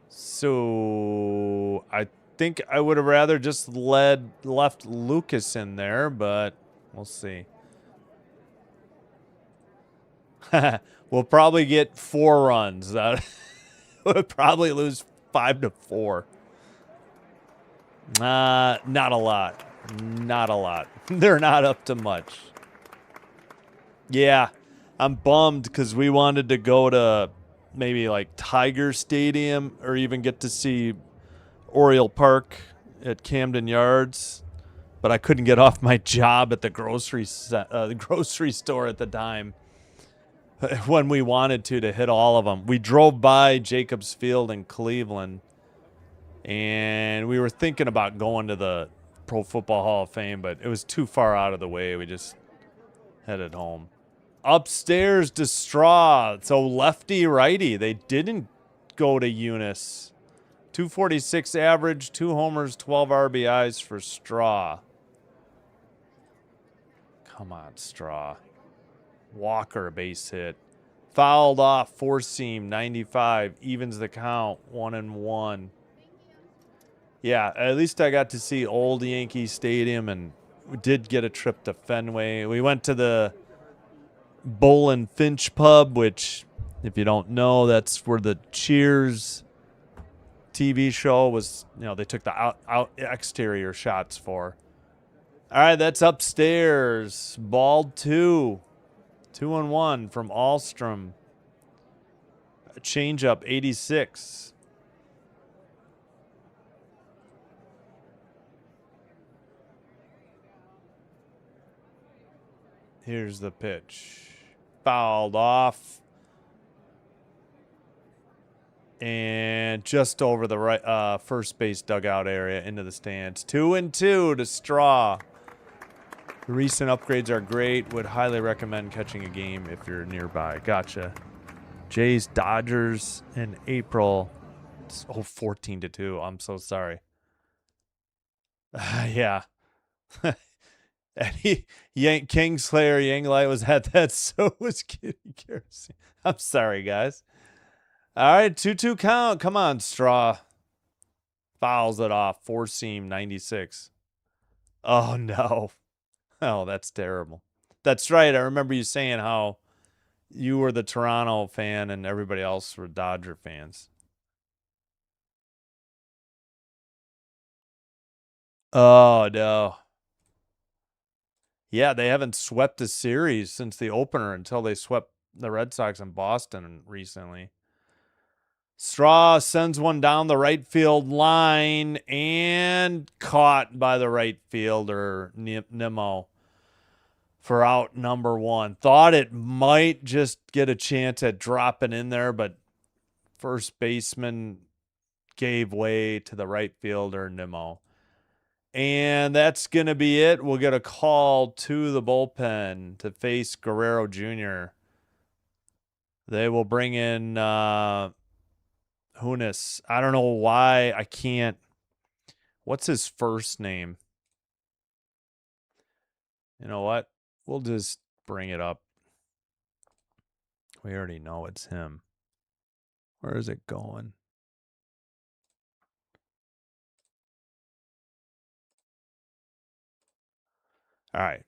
So I think I would have rather just left Lucas in there, but we'll see. We'll probably get 4 runs. We'll probably lose 5-4. Not a lot. Not a lot. They're not up to much. Yeah, I'm bummed because we wanted to go to maybe like Tiger Stadium or even get to see Oriole Park at Camden Yards, but I couldn't get off my job at the grocery store at the time when we wanted to hit all of them. We drove by Jacobs Field in Cleveland, and we were thinking about going to the Pro Football Hall of Fame, but it was too far out of the way. We just headed home. Upstairs to Straw. So lefty, righty. They didn't go to Eunice. 246 average, 2 homers, 12 RBIs for Straw. Come on, Straw. Walker, base hit. Fouled off, four seam, 95. Evens the count, 1-1. Yeah, at least I got to see old Yankee Stadium, and we did get a trip to Fenway. We went to the Bull and Finch pub, which, if you don't know, that's where the Cheers TV show was. You know, they took the out exterior shots for. All right, that's upstairs. Ball 2. 2-1 from Alstrom. A changeup, 86. Here's the pitch. Fouled off. And just over the right first base dugout area into the stands. 2-2 to Straw. The recent upgrades are great. Would highly recommend catching a game if you're nearby. Gotcha. Jays, Dodgers in April. Oh, 14-2. I'm so sorry. Yeah. Kingslayer Yanglight was at that, so was Kitty Kerosene. I'm sorry, guys. All right, 2-2 count. Come on, Straw. Fouls it off. Four seam, 96. Oh, no. Oh, that's terrible. That's right. I remember you saying how you were the Toronto fan and everybody else were Dodger fans. Oh, no. Yeah, they haven't swept a series since the opener until they swept the Red Sox in Boston recently. Straw sends one down the right field line and caught by the right fielder, Nimmo, for out number 1. Thought it might just get a chance at dropping in there, but first baseman gave way to the right fielder, Nimmo. And that's going to be it. We'll get a call to the bullpen to face Guerrero Jr. They will bring in Hunis. I don't know why I can't. What's his first name? You know what? We'll just bring it up. We already know it's him. Where is it going? All right.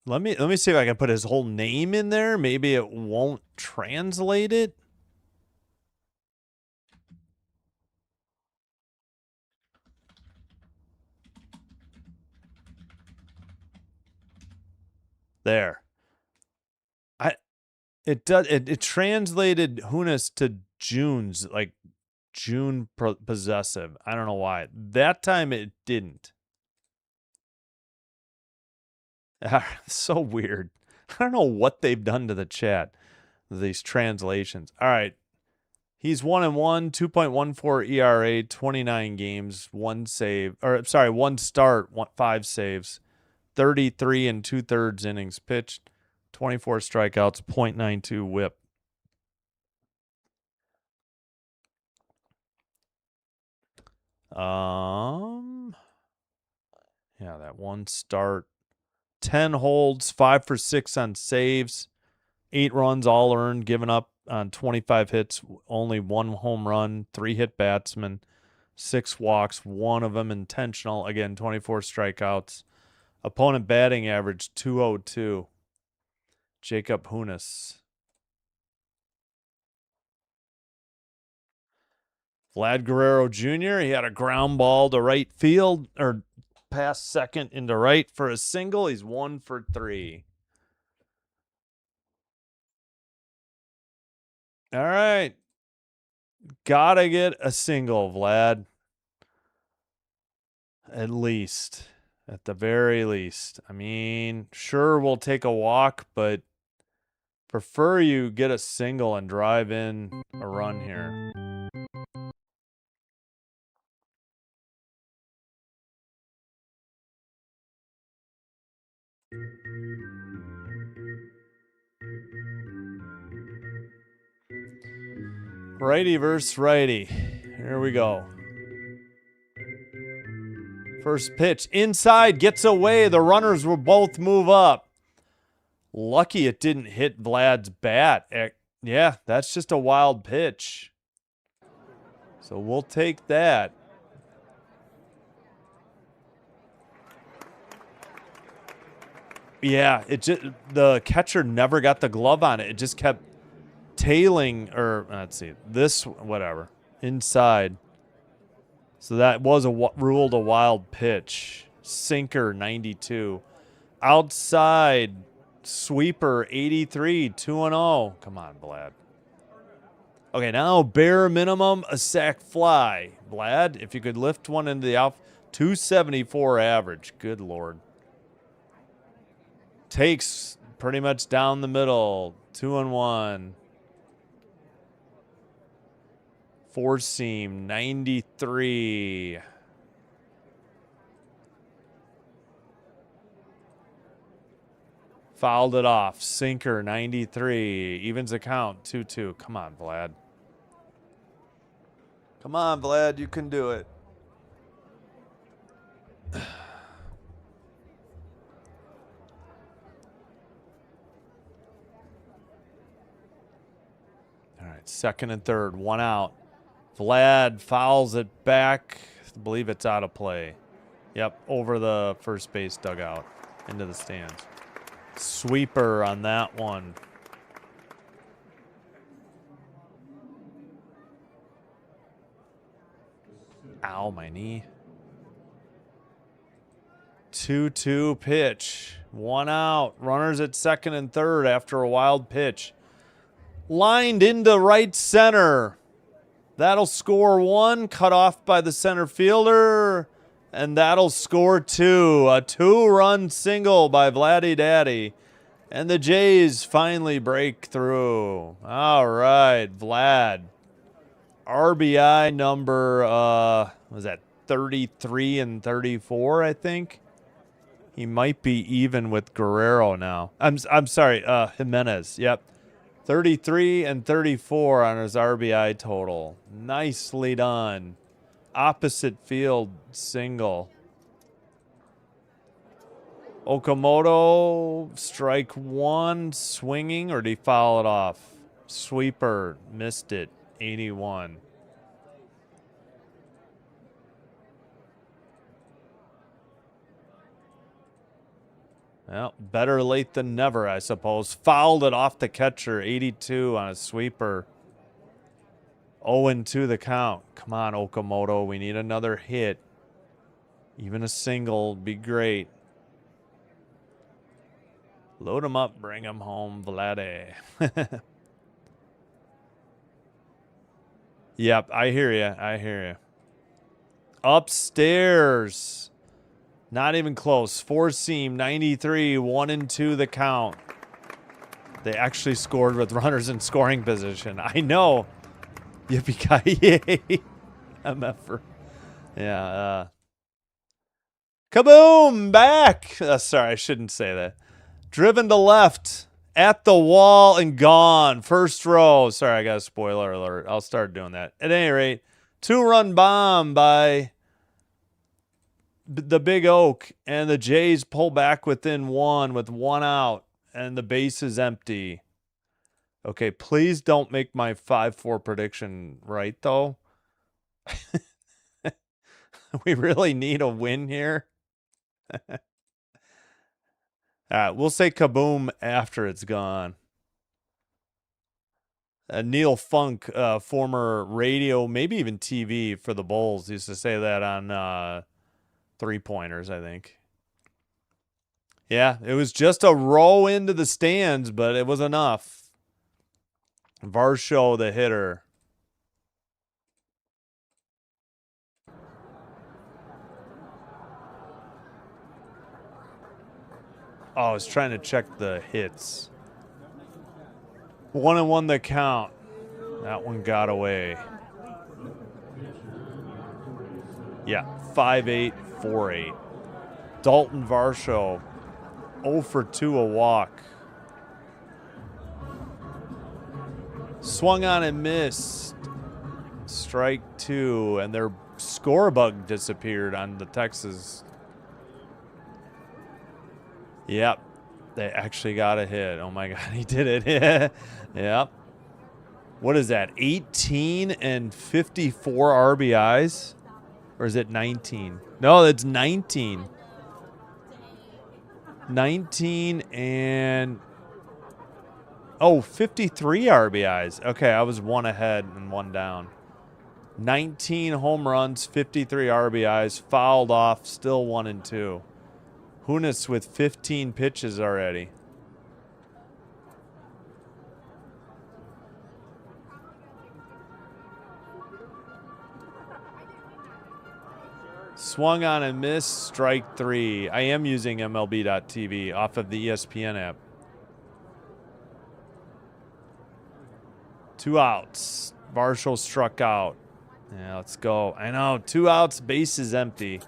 Let me see if I can put his whole name in there. Maybe it won't translate it. There. It translated Hunis to June's, like June possessive. I don't know why. That time it didn't. So weird. I don't know what they've done to the chat, these translations. All right. He's 1-1, 2.14 ERA, 29 games, one start, 5 saves, 33 and 2/3 innings pitched, 24 strikeouts, 0.92 whip. Yeah, that one start. 10 holds, 5 for 6 on saves, 8 runs all earned, given up on 25 hits, only 1 home run, 3 hit batsmen, 6 walks, 1 of them intentional. Again, 24 strikeouts. Opponent batting average 202. Jacob Hunis. Vlad Guerrero Jr., he had a ground ball to right field, or past second into right for a single. He's 1 for 3. All right. Gotta get a single, Vlad. At least. At the very least. I mean, sure, we'll take a walk, but prefer you get a single and drive in a run here. Righty versus righty. Here we go. First pitch. Inside. Gets away. The runners will both move up. Lucky it didn't hit Vlad's bat. Yeah, that's just a wild pitch. So we'll take that. Yeah, the catcher never got the glove on it. It just kept tailing, or let's see, this, whatever, inside. So that was ruled a wild pitch. Sinker, 92. Outside, sweeper, 83, 2-0. Come on, Vlad. Okay, now bare minimum, a sac fly. Vlad, if you could lift one into the out, 274 average. Good Lord. Takes pretty much down the middle. 2-1. Four seam, 93. Fouled it off. Sinker, 93. Evens the count, 2-2. Come on, Vlad. Come on, Vlad. You can do it. All right, second and third, one out. Vlad fouls it back. I believe it's out of play. Yep, over the first base dugout into the stands. Sweeper on that one. Ow, my knee. 2-2 pitch. One out. Runners at second and third after a wild pitch. Lined into right center. That'll score one. Cut off by the center fielder. And that'll score two. A two-run single by Vladdy Daddy. And the Jays finally break through. All right, Vlad. RBI number, was that 33 and 34, I think? He might be even with Guerrero now. I'm sorry, Jimenez. Yep. 33 and 34 on his RBI total. Nicely done. Opposite field single. Okamoto, strike one, swinging, or did he foul it off? Sweeper, missed it, 81. Well, better late than never, I suppose. Fouled it off the catcher, 82 on a sweeper. 0-2 the count. Come on, Okamoto, we need another hit. Even a single would be great. Load him up, bring him home, Vladdy. Yep, I hear you. I hear you. Upstairs. Not even close. Four seam, 93, 1-2 the count. They actually scored with runners in scoring position. I know. Yippee-ki-yay. MFer. Yeah. Kaboom! Back! Sorry, I shouldn't say that. Driven to left. At the wall and gone. First row. Sorry, I got a spoiler alert. I'll start doing that. At any rate, two-run bomb by the Big Oak, and the Jays pull back within one with one out, and the base is empty. Okay, please don't make my 5-4 prediction right, though. We really need a win here. All right, we'll say kaboom after it's gone. Neil Funk, former radio, maybe even TV for the Bulls, used to say that on three-pointers, I think. Yeah, it was just a row into the stands, but it was enough. Varsho, the hitter. Oh, I was trying to check the hits. 1-1 the count. That one got away. Yeah, 5-8, 4-8. Dalton Varsho, 0 for 2, a walk. Swung on and missed. Strike two, and their score bug disappeared on the Texas. Yep, they actually got a hit. Oh my God, he did it. Yep. What is that? 18 and 54 RBIs? Or is it 19? No, it's 19. 19 and... Oh, 53 RBIs. Okay, I was one ahead and one down. 19 home runs, 53 RBIs, fouled off, still 1 and 2. Hunis with 15 pitches already. Swung on and missed, strike 3. I am using MLB.TV off of the ESPN app. 2 outs. Varsho struck out. Yeah, let's go. I know, 2 outs, base is empty.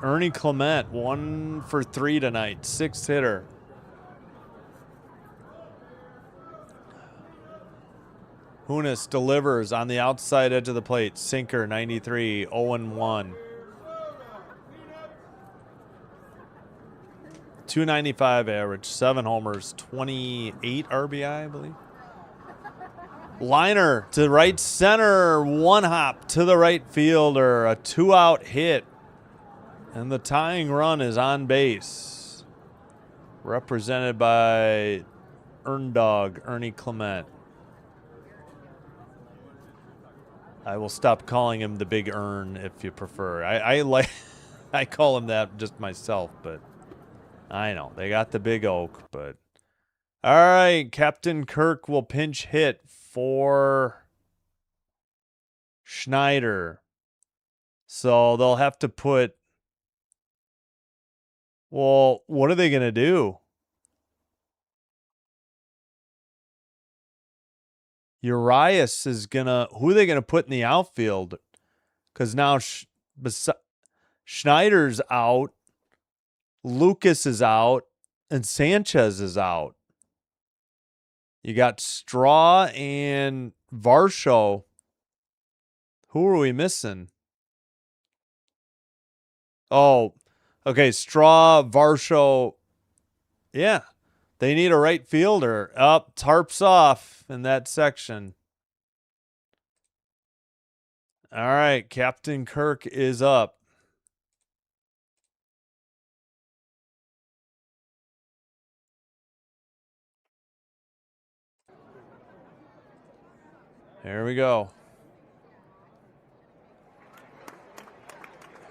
Ernie Clement, 1 for 3 tonight, 6th hitter. Hunis delivers on the outside edge of the plate. Sinker, 93, 0-1. 295 average, 7 homers, 28 RBI, I believe. Liner to right center, 1 hop to the right fielder, a 2-out hit. And the tying run is on base. Represented by Erndog, Ernie Clement. I will stop calling him the Big Ern if you prefer. I like I call him that just myself, but I know they got the Big Oak. But all right, Captain Kirk will pinch hit for Schneider. So they'll have to put. Well, what are they gonna do? Urias is gonna. Who are they gonna put in the outfield? Because now Schneider's out, Lucas is out, and Sanchez is out. You got Straw and Varsho. Who are we missing? Oh, okay. Straw, Varsho. Yeah, they need a right fielder. Up, tarps off in that section. All right, Captain Kirk is up. Here we go.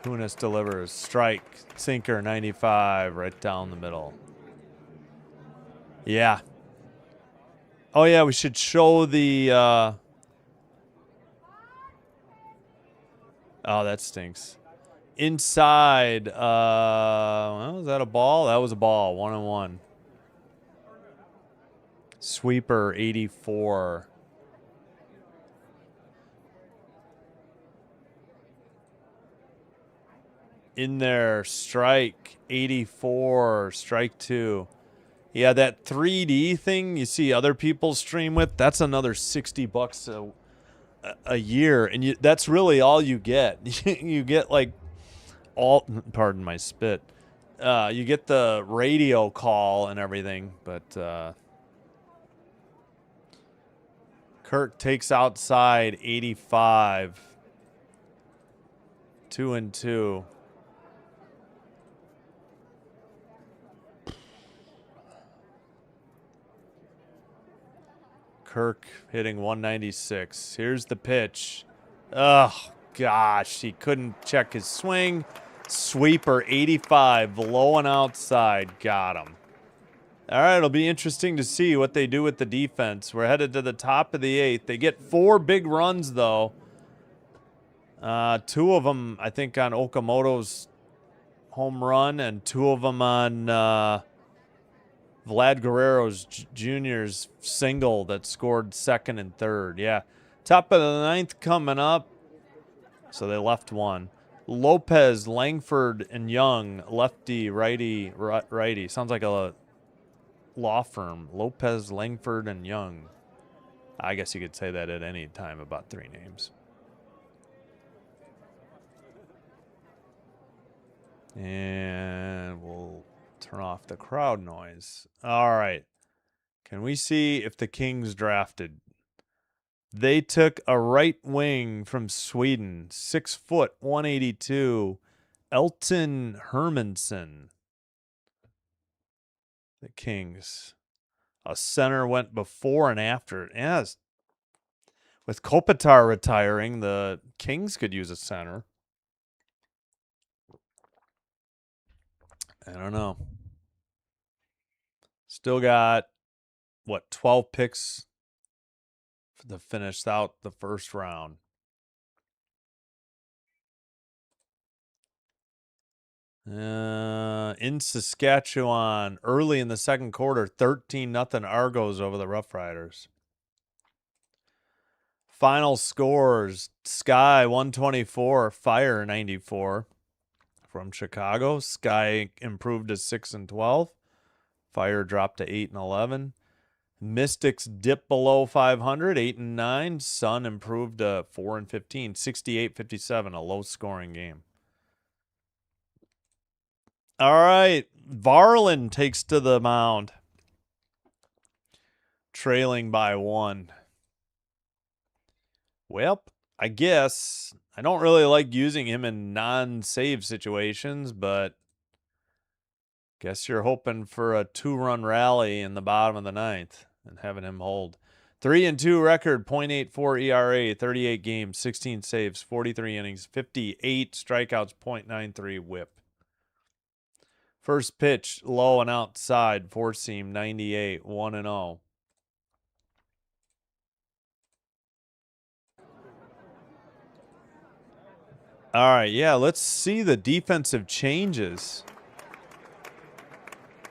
Hunis delivers. Strike. Sinker, 95, right down the middle. Yeah. Oh, yeah, we should show the... Oh, that stinks. Inside. Well, was that a ball? That was a ball. 1-1. Sweeper, 84. In there, strike, 84, strike 2. Yeah, that 3D thing you see other people stream with, that's another $60 a year. And that's really all you get. You get like pardon my spit. You get the radio call and everything, but Kirk takes outside, 85. 2-2. Kirk hitting 196. Here's the pitch. Oh, gosh. He couldn't check his swing. Sweeper, 85. Low and outside. Got him. All right, it'll be interesting to see what they do with the defense. We're headed to the top of the 8th. They get 4 big runs, though. 2 of them, I think, on Okamoto's home run, and 2 of them on... Vlad Guerrero's Jr.'s single that scored 2nd and 3rd. Yeah. Top of the 9th coming up. So they left 1. Lopez, Langford, and Young. Lefty, righty, righty. Sounds like a law firm. Lopez, Langford, and Young. I guess you could say that at any time about 3 names. And we'll turn off the crowd noise. All right. Can we see if the Kings drafted? They took a right wing from Sweden, 6 foot, 182, Elton Hermansson. The Kings. A center went before and after. Yes. With Kopitar retiring, the Kings could use a center. I don't know. Still got, what, 12 picks to finish out the first round. In Saskatchewan, early in the second quarter, 13-0 Argos over the Rough Riders. Final scores: Sky 124, Fire 94. From Chicago, Sky improved to 6-12. Fire dropped to 8-11. Mystics dipped below 500, 8-9. Sun improved to 4-15, 68-57, a low-scoring game. All right, Varland takes to the mound, trailing by 1. Well, I guess I don't really like using him in non-save situations, but guess you're hoping for a 2-run rally in the bottom of the 9th and having him hold. 3-2 record, .84 ERA, 38 games, 16 saves, 43 innings, 58 strikeouts, .93 whip. First pitch, low and outside, four-seam, 98, 1-0. All right, yeah, let's see the defensive changes.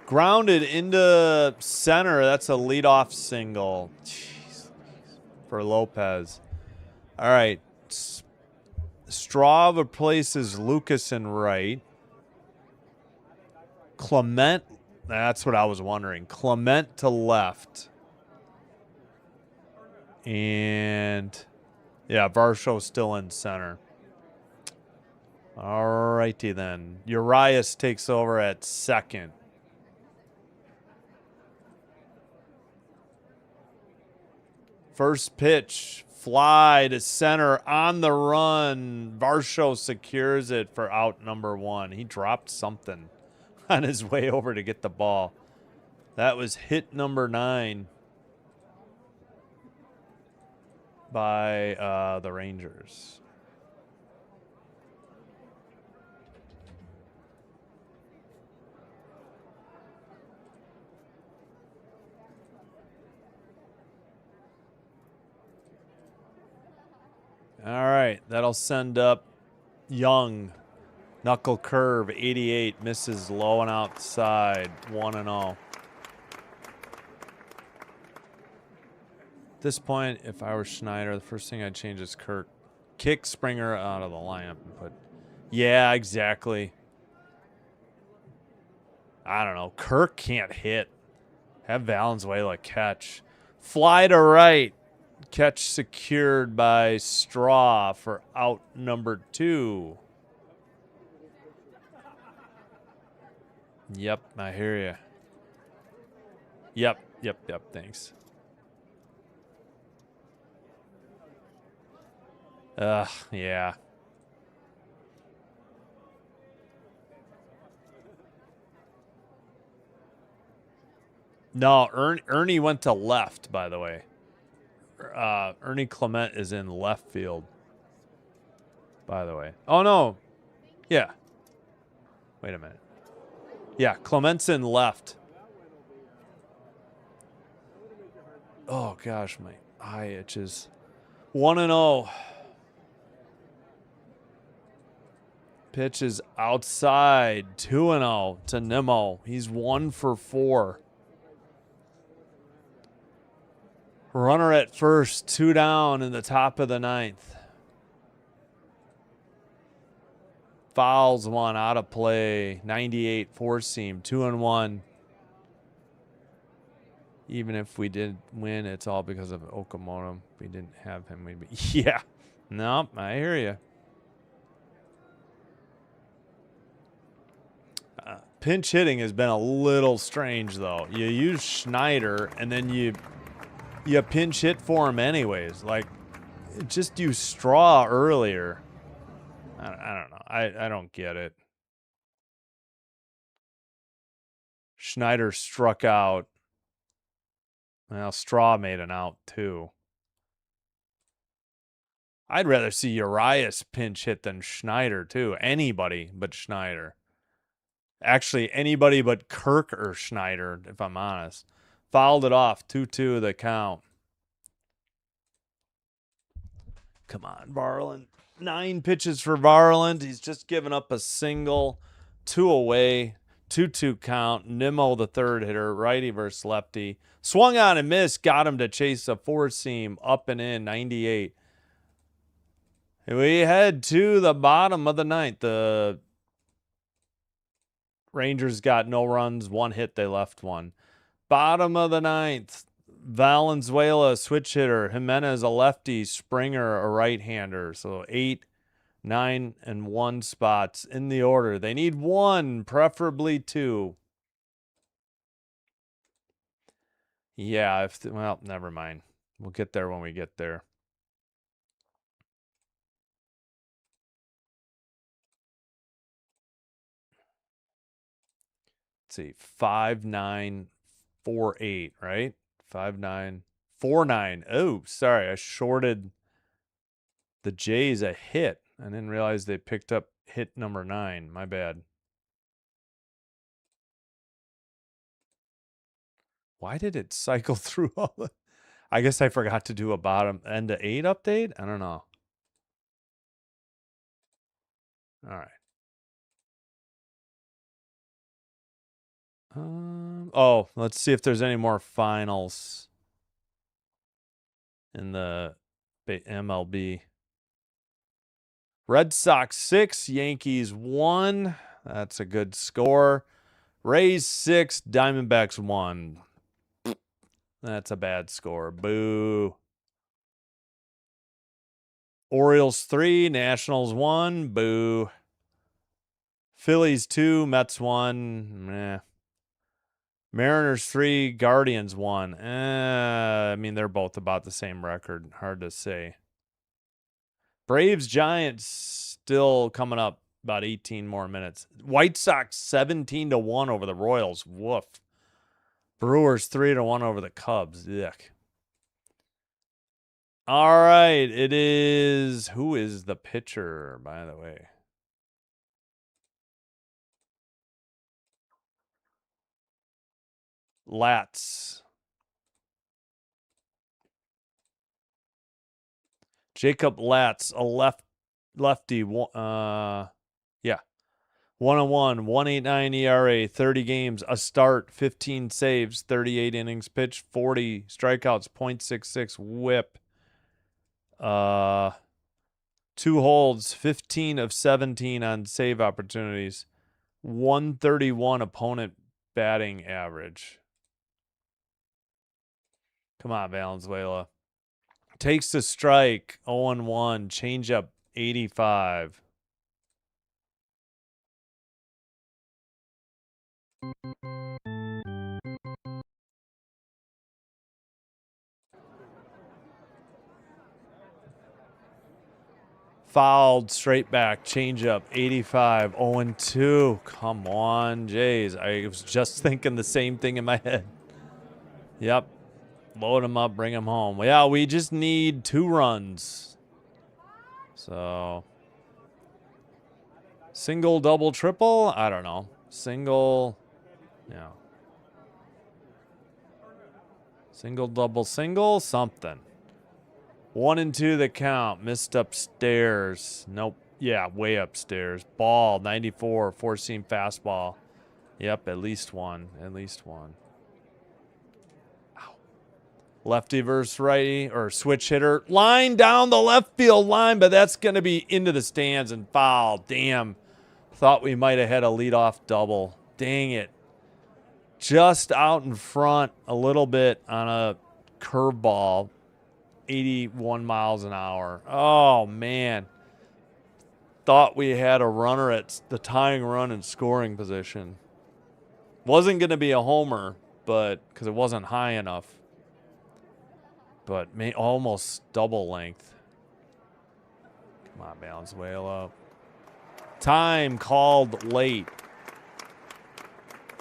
Grounded into center. That's a leadoff single. Jeez. For Lopez. All right. Straw replaces Lucas in right. Clement. That's what I was wondering. Clement to left. And, yeah, Varsho's still in center. All righty then. Urias takes over at second. First pitch, fly to center on the run. Varsho secures it for out number 1. He dropped something on his way over to get the ball. That was hit number 9 by the Rangers. All right, that'll send up Young. Knuckle curve, 88, misses low and outside, 1-0. At this point, if I were Schneider, the first thing I'd change is Kirk. Kick Springer out of the lineup and put, yeah, exactly. I don't know. Kirk can't hit. Have Valenzuela catch. Fly to right. Catch secured by Straw for out number 2. Yep, I hear you. Yep, thanks. Yeah. No, Ernie went to left, by the way. Ernie Clement is in left field, by the way. Oh, no. Yeah. Wait a minute. Yeah, Clement's in left. Oh, gosh, my eye itches. 1-0. Pitch is outside. 2-0 to Nimmo. He's 1 for 4. Runner at first, 2 down in the top of the 9th. Fouls one out of play. 98 four-seam, 2-1. Even if we did win, it's all because of Okamoto. If we didn't have him, we'd be... Yeah. Nope, I hear you. Pinch hitting has been a little strange, though. You use Schneider, and then you pinch hit for him anyways. Like, just use Straw earlier. I don't know. I don't get it. Schneider struck out. Well, Straw made an out, too. I'd rather see Urias pinch hit than Schneider, too. Anybody but Schneider. Actually, anybody but Kirk or Schneider, if I'm honest. Fouled it off. 2-2 the count. Come on, Varland. 9 pitches for Varland. He's just given up a single. 2 away. 2-2 count. Nimmo, the third hitter. Righty versus lefty. Swung on and missed. Got him to chase a four-seam. Up and in. 98. We head to the bottom of the ninth. The Rangers got no runs. 1 hit. They left 1. Bottom of the ninth. Valenzuela, switch hitter. Jimenez, a lefty. Springer, a right-hander. So 8, 9, and 1 spots in the order. They need 1, preferably 2. Yeah, well, never mind. We'll get there when we get there. Let's see. 5-9-4-8, right? 5-9-4-9. Oh, sorry. I shorted the Jays a hit. I didn't realize they picked up hit number 9. My bad. Why did it cycle through all the... I guess I forgot to do a bottom end to 8 update. I don't know. All right. Oh, let's see if there's any more finals in the MLB. Red Sox 6, Yankees 1. That's a good score. Rays 6, Diamondbacks 1. That's a bad score. Boo. Orioles 3, Nationals 1. Boo. Phillies 2, Mets 1. Meh. Mariners 3, Guardians 1. I mean, they're both about the same record. Hard to say. Braves Giants still coming up about 18 more minutes. White Sox 17-1 over the Royals. Woof. Brewers 3-1 over the Cubs. Yuck. All right. It is... Who is the pitcher, by the way? Latz. Jacob Latz, a lefty. Yeah. 1-1, 1.89 ERA, 30 games, a start, 15 saves, 38 innings pitched, 40 strikeouts, .66 whip. 2 holds, 15 of 17 on save opportunities, 131 opponent batting average. Come on, Valenzuela. Takes the strike, 0-1, changeup, 85. Fouled, straight back, changeup, 85, 0-2. Come on, Jays. I was just thinking the same thing in my head. Yep. Load him up, bring him home. Yeah, we just need 2 runs. So, single, double, triple? I don't know. Single, yeah. Single, double, single, something. 1-2 the count. Missed upstairs. Nope. Yeah, way upstairs. Ball, 94, 4-seam fastball. Yep, at least one. At least one. Ow. Lefty versus righty, or switch hitter. Line down the left field line, but that's going to be into the stands and foul. Damn. Thought we might have had a leadoff double. Dang it. Just out in front a little bit on a curveball. 81 miles an hour. Oh, man. thought we had a runner at the tying run in scoring position. Wasn't going to be a homer, but because it wasn't high enough. But almost double length. Come on, Valenzuela. Time called late.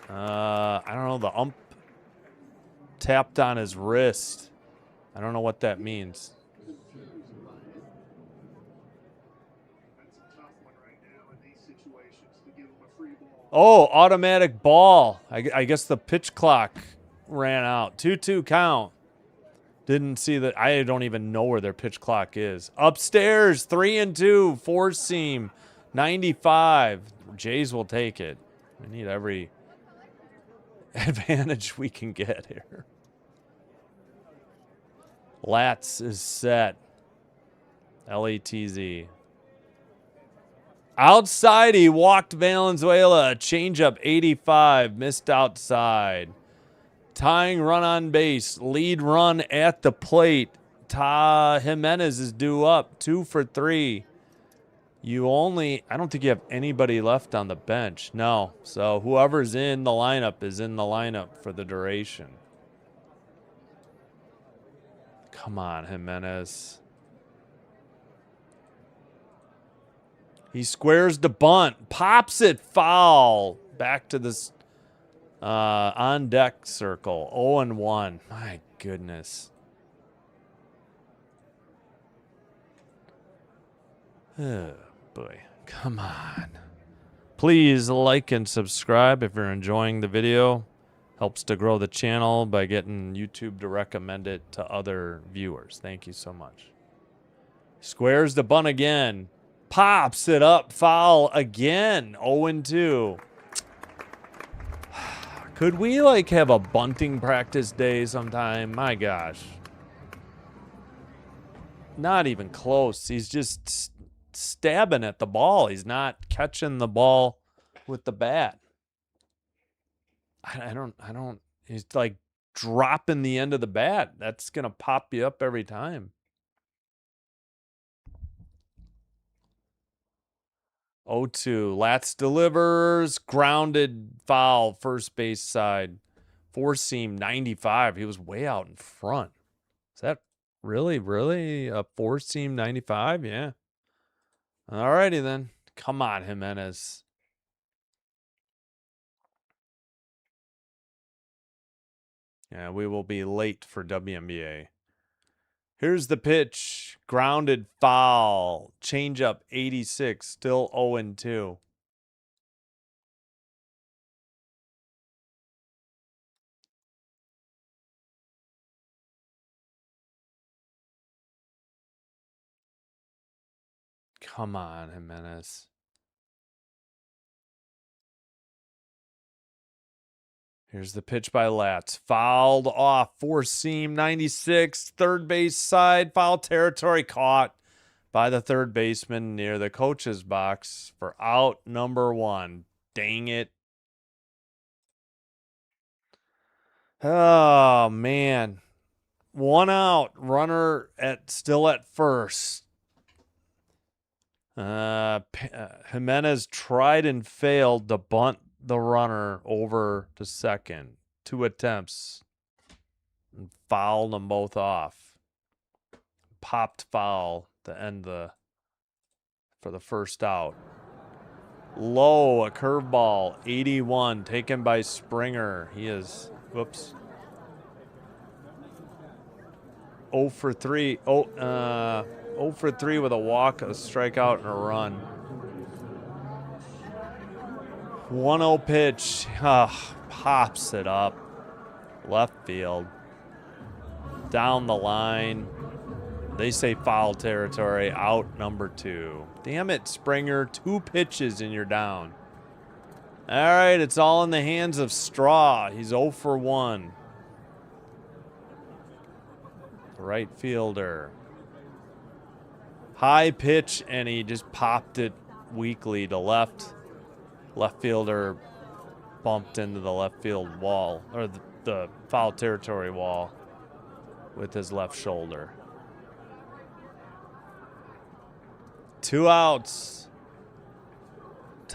I don't know. The ump tapped on his wrist. I don't know what that means. Oh, automatic ball. I guess the pitch clock ran out. 2-2 count. Didn't see that. I don't even know where their pitch clock is. Upstairs, 3-2, four seam, 95. Jays will take it. We need every advantage we can get here. Latz is set. LATZ. Outside, he walked Valenzuela. Changeup, 85. Missed outside. Tying run on base. Lead run at the plate. Jimenez is due up. 2 for 3. I don't think you have anybody left on the bench. No. So whoever's in the lineup is in the lineup for the duration. Come on, Jimenez. He squares the bunt. Pops it foul. Back to this on deck circle. 0-1. My goodness. Oh, boy. Come on. Please like and subscribe if you're enjoying the video. Helps to grow the channel by getting YouTube to recommend it to other viewers. Thank you so much. Squares the bunt again. Pops it up. Foul again. 0-2. Could we, like, have a bunting practice day sometime? My gosh. Not even close. He's just stabbing at the ball. He's not catching the ball with the bat. I don't. He's, like, dropping the end of the bat. That's going to pop you up every time. 0-2. Latz delivers. Grounded foul. First base side. Four seam 95. He was way out in front. Is that really a four seam 95? Yeah. Alrighty then. Come on, Jimenez. Yeah, we will be late for WNBA. Here's the pitch. Grounded foul. Changeup 86. Still 0-2. Come on, Jimenez. Here's the pitch by Latz. Fouled off. Four seam 96. Third base side. Foul territory caught by the third baseman near the coach's box for out number 1. Dang it. Oh, man. 1 out. Runner still at first. Jimenez tried and failed to bunt the runner over to second. 2 attempts. And fouled them both off. Popped foul to end for the first out. Low, a curveball, 81, taken by Springer. He is, whoops. 0 for 3. 0 for 3 with a walk, a strikeout, and a run. 1-0 pitch. Pops it up. Left field. Down the line. They say foul territory. Out number 2. Damn it, Springer. 2 pitches and you're down. All right, it's all in the hands of Straw. He's 0 for 1. Right fielder. High pitch, and he just popped it weakly to left. Left fielder bumped into the left field wall, or the foul territory wall with his left shoulder. 2 outs.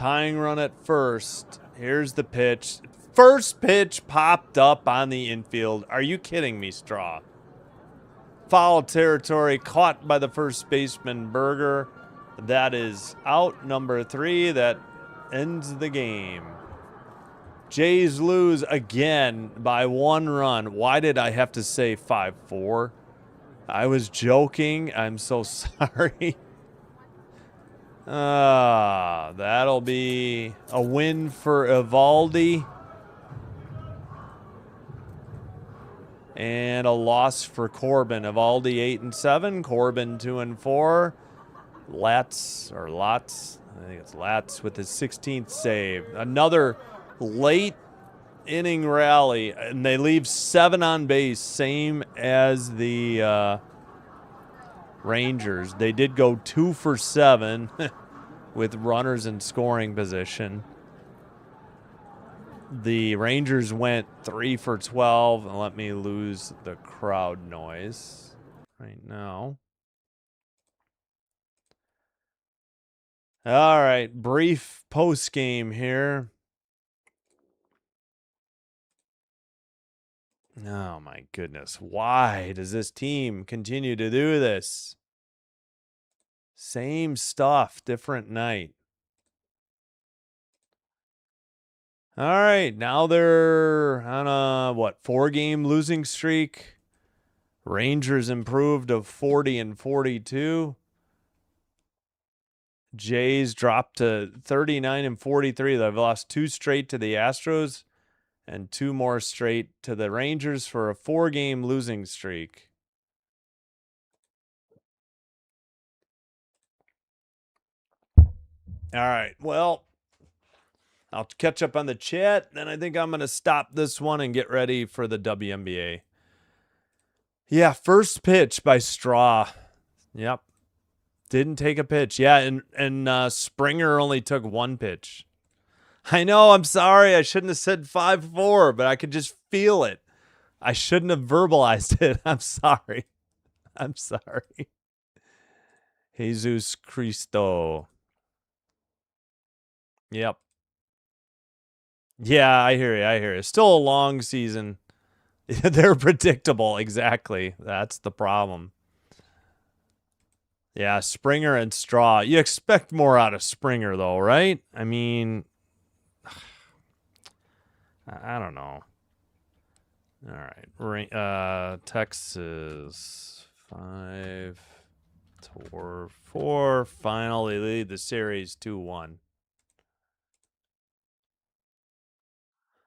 Tying run at first. Here's the pitch. First pitch popped up on the infield. Are you kidding me, Straw? Foul territory, caught by the first baseman, Berger. That is out, number 3. That ends the game. Jays lose again by 1 run. Why did I have to say 5-4? I was joking. I'm so sorry. That'll be a win for Evaldi. And a loss for Corbin. Evaldi 8-7. Corbin 2-4. Latz, I think it's Latz with his 16th save. Another late inning rally, and they leave 7 on base, same as the Rangers. They did go 2 for 7 with runners in scoring position. The Rangers went 3 for 12, and let me lose the crowd noise right now. All right, brief post game here. Oh my goodness. Why does this team continue to do this? Same stuff, different night. All right, now they're on a, 4-game losing streak. Rangers improved to 40-42. Jays dropped to 39-43. They've lost 2 straight to the Astros and 2 more straight to the Rangers for a 4-game losing streak. All right, well, I'll catch up on the chat. Then I think I'm going to stop this one and get ready for the WNBA. Yeah, first pitch by Straw. Yep. Didn't take a pitch. Yeah, and Springer only took 1 pitch. I know, I'm sorry. I shouldn't have said 5-4, but I could just feel it. I shouldn't have verbalized it. I'm sorry. I'm sorry. Jesus Cristo. Yep. Yeah, I hear you. I hear you. Still a long season. They're predictable. Exactly. That's the problem. Yeah, Springer and Straw. You expect more out of Springer, though, right? I mean, I don't know. All right. Texas 5-4. Finally lead the series 2-1.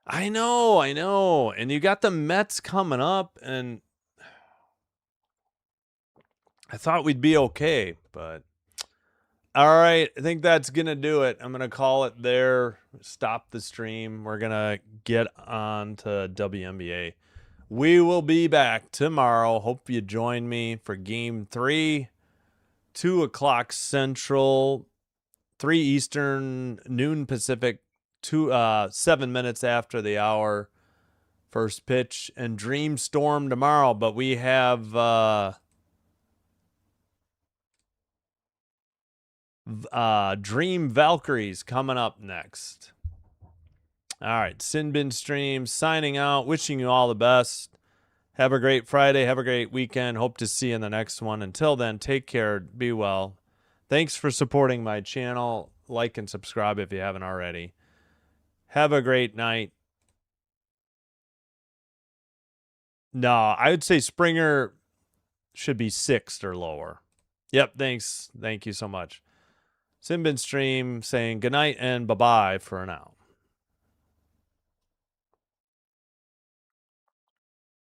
I know. And you got the Mets coming up, and I thought we'd be okay, but all right. I think that's going to do it. I'm going to call it there. Stop the stream. We're going to get on to WNBA. We will be back tomorrow. Hope you join me for game 3, 2 o'clock Central, 3 Eastern, noon Pacific, 7 minutes after the hour. First pitch and Dream Storm tomorrow, but we have Dream Valkyries coming up next. All right, Sinbin Stream signing out, wishing you all the best. Have a great Friday. Have a great weekend. Hope to see you in the next one. Until then, take care. Be well. Thanks for supporting my channel. Like and subscribe if you haven't already. Have a great night. No, I would say Springer should be 6th or lower. Yep, thanks. Thank you so much. Sinbin Stream saying goodnight and bye-bye for now.